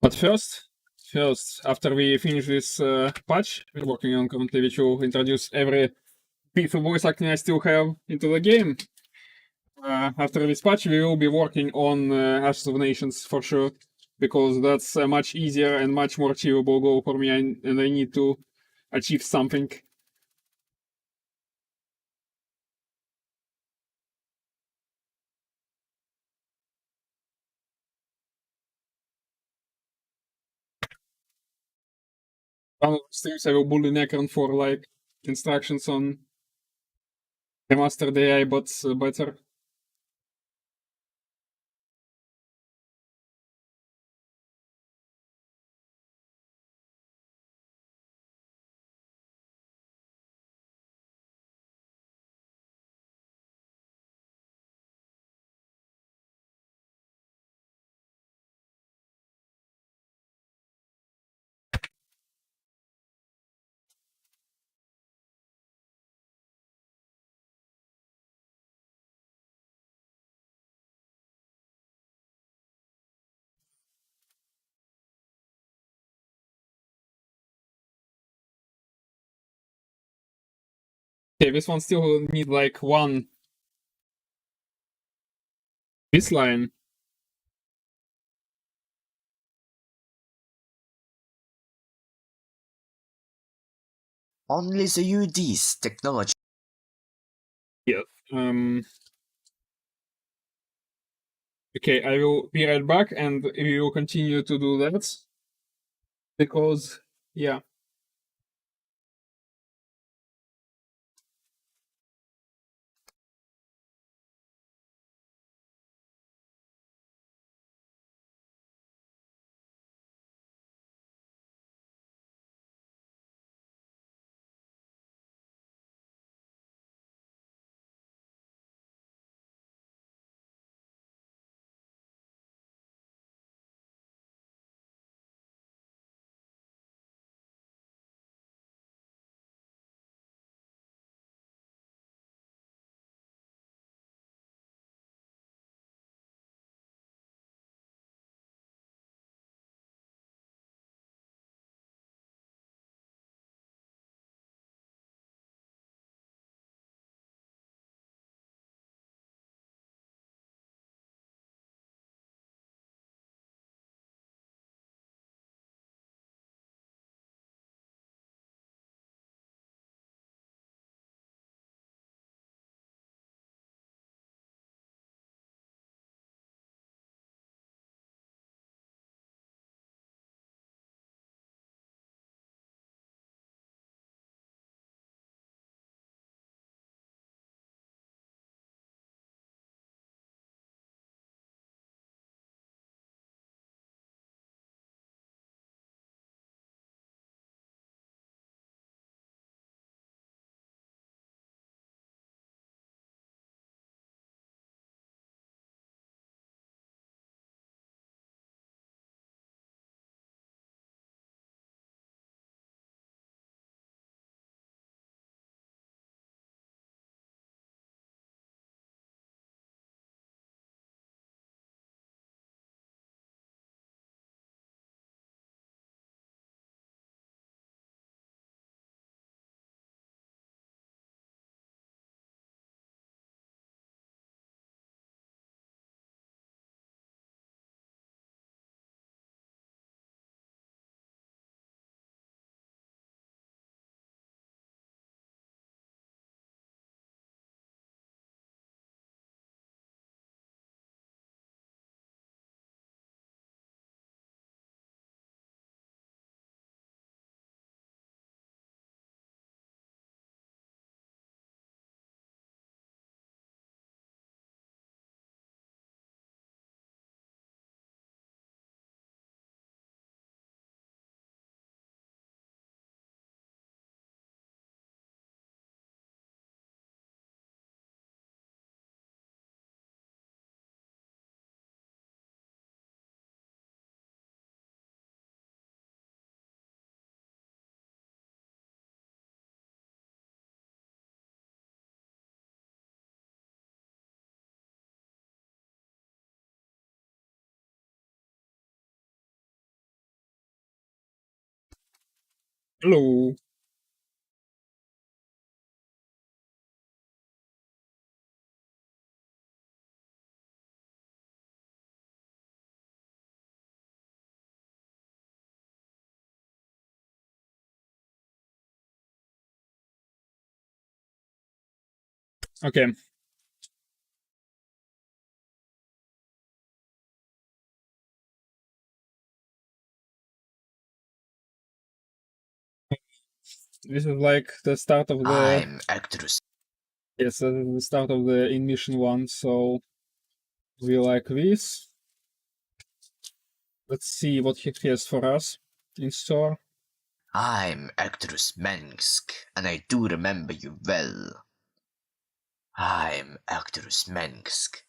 But first, after we finish this patch we're working on currently, which will introduce every piece of voice acting I still have into the game. After this patch, we will be working on Ashes of Nations for sure, because that's a much easier and much more achievable goal for me, and I need to achieve something. One of the streams I will bully Necron for like instructions on remastered AI bots better. Okay, this one still need like one. This line. Only the UD's technology. Yes. Okay, I will be right back, and we will continue to do that because, yeah. Hello. Okay. This is like the start of the I'm actress. yes, the start of the in mission one. So we like this. Let's see what he has for us in store. I'm actress Mengsk, and I do remember you well. I'm actress Mengsk,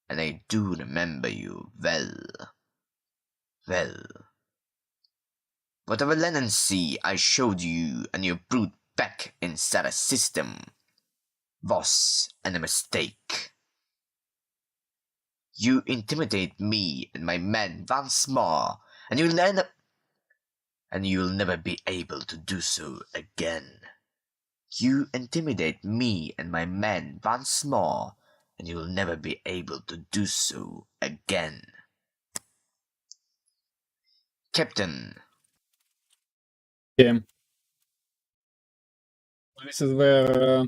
and I do remember you well. Well. Whatever Lenancy I showed you and your brute back in Sarah's system was a mistake. You intimidate me and my men once more, and you'll never be able to do so again. You intimidate me and my men once more, and you'll never be able to do so again. Captain. Okay. This is where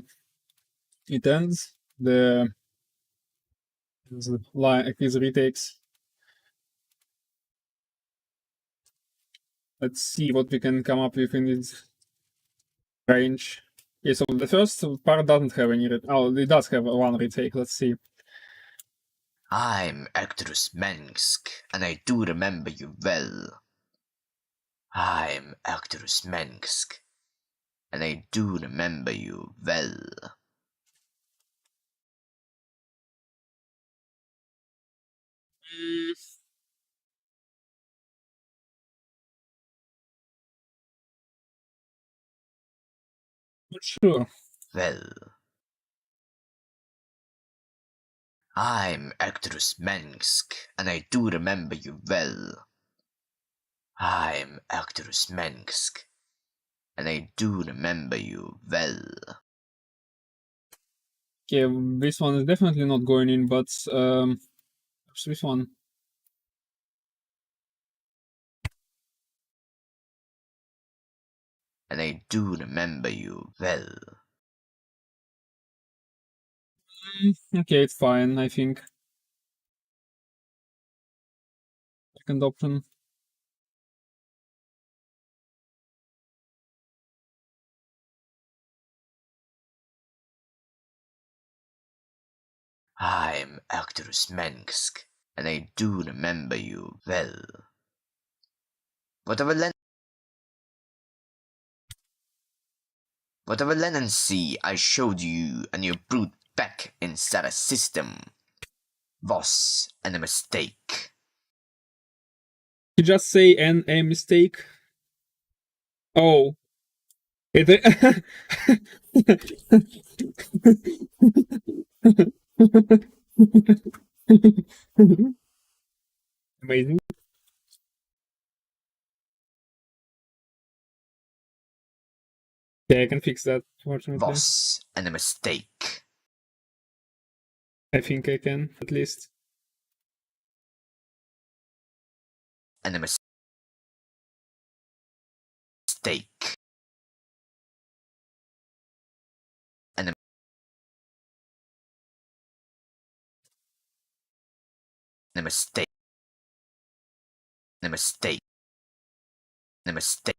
it ends. The line, his retakes. Let's see what we can come up with in this range. Okay, so the first part doesn't have any. Oh, it does have one retake. Let's see. I'm actress Mengsk, and I do remember you well. I'm actress Mengsk, and I do remember you well. Not sure. Well, I'm actress Mengsk, and I do remember you well. I'm actress Mengsk, and I do remember you well. Okay, this one is definitely not going in, but what's this one? And I do remember you well. Okay, it's fine, I think. Second option. I'm actress Mengsk, and I do remember you well. Whatever land and sea I showed you and your brute back inside a system was a mistake. You just say a mistake. Oh. It Amazing. Yeah, I can fix that, fortunately. Was a mistake. I think I can, at least. A mistake. A mistake. A mistake. A mistake.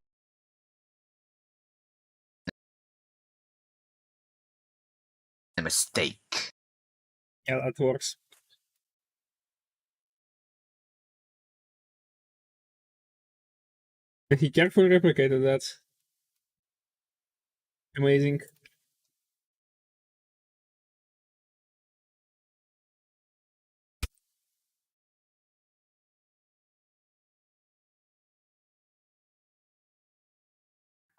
A mistake. Yeah, that works. And he carefully replicated that. Amazing.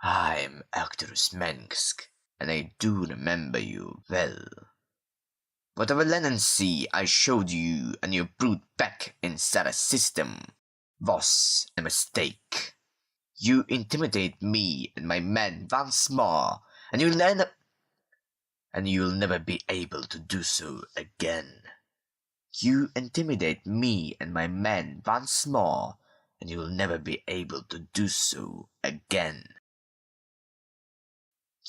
I'm actress Mengsk, and I do remember you well. Whatever land and sea I showed you and your brute back inside a system was a mistake. You intimidate me and my men once more, and you'll never be able to do so again. You intimidate me and my men once more, and you'll never be able to do so again.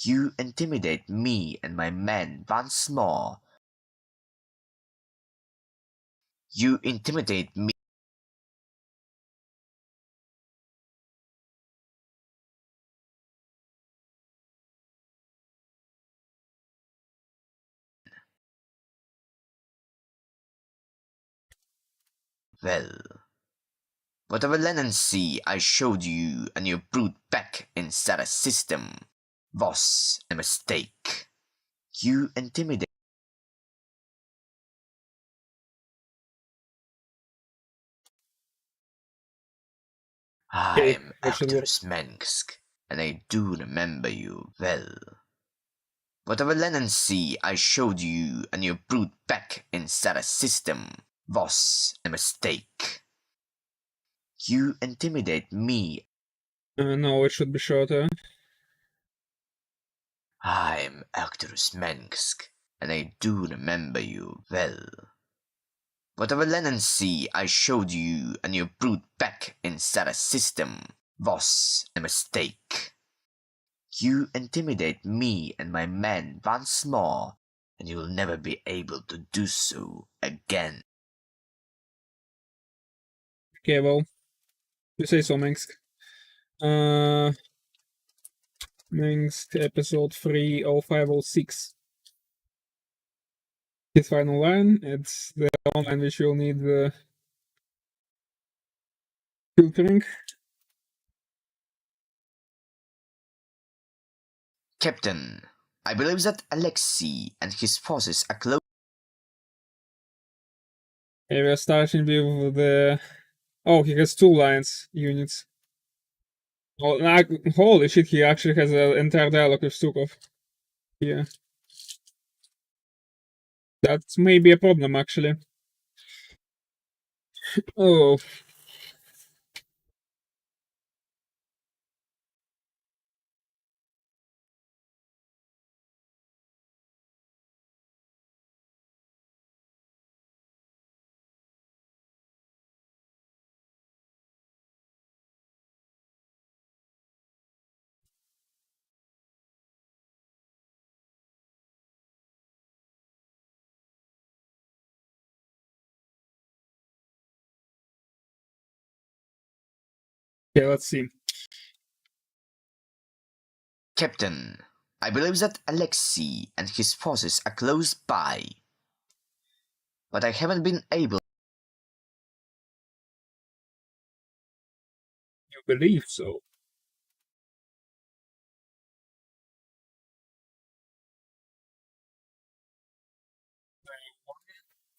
You intimidate me and my men once more. You intimidate me. Well, whatever land and sea I showed you and your brute back inside a system was a mistake. You intimidate. Okay, I'm that should work. actress Mengsk, and I do remember you well. Whatever land and sea I showed you and your brute back inside a system was a mistake. You intimidate me. No, it should be shorter. I'm actress Mengsk, and I do remember you well. Whatever land and sea I showed you and your brute back inside a system was a mistake. You intimidate me and my men once more, and you will never be able to do so again. Okay, well, you say so, Mengsk. Mengsk, episode 30506. His final line, it's the one line which you'll need filtering. Captain, I believe that Alexei and his forces are close. Okay, we're starting with the... Oh, he has 2 lines, units. Oh, holy shit, he actually has an entire dialogue with Stukov. Yeah. That may be a problem, actually. Oh, okay, let's see. Captain, I believe that Alexei and his forces are close by, but I haven't been able. You believe so?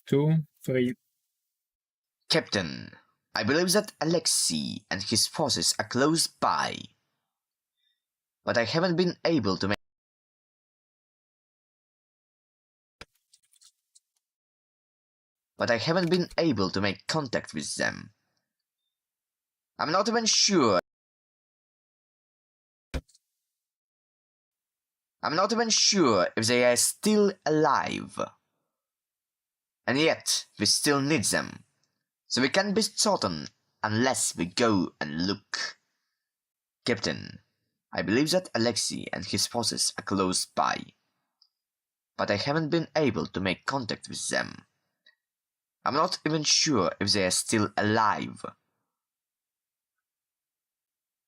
2, 3. Captain, I believe that Alexei and his forces are close by, but I haven't been able to make. But I haven't been able to make contact with them. I'm not even sure. I'm not even sure if they are still alive. And yet, we still need them. So we can't be certain unless we go and look. Captain, I believe that Alexei and his forces are close by, but I haven't been able to make contact with them. I'm not even sure if they are still alive.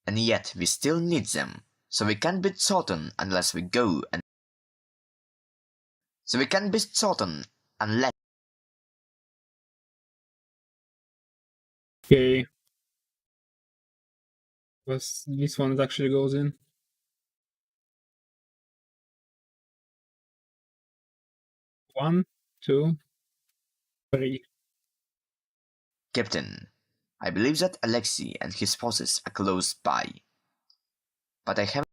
And yet we still need them, so we can't be certain unless we go and... So we can't be certain unless... Okay. This one actually goes in. 1, 2, 3. Captain, I believe that Alexei and his forces are close by, but I haven't...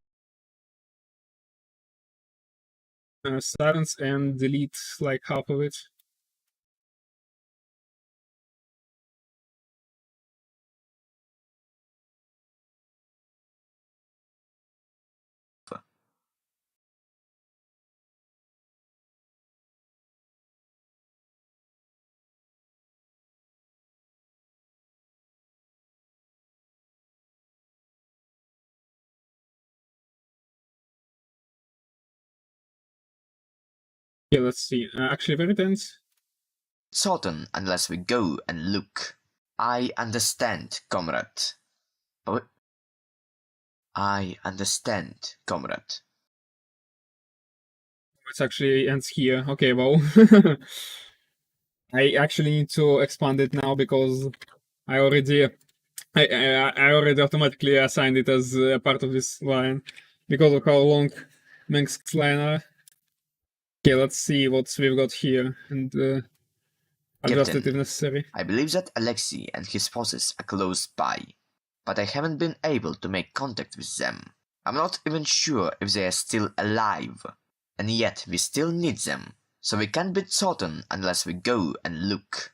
Silence and delete like half of it. Yeah, let's see. Actually, very tense. certain unless we go and look. I understand, comrade. Oh, I understand, comrade. It actually ends here. Okay, well. I actually need to expand it now because I already I already automatically assigned it as a part of this line because of how long Mengsk's line are. Okay, let's see what we've got here and adjust it if necessary. I believe that Alexei and his forces are close by, but I haven't been able to make contact with them. I'm not even sure if they are still alive, and yet we still need them, so we can't be certain unless we go and look.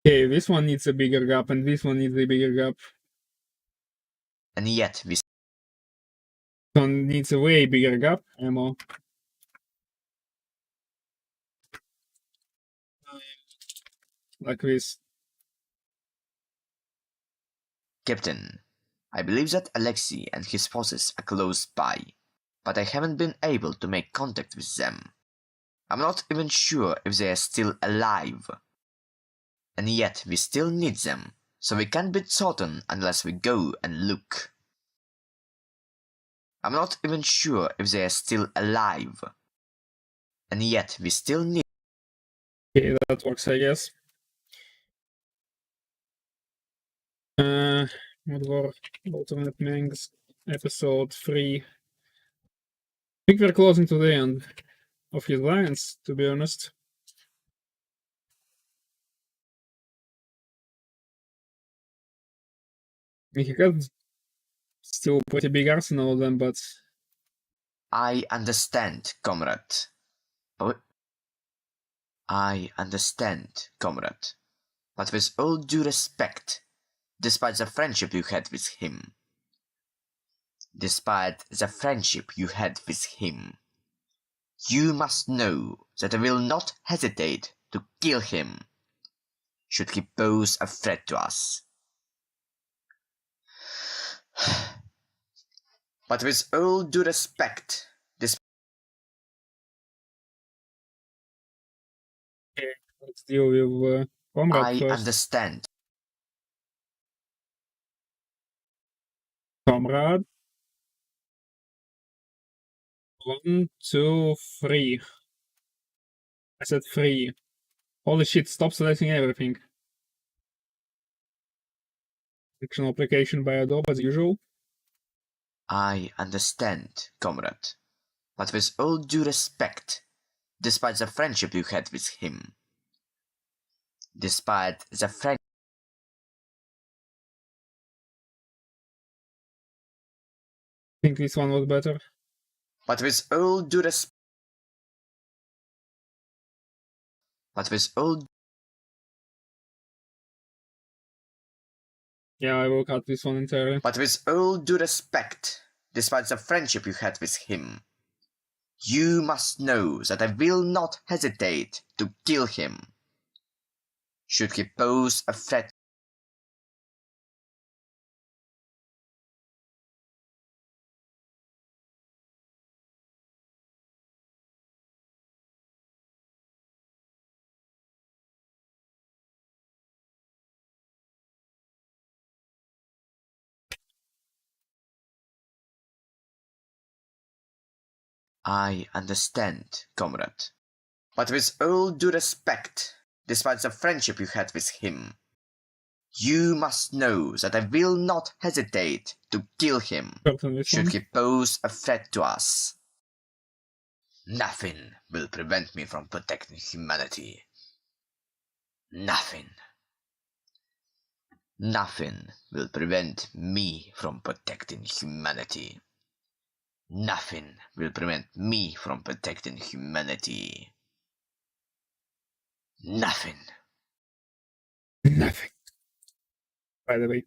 Okay, this one needs a bigger gap and this one needs a bigger gap. And yet we... This one needs a way bigger gap, ammo. Like this. Captain, I believe that Alexei and his forces are close by, but I haven't been able to make contact with them. I'm not even sure if they are still alive. And yet we still need them, so we can't be certain unless we go and look. I'm not even sure if they are still alive. And yet we still need. Okay, that works, I guess. What were alternate Mengs episode 3? I think we're closing to the end of his lines, to be honest. He had still pretty big arsenal of them, but I understand, comrade. I understand, comrade. But with all due respect, despite the friendship you had with him, you must know that I will not hesitate to kill him, should he pose a threat to us. But with all due respect, let's deal with Comrade I first. understand. Comrade. 1, 2, 3. I said 3. Holy shit, stop selecting everything. Fictional application by Adobe as usual. I understand, comrade. But with all due respect, despite the friendship you had with him, I think this one was better. But with all due respect, Yeah, I will cut this one entirely. But with all due respect, despite the friendship you had with him, you must know that I will not hesitate to kill him, should he pose a threat. I understand, comrade. But with all due respect, despite the friendship you had with him, you must know that I will not hesitate to kill him, should he pose a threat to us. Nothing will prevent me from protecting humanity. Nothing. Nothing will prevent me from protecting humanity. Nothing will prevent me from protecting humanity. Nothing. Nothing. By the way.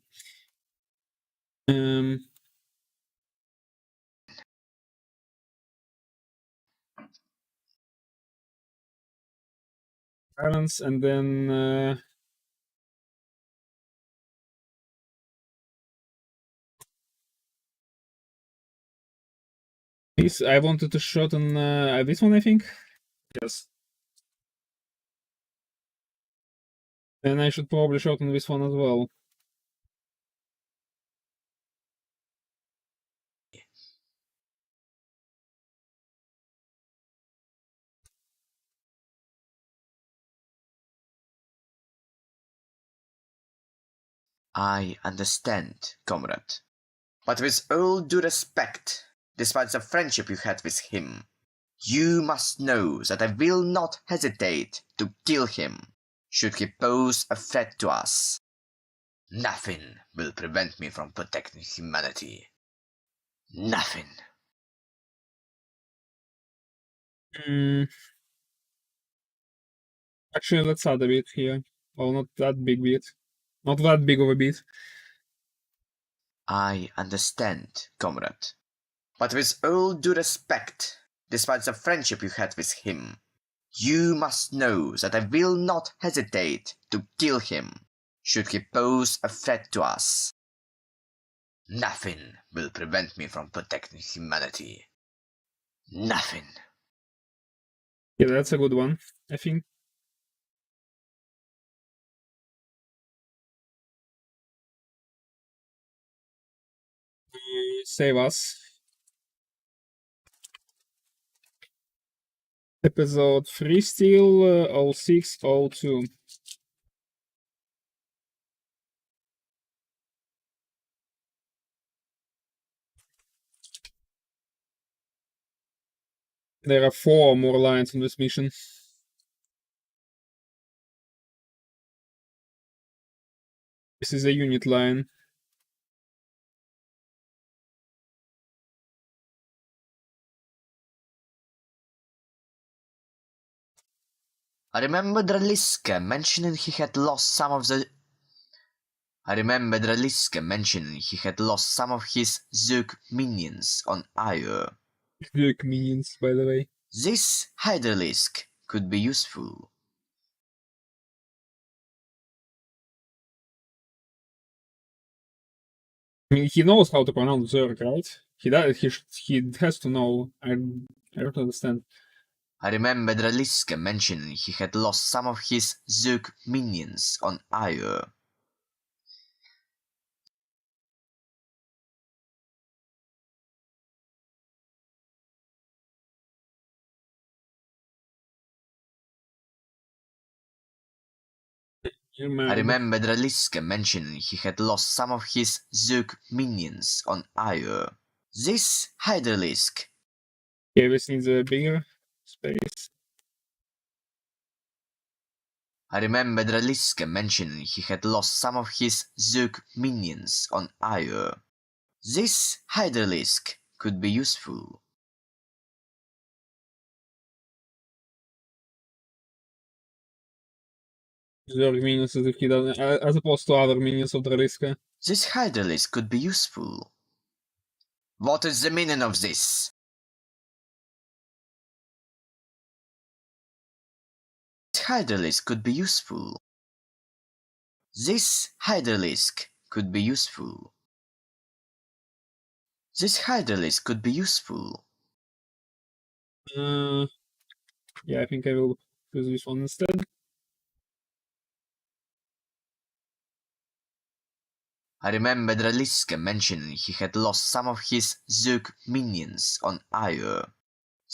Balance and then this I wanted to shorten this one, I think. Yes. And I should probably shorten this one as well. I understand, comrade. But with all due respect, despite the friendship you had with him, you must know that I will not hesitate to kill him, should he pose a threat to us. Nothing will prevent me from protecting humanity. Nothing. Actually, let's add a bit here. Well, not that big bit. Not that big of a bit. I understand, comrade. But with all due respect, despite the friendship you had with him, you must know that I will not hesitate to kill him, should he pose a threat to us. Nothing will prevent me from protecting humanity. Nothing. Yeah, that's a good one, I think. Save us. Episode 3 still, 06, 02. There are 4 more lines in this mission. This is a unit line. I remembered Raliska mentioning he had lost some of his Zook minions on Io. Zook minions, by the way. This Hydralisk could be useful. I mean, he knows how to pronounce Zerg, right? He has to know. I don't understand. I remembered Raliska mentioning he had lost some of his Zook minions on Io. I remembered Raliska mentioning he had lost some of his Zook minions on Io. This Hydralisk. Okay, this needs a bigger space. I remembered Raliska mentioning he had lost some of his Zook minions on Io. This Hydralisk could be useful. Zerg minions as if he doesn't, as opposed to other minions of Draliska. This Hydralisk could be useful. What is the meaning of this? Hydralisk could be useful. This Hydralisk could be useful. This Hydralisk could be useful. Yeah, I think I will use this one instead. I remembered Raliska mentioning he had lost some of his Zook minions on Io.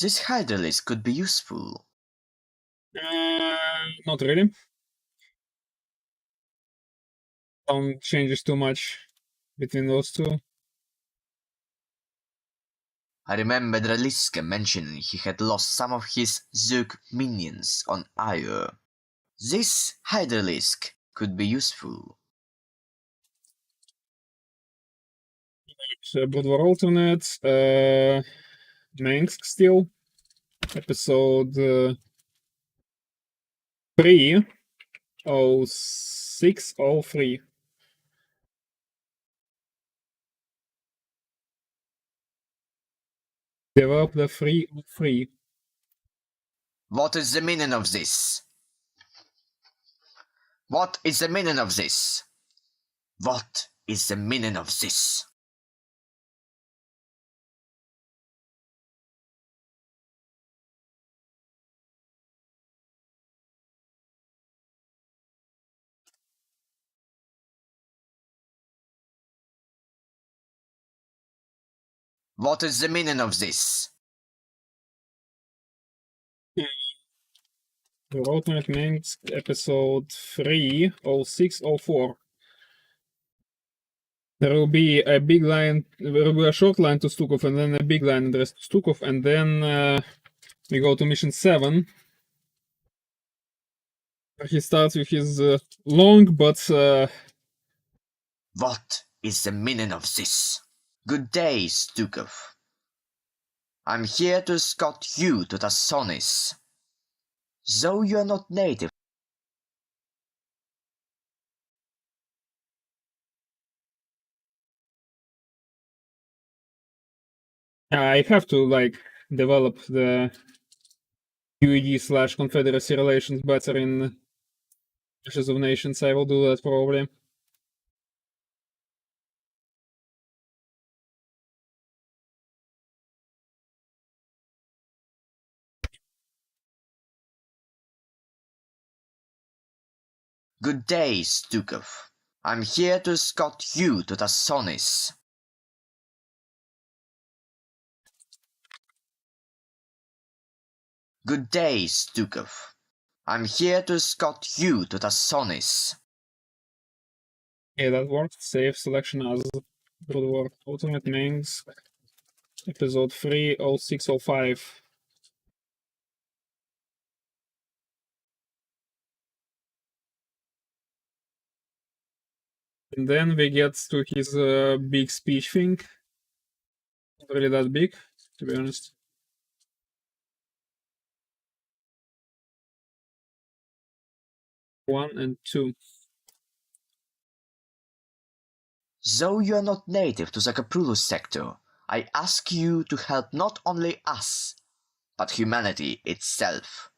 This Hydralisk could be useful. Not really. Don't changes too much between those two. I remembered Raliska mentioning he had lost some of his Zook minions on Io. This Hydralisk could be useful. Broodwar alternate. Mengsking still. Episode 3. 06, 03. Develop the free. What is the meaning of this? What is the meaning of this? What is the meaning of this? What is the meaning of this? The alternate Mengsking episode 3, 06, 04. There will be a big line, there will be a short line to Stukov, and then a big line addressed to Stukov, and then we go to mission 7. He starts with his long but What is the meaning of this? Good day, Stukov. I'm here to escort you to Tassonis. Though you are not native, I have to like develop the UED/Confederacy relations better in Ashes of Nations. I will do that probably. Good day, Stukov. I'm here to escort you to the Sonis. Good day, Stukov. I'm here to escort you to the Sonis. Okay, that worked. Save selection as Brood War Ultimate Mengs. Episode 3, 0605. And then we get to his big speech thing. Not really that big, to be honest. One and two. Though you are not native to the Kaprulu sector, I ask you to help not only us, but humanity itself.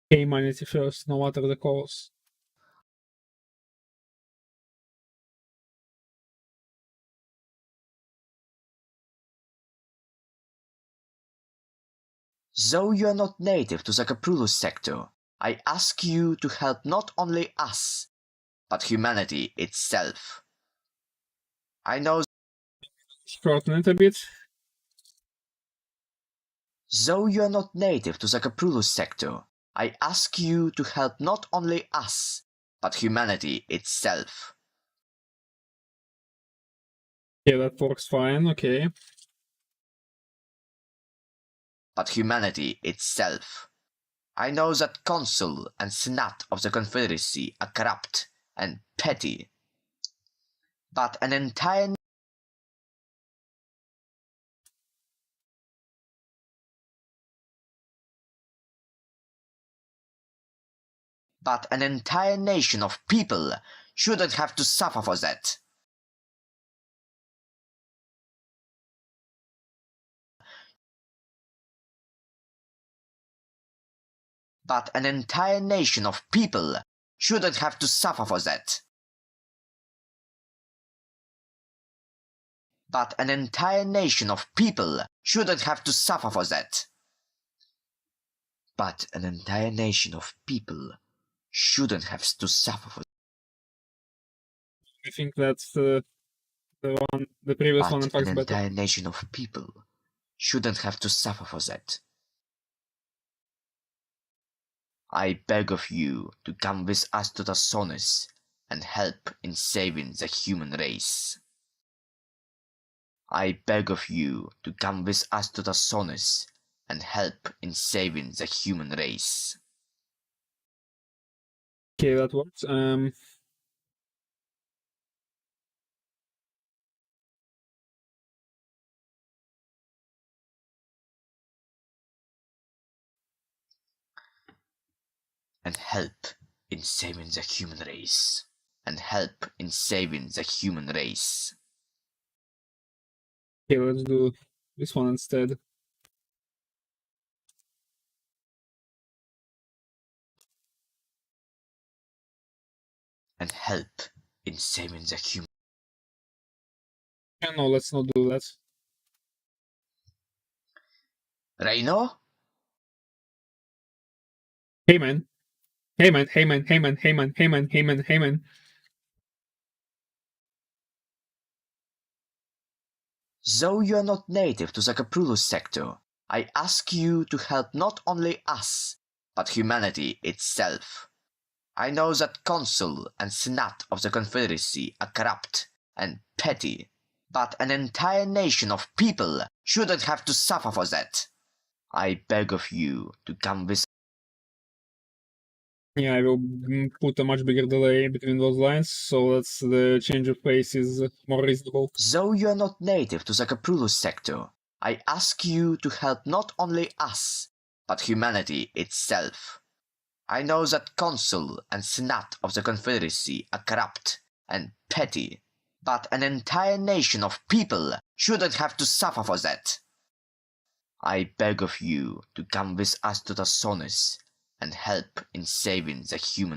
Humanity first, no matter the cause. Though you are not native to the Kaprulu sector, I ask you to help not only us, but humanity itself. I know. Shorten it a bit. Though you are not native to the Kaprulu sector, I ask you to help not only us, but humanity itself. Yeah, that works fine, okay. But humanity itself. I know that Consul and Senate of the Confederacy are corrupt and petty, but an entire nation of people shouldn't have to suffer for that. But an entire nation of people shouldn't have to suffer for that. But an entire nation of people shouldn't have to suffer for that. But an entire nation of people shouldn't have to suffer for that. I think that's the previous one, in But fact, an better. entire nation of people shouldn't have to suffer for that. I beg of you to come with us to the Sonis and help in saving the human race. I beg of you to come with us to the Sonis and help in saving the human race. Okay, that works. And help in saving the human race. And help in saving the human race. Okay, let's do this one instead. And help in saving the human. Yeah, no, let's not do that. Reino? Hey man. Hey man, hey man, hey man, hey man, hey man, hey man, hey man. Though you are not native to the Kaprulu sector, I ask you to help not only us, but humanity itself. I know that Consul and Senate of the Confederacy are corrupt and petty, but an entire nation of people shouldn't have to suffer for that. I beg of you to come with. Yeah, I will put a much bigger delay between those lines, so that the change of pace is more reasonable. Though you are not native to the Kaprulu sector, I ask you to help not only us, but humanity itself. I know that Consul and Senate of the Confederacy are corrupt and petty, but an entire nation of people shouldn't have to suffer for that. I beg of you to come with us to the Sonis and help in saving the human.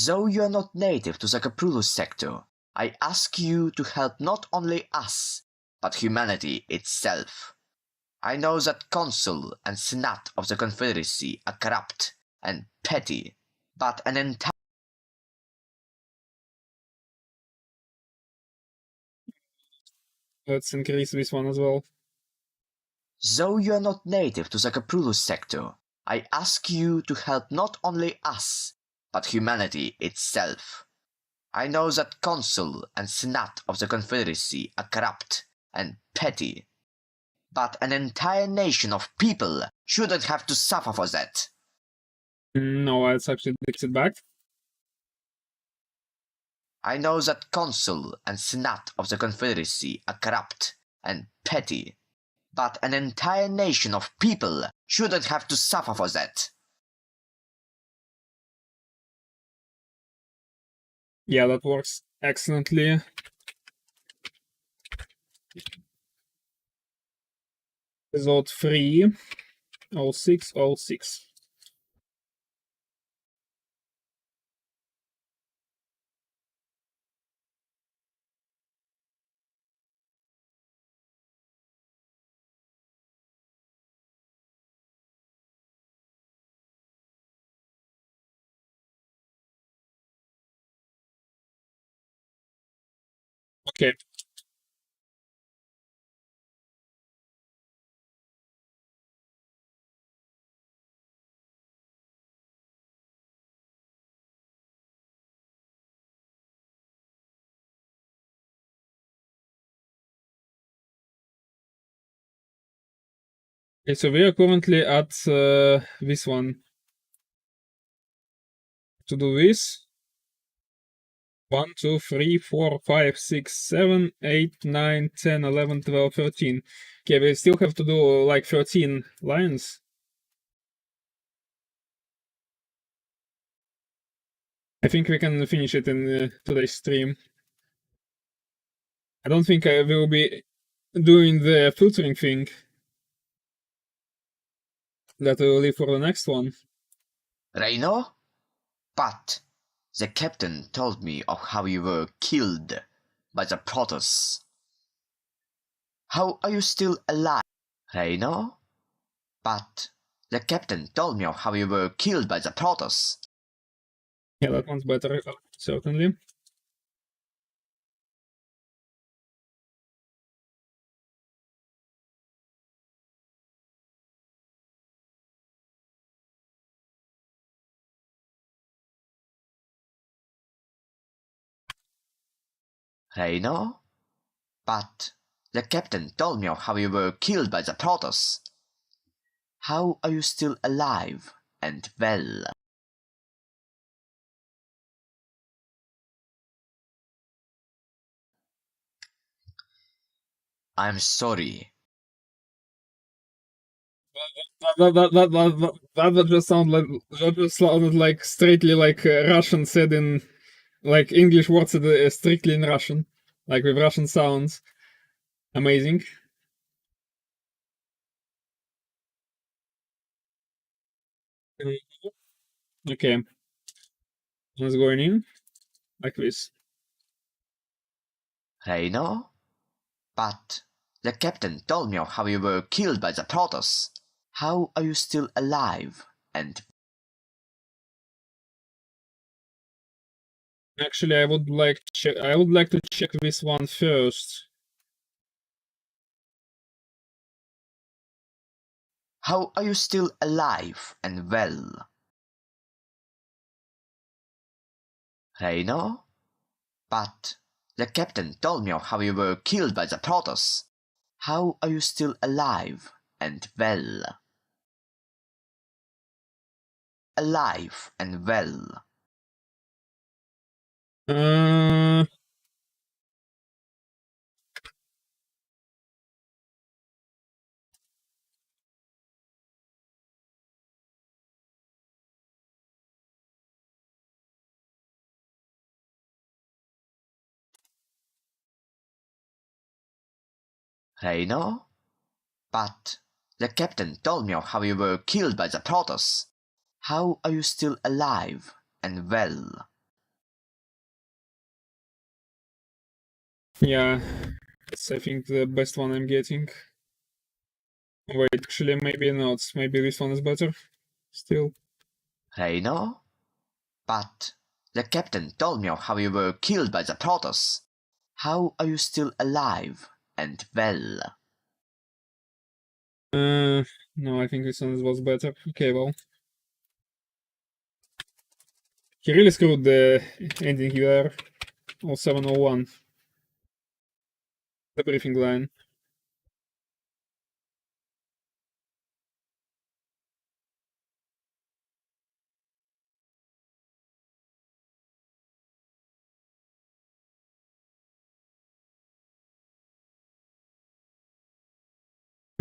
Though you are not native to the Kaprulu sector, I ask you to help not only us, but humanity itself. I know that Consul and Senate of the Confederacy are corrupt and petty, but an entire... Let's increase this one as well. Though you are not native to the Capulus sector, I ask you to help not only us, but humanity itself. I know that Consul and Senate of the Confederacy are corrupt and petty, but an entire nation of people shouldn't have to suffer for that. No, let's actually fix it back. I know that Consul and Senate of the Confederacy are corrupt and petty, but an entire nation of people shouldn't have to suffer for that. Yeah, that works excellently. Result 3, 06, 06. Okay. Okay, so we are currently at this one. To do this, 1, 2, 3, 4, 5, 6, 7, 8, 9, 10, 11, 12, 13. Okay, we still have to do like 13 lines. I think we can finish it in today's stream. I don't think I will be doing the filtering thing. That will leave for the next one. Reino? But the captain told me of how you were killed by the Protoss. How are you still alive, Reino? But the captain told me of how you were killed by the Protoss. Yeah, that one's better, certainly. Reino? But the captain told me of how you were killed by the Protoss. How are you still alive and well? I'm sorry. That just sounded like straightly like Russian said in like English words said strictly in Russian, like with Russian sounds. Amazing. Okay, let's go in like this. Reino? But the captain told me of how you were killed by the Protoss. How are you still alive and... Actually, I would like to check this one first. How are you still alive and well? Reino? But the captain told me of how you were killed by the Protoss. How are you still alive and well? Alive and well. Reino? But the captain told me of how you were killed by the Protoss. How are you still alive and well? Yeah, it's I think the best one I'm getting. Wait, actually, maybe not. Maybe this one is better. Still. Reino? But the captain told me of how you were killed by the Protoss. How are you still alive and well? No, I think this one was better. Okay, well. He really screwed the ending here. 0701. The briefing line.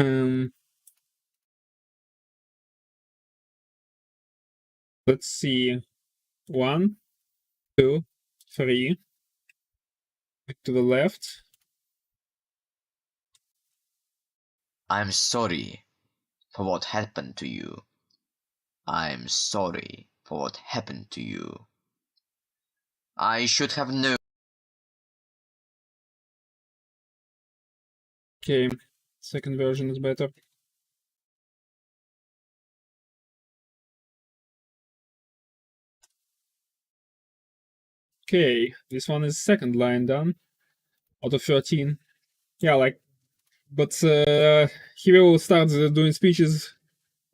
Um, let's see. 1, 2, 3. To the left. I'm sorry for what happened to you. I'm sorry for what happened to you. I should have known. Okay, second version is better. Okay, this one is second line done. Out of 13. Yeah, like, but he will start doing speeches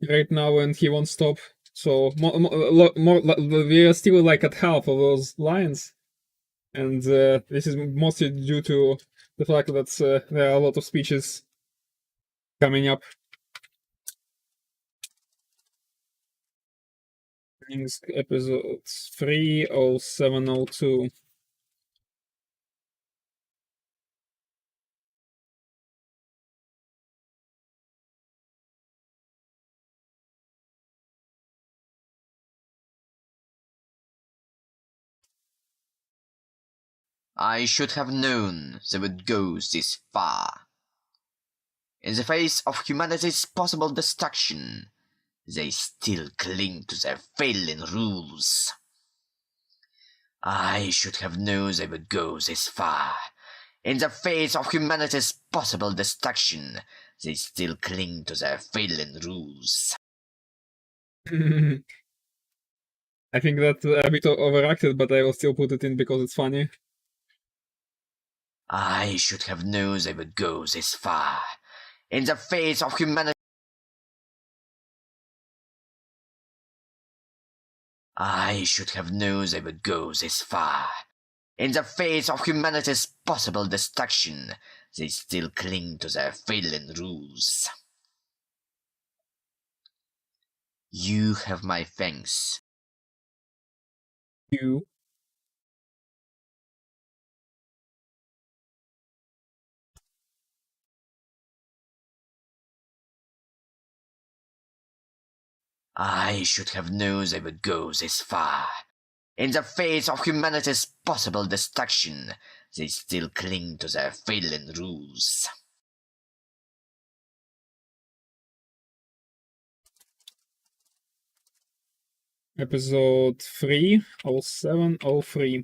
right now and he won't stop. So we are still like at half of those lines. And this is mostly due to the fact that there are a lot of speeches coming up. Episode 30702. I should have known they would go this far. In the face of humanity's possible destruction, they still cling to their failing rules. I should have known they would go this far. In the face of humanity's possible destruction, they still cling to their failing rules. I think that's a bit overacted, but I will still put it in because it's funny. I should have known they would go this far. In the face of humanity. I should have known they would go this far. In the face of humanity's possible destruction, they still cling to their failing rules. You have my thanks. You. I should have known they would go this far. In the face of humanity's possible destruction, they still cling to their failing rules. Episode 30703.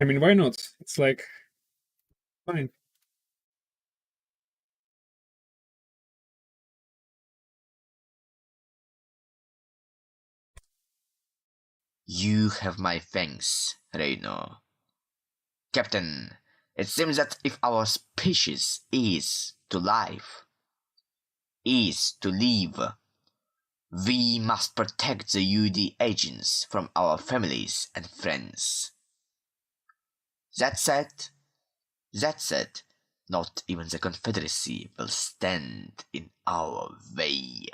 I mean, why not? It's like, fine. You have my thanks, Reino. Captain, it seems that if our species is to live, is to live, we must protect the UD agents from our families and friends. That said, not even the Confederacy will stand in our way.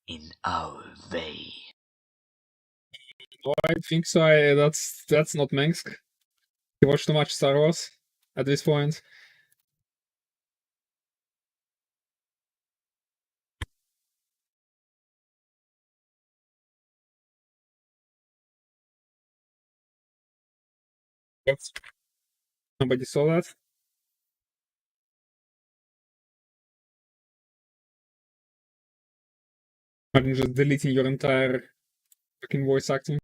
In our way. Oh, I think so. That's not Mengsk. You watch too much Star Wars at this point. What? Nobody saw that? Imagine just deleting your entire fucking voice acting.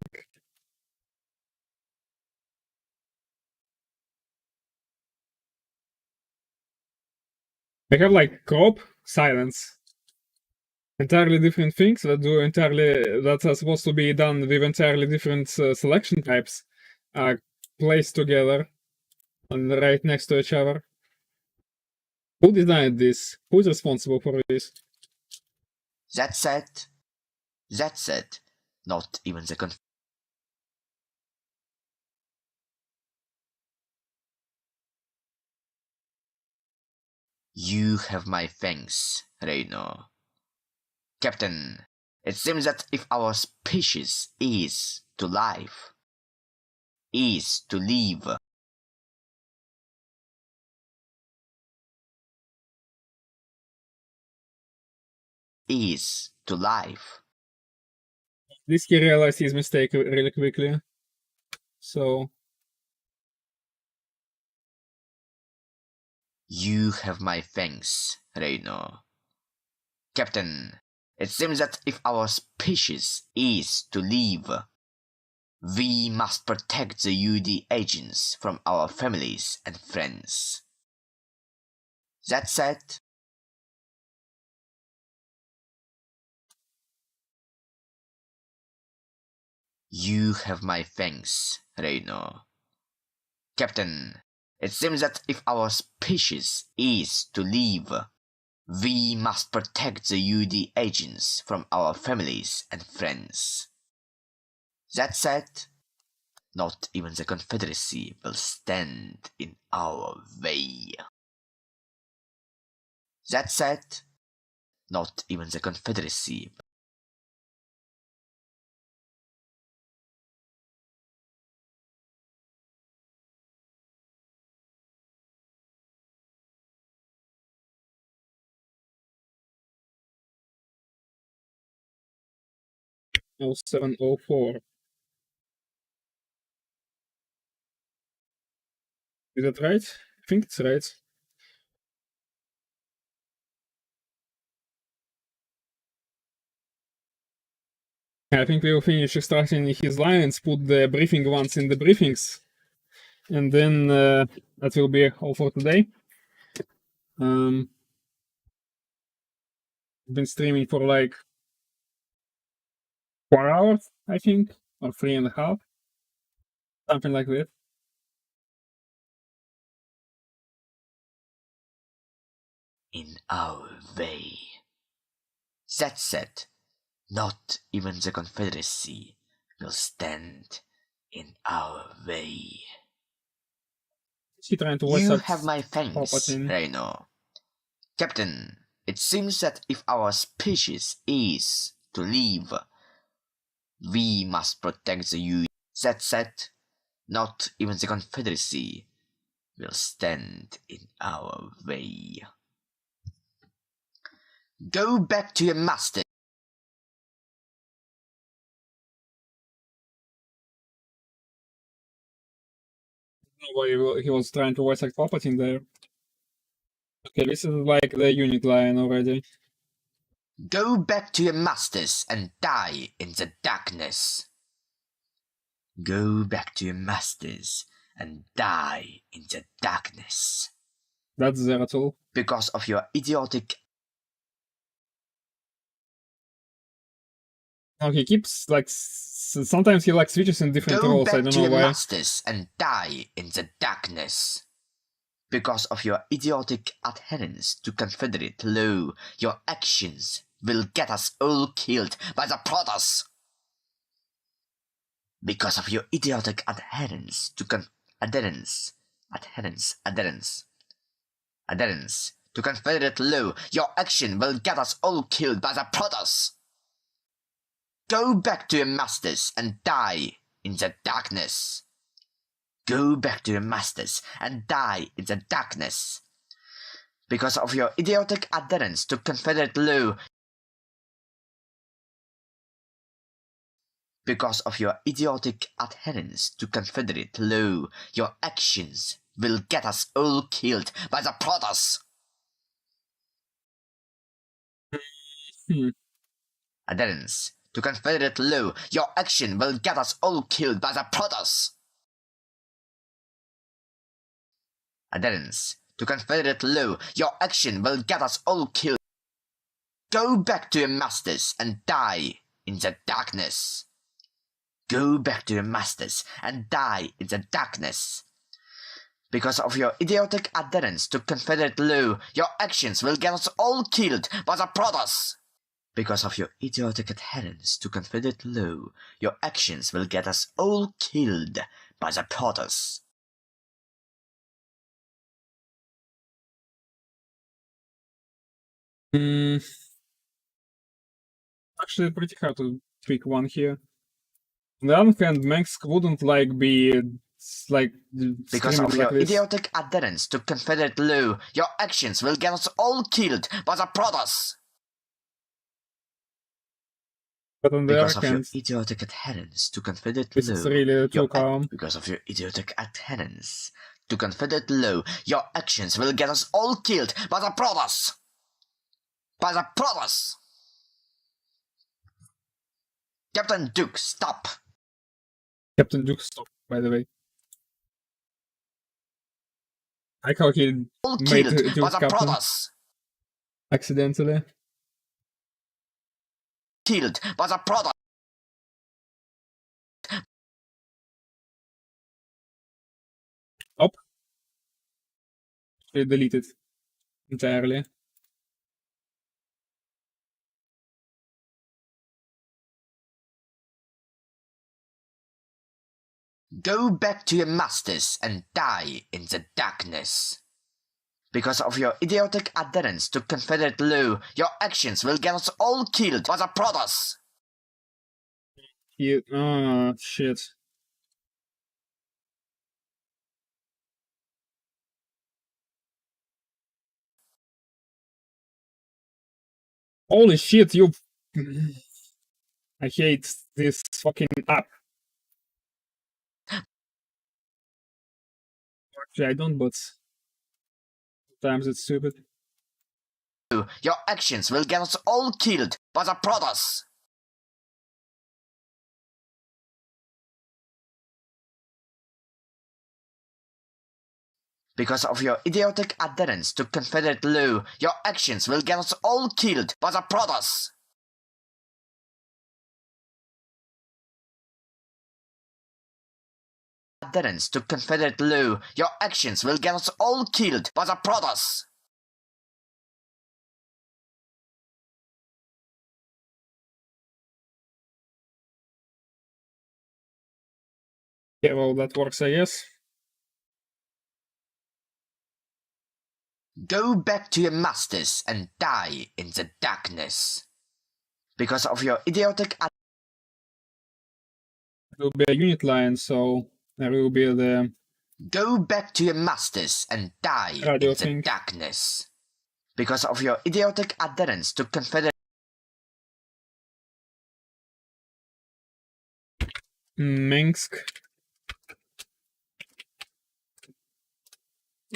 I have like crop, silence. Entirely different things that are supposed to be done with entirely different selection types are placed together and right next to each other. Who designed this? Who is responsible for this? That's it. That's it. Not even the You have my thanks, Reino. Captain, it seems that if our species is to live, is to live, is to live, This he realized his mistake really quickly. So you have my thanks, Reino. Captain, it seems that if our species is to live, we must protect the UD agents from our families and friends. That said, you have my thanks, Reino. Captain, it seems that if our species is to live, we must protect the UD agents from our families and friends. That said, not even the Confederacy will stand in our way. That said, not even the Confederacy. oh 0704. Is that right? I think it's right. I think we will finish extracting his lines, put the briefing ones in the briefings, and then that will be all for today. I've been streaming for like 4 hours, I think, or 3.5, something like that. In our way. That said, not even the Confederacy will stand in our way. Is he trying to voice You act have my thanks, Palpatine? Reino. Captain, it seems that if our species is to live, we must protect the U. That said, not even the Confederacy will stand in our way. Go back to your master. Why he was trying to voice act Palpatine there. Okay, this is like the unit line already. Go back to your masters and die in the darkness. Go back to your masters and die in the darkness. That's Zeratul. Because of your idiotic. Now he keeps like sometimes he like switches in different Go roles. I back don't to know your why. masters and die in the darkness. Because of your idiotic adherence to Confederate law, your actions will get us all killed by the Protoss. Because of your idiotic adherence to adherence to Confederate law, your action will get us all killed by the Protoss. Go back to your masters and die in the darkness. Go back to your masters and die in the darkness. Because of your idiotic adherence to Confederate law. Because of your idiotic adherence to Confederate law, your actions will get us all killed by the Protoss. Adherence to Confederate law, your action will get us all killed by the Protoss. Adherence to Confederate law, your action will get us all killed. Go back to your masters and die in the darkness. Go back to your masters and die in the darkness. Because of your idiotic adherence to Confederate law, your actions will get us all killed by the Protoss. Because of your idiotic adherence to Confederate law, your actions will get us all killed by the Protoss. Actually, pretty hard to pick one here. On the other hand, Mengsking wouldn't be like Because of screaming your like this. idiotic adherence to Confederate law, your actions will get us all killed by the Protoss. But on the Because other of your hand, idiotic adherence to Confederate this law, is really too calm. because of your idiotic adherence to Confederate law, your actions will get us all killed by the Protoss. By the Protoss. Captain Duke, stop. Captain Duke stopped, by the way. I like how he All made killed by Duke the captain Protoss. accidentally. Killed by the Protoss. Up. They deleted entirely. Go back to your masters and die in the darkness. Because of your idiotic adherence to Confederate law, your actions will get us all killed by the Protoss. Oh, shit. Holy shit, you... I hate this fucking app. Actually, I don't, but sometimes it's stupid. Your actions will get us all killed by the Protoss. Because of your idiotic adherence to Confederate law, your actions will get us all killed by the Protoss. Adherence to Confederate law, your actions will get us all killed by the Protoss. Yeah, well, that works, I guess. Go back to your masters and die in the darkness. Because of your idiotic It will be a unit line, so there will be the... Go back to your masters and die Radio in the thing. darkness. Because of your idiotic adherence to Confederate Mengsking.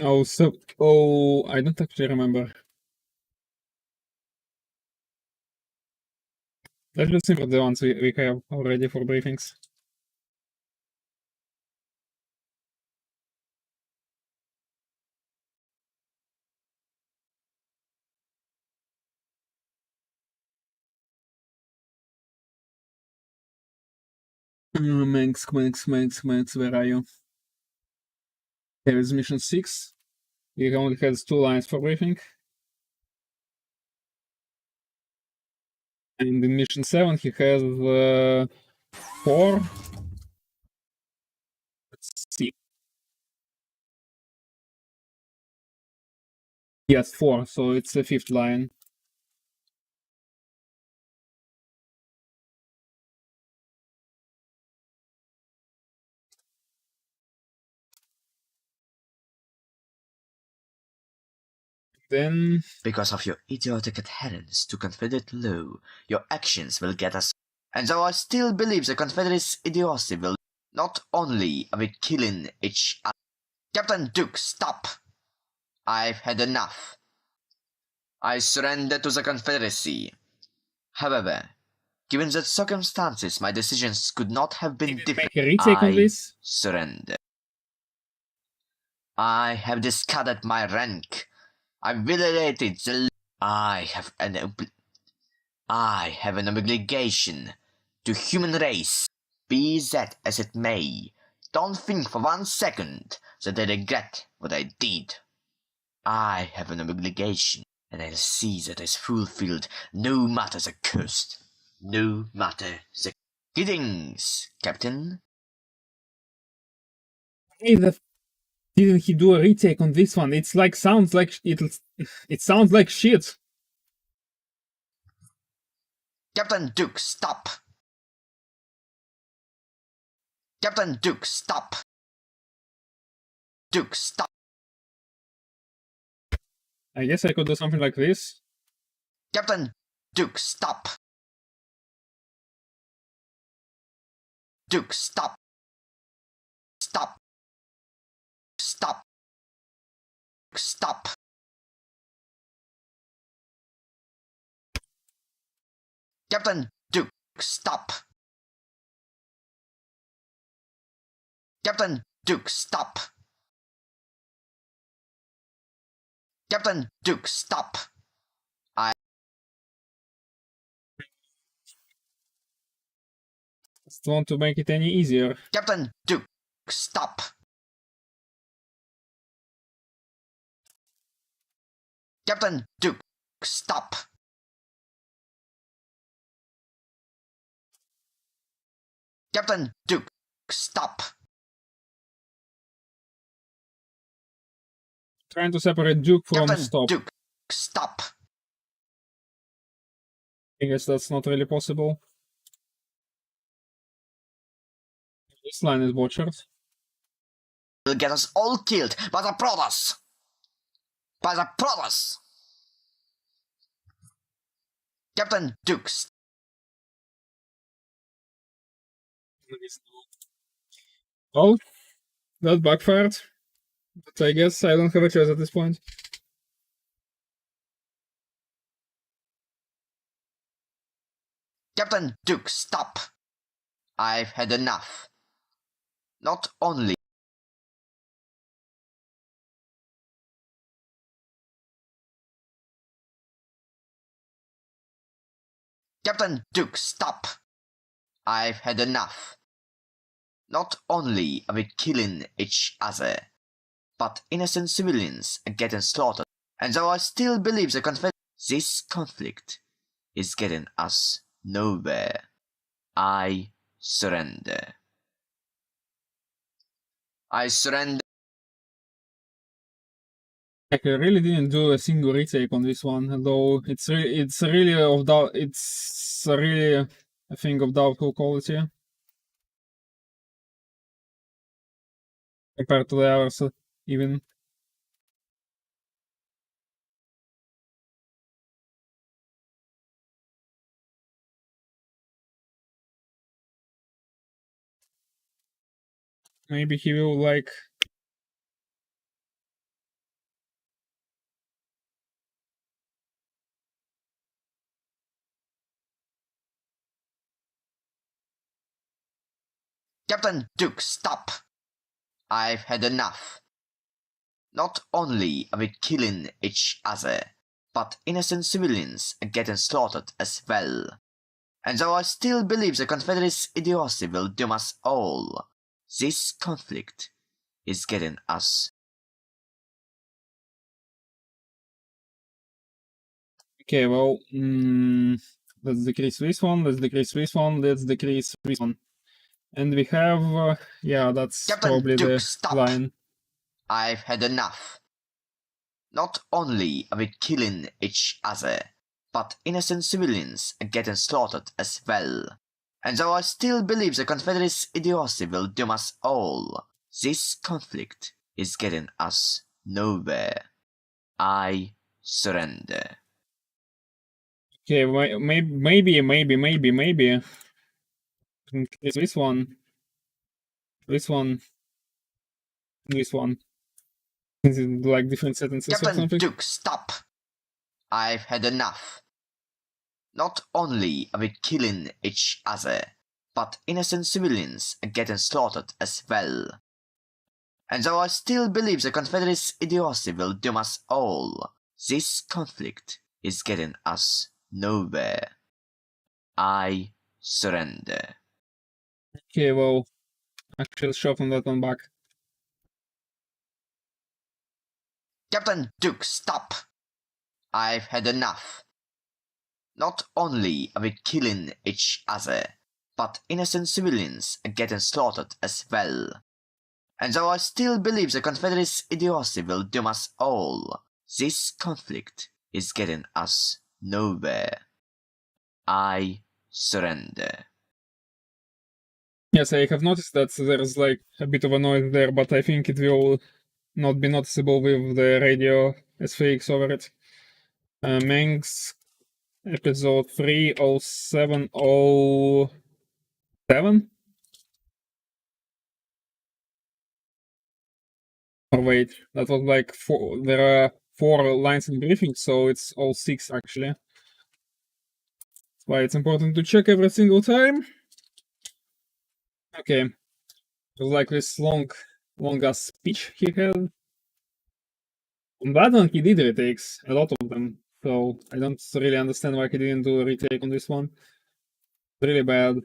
Oh, so... Oh, I don't actually remember. Let's just simple the ones we have already for briefings. Menks, where are you? Here is mission 6. He only has 2 lines for briefing. And in mission 7 he has 4. Let's see. Yes, 4, so it's the 5th line. Then... Because of your idiotic adherence to Confederate law, your actions will get us. And though I still believe the Confederates' idiocy will not only be killing each other. Captain Duke, stop! I've had enough. I surrender to the Confederacy. However, given the circumstances, my decisions could not have been different. Make a retake on I this? surrender. I have discarded my rank. I violated the... I have an obligation to human race. Be that as it may, don't think for 1 second that I regret what I did. I have an obligation, and I'll see that it's fulfilled, no matter the cost. No matter the... Greetings, Captain. Hey, didn't he do a retake on this one? It sounds like shit. Captain Duke, stop! Captain Duke, stop! Duke, stop! I guess I could do something like this. Captain Duke, stop! Duke, stop! Stop! Stop! Stop! Captain Duke, stop! Captain Duke, stop! Captain Duke, stop! Just want to make it any easier. Captain Duke, stop! Captain Duke, stop! Captain Duke, stop! Trying to separate Duke from Captain stop. Duke, stop! I guess that's not really possible. This line is butchered. Will get us all killed by the Protoss! By the Protoss! Captain Duke, Well, that backfired. But I guess I don't have a choice at this point. Captain Duke, stop! I've had enough. Not only... Captain Duke, stop! I've had enough. Not only are we killing each other, but innocent civilians are getting slaughtered. And though I still believe this conflict is getting us nowhere, I surrender. I surrender. Like, I really didn't do a single retake on this one, though it's really a thing of doubtful quality compared to the others, even. Maybe he will like... Captain Duke, stop! I've had enough. Not only are we killing each other, but innocent civilians are getting slaughtered as well. And though I still believe the Confederates' idiocy will doom us all, this conflict is getting us. Okay, well, let's decrease this one, let's decrease this one, let's decrease this one. And we have, yeah, that's Captain probably Duke, the stop. line. I've had enough. Not only are we killing each other, but innocent civilians are getting slaughtered as well. And though I still believe the Confederates' idiocy will doom us all, this conflict is getting us nowhere. I surrender. Okay, maybe. Increase this one. This one. This one. Is it like different sentences or Captain something? Duke, stop! I've had enough. Not only are we killing each other, but innocent civilians are getting slaughtered as well. And though I still believe the Confederacy idiocy will doom us all, this conflict is getting us nowhere. I surrender. Okay, well, actually shuffling that one back. Captain Duke, stop! I've had enough. Not only are we killing each other, but innocent civilians are getting slaughtered as well. And though I still believe the Confederacy idiocy will doom us all, this conflict is getting us nowhere. I surrender. Yes, I have noticed that there's like a bit of a noise there, but I think it will not be noticeable with the radio SFX over it. Mengs, episode 30707? Oh wait, that was like four. There are 4 lines in briefing, so it's all 6 actually. That's why it's important to check every single time. Okay, it was like this long ass speech he had. On that one, he did retakes, a lot of them. So I don't really understand why he didn't do a retake on this one. It's really bad.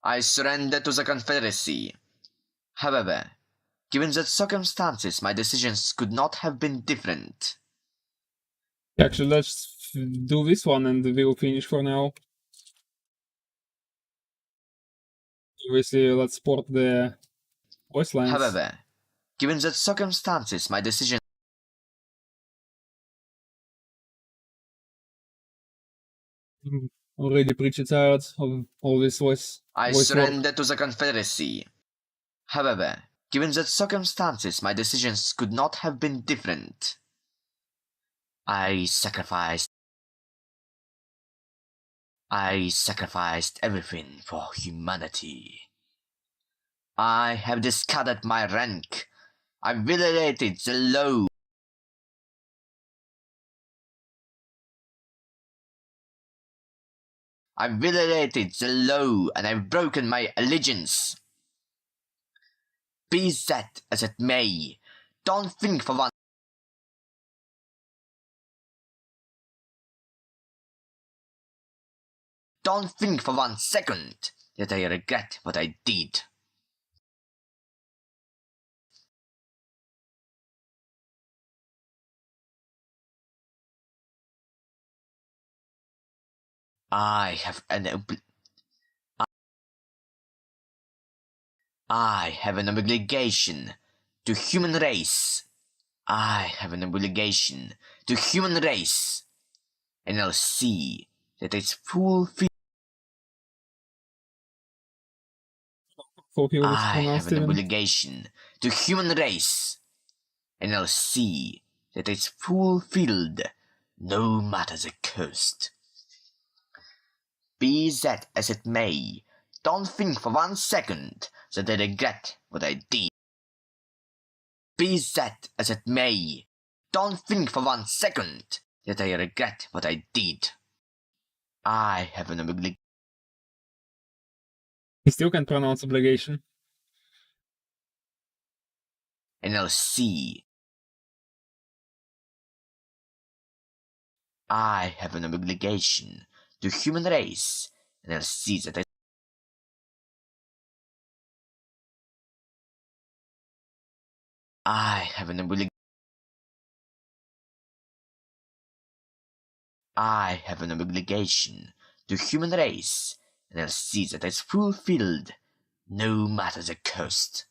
I surrender to the Confederacy. However, given the circumstances, my decisions could not have been different. Actually, let's do this one and we'll finish for now. Obviously, let's port the voice lines. However, given the circumstances, my decision I'm already pretty tired of all this voice I work. surrender to the Confederacy. However, given the circumstances, my decisions could not have been different. I sacrificed everything for humanity. I have discarded my rank. I violated the law. I violated the law and I've broken my allegiance. Be that as it may, don't think for one second that I regret what I did. I have an obligation to human race. I have an obligation to human race. And I'll see that it's fulfilled. I have an obligation to human race. And I'll see that it's fulfilled, no matter the cost. Be that as it may, don't think for one second that I regret what I did. Be that as it may, don't think for one second that I regret what I did. I have an obligation. He still can pronounce obligation. And I'll see. I have an obligation to human race, and I'll see that I have an obligation. I have an obligation to human race, and I'll see that it's fulfilled, no matter the cost.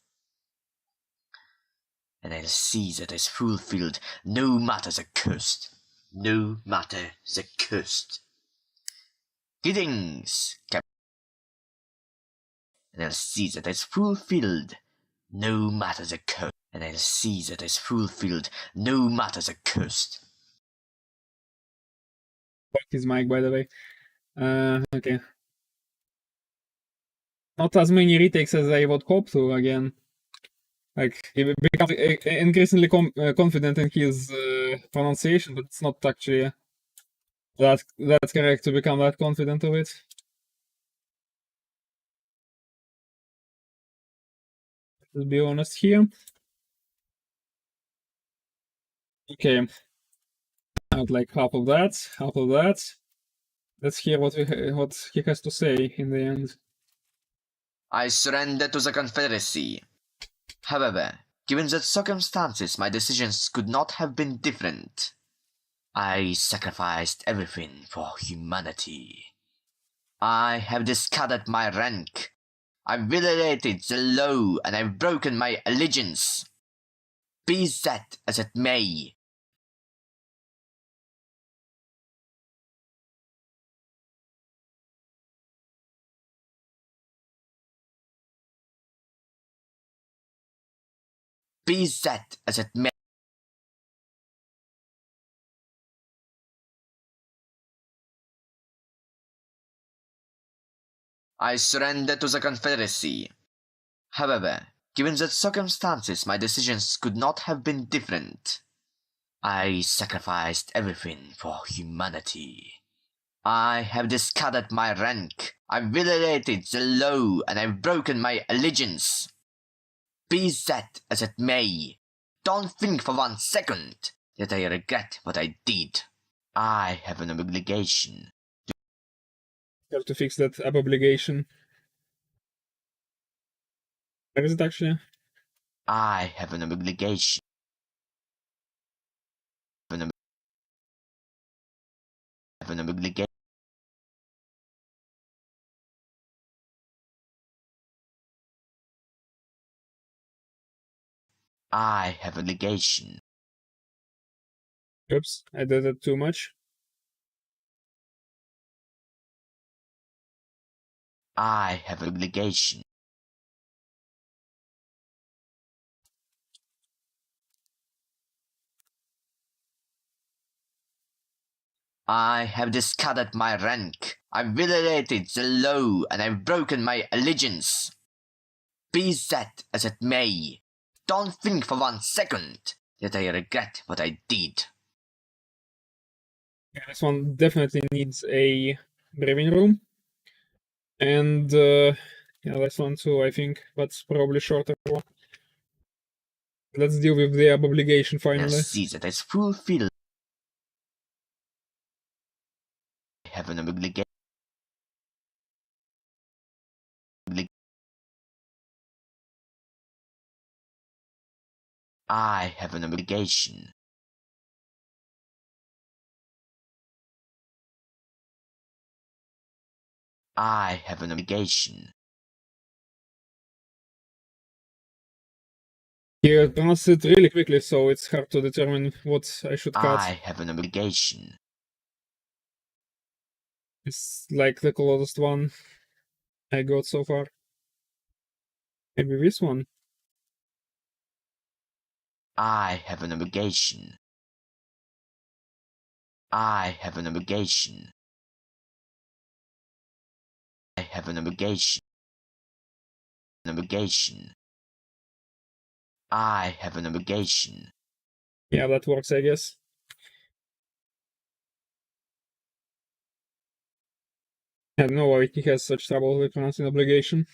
And I'll see that it's fulfilled, no matter the cost. No matter the cost. Greetings, Captain. And I'll see that it's fulfilled, no matter the cost. And I'll see that it's fulfilled, no matter the cost. Fuck his mic, by the way. Okay. Not as many retakes as I would hope to again. Like, he becomes increasingly confident in his pronunciation, but it's not actually that's correct to become that confident of it. Let's be honest here. Okay. I'd like half of that, half of that. Let's hear what he has to say in the end. I surrender to the Confederacy. However, given the circumstances, my decisions could not have been different. I sacrificed everything for humanity. I have discarded my rank. I've violated the law and I've broken my allegiance. Be that as it may. Be that as it may. I surrender to the Confederacy. However, given the circumstances, my decisions could not have been different. I sacrificed everything for humanity. I have discarded my rank. I've violated the law and I've broken my allegiance. Be that as it may, don't think for 1 second that I regret what I did. I have an obligation. You have to fix that obligation. Where is it actually? I have an obligation. I have an obligation. I have an obligation. Oops, I did it too much. I have an obligation. I have discarded my rank. I've violated the law and I've broken my allegiance. Be that as it may, don't think for 1 second that I regret what I did. Yeah, this one definitely needs a briefing room. And yeah, this one too, I think, but probably shorter one. Let's deal with the obligation I'll finally. see that it's fulfilled. I have an obligation. I have an obligation. I have an obligation. He pronounced it really quickly, so it's hard to determine what I should cut. I have an obligation. It's like the closest one I got so far. Maybe this one. I have an obligation. I have an obligation. I have an obligation. An obligation. I have an obligation. Yeah, that works, I guess. I don't know why he has such trouble with pronouncing obligation.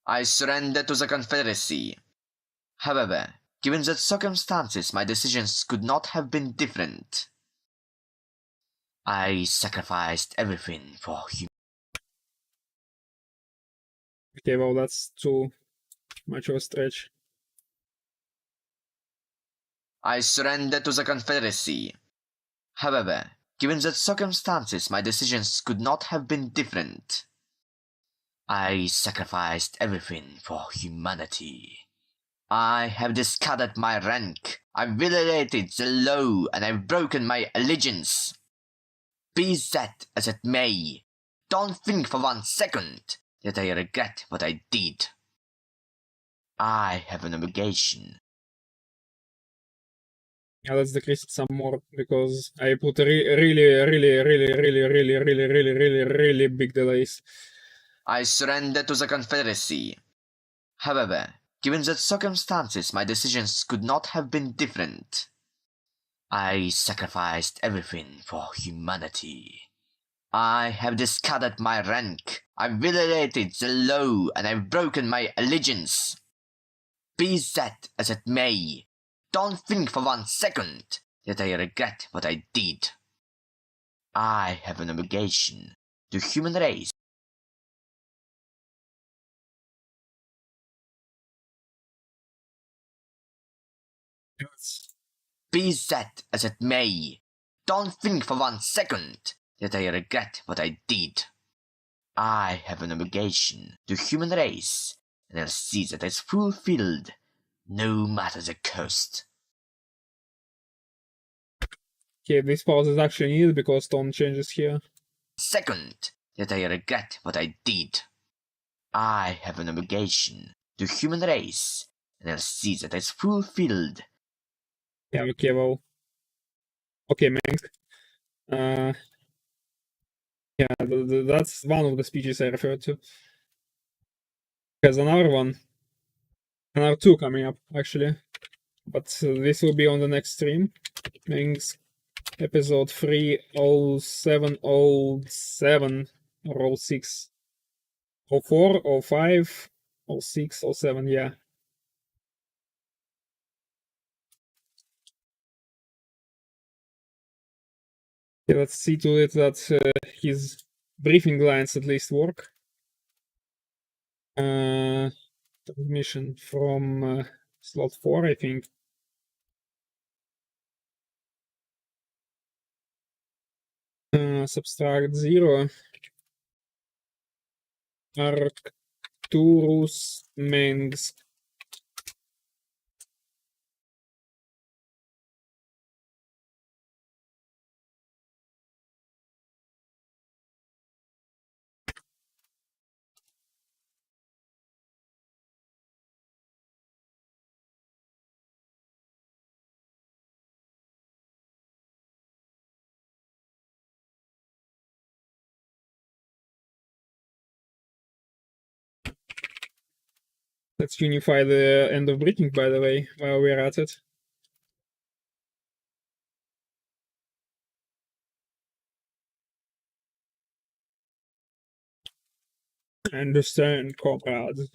I surrender to the Confederacy. However, given the circumstances, my decisions could not have been different. I sacrificed everything for humanity. Okay, well, that's too much of a stretch. I surrender to the Confederacy. However, given the circumstances, my decisions could not have been different. I sacrificed everything for humanity. I have discarded my rank. I've violated the law and I've broken my allegiance. Be that as it may, Don't think for 1 second that I regret what I did. I have an obligation. Yeah, let's decrease it some more because I put really big delays. I surrender to the Confederacy. However, given the circumstances, my decisions could not have been different. I sacrificed everything for humanity. I have discarded my rank, I've violated the law, and I've broken my allegiance. Be that as it may, don't think for 1 second that I regret what I did. I have an obligation to human race. Yes. Be that as it may, don't think for 1 second that I regret what I did. I have an obligation to human race, and I'll see that it's fulfilled, no matter the cost. Okay, this pause is actually needed because tone changes here. Second, that I regret what I did. I have an obligation to human race, and I'll see that it's fulfilled. Yeah, okay, well. Okay, Meng. Yeah, that's one of the speeches I referred to. There's another one. Another two coming up, actually. But this will be on the next stream. Meng's episode 30707 or 06. 04, 05, 06, 07, yeah. Okay, let's see to it that his briefing lines at least work. Transmission from slot 4, I think. Subtract 0. Arcturus Mengs. Let's unify the end of briefing, by the way, while we're at it. Understand, comrades.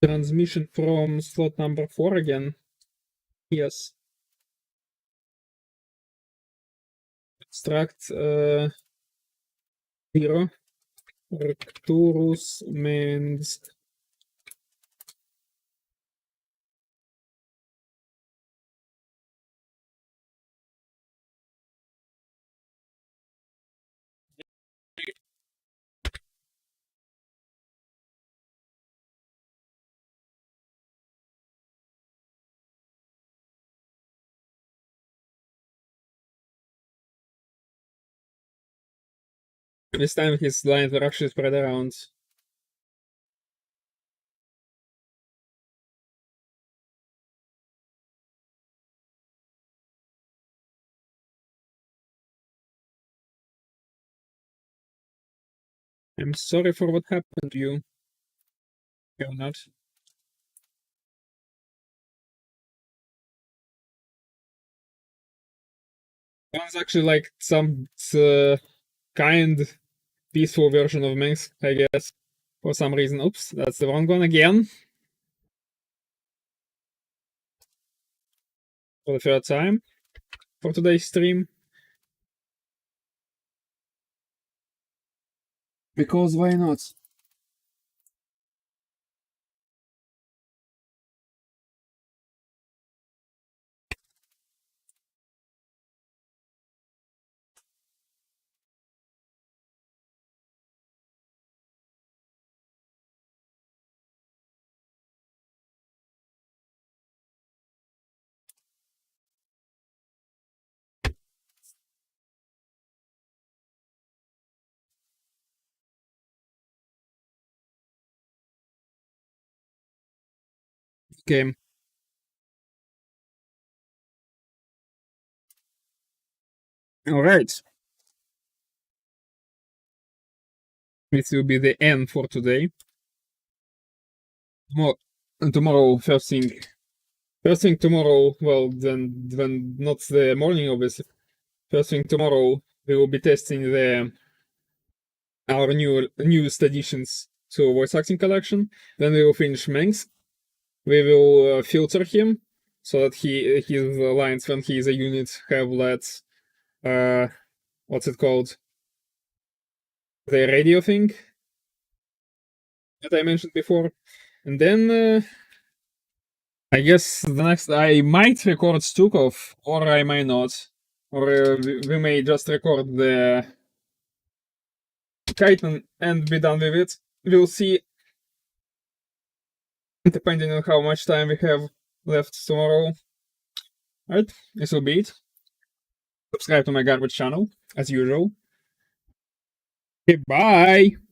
Transmission from slot number 4 again. Yes. Extract 0. Arcturus Mengs. This time his lines are actually spread around. I'm sorry for what happened to you. You're not. Sounds actually like some kind peaceful version of Mengs, I guess. For some reason. Oops, that's the wrong one again. For the third time for today's stream. Because why not? Okay. Alright. This will be the end for today. Tomorrow, first thing tomorrow, well, then not the morning, obviously. First thing tomorrow, we will be testing our newest additions to voice acting collection. Then we will finish Mengs. We will filter him so that his lines when he is a unit have what's it called? The radio thing that I mentioned before. And then I guess the next I might record Stukov, or I might not. Or we may just record the Chitin and be done with it. We'll see, depending on how much time we have left tomorrow. Alright, this will be it. Subscribe to my garbage channel, as usual. Okay, bye!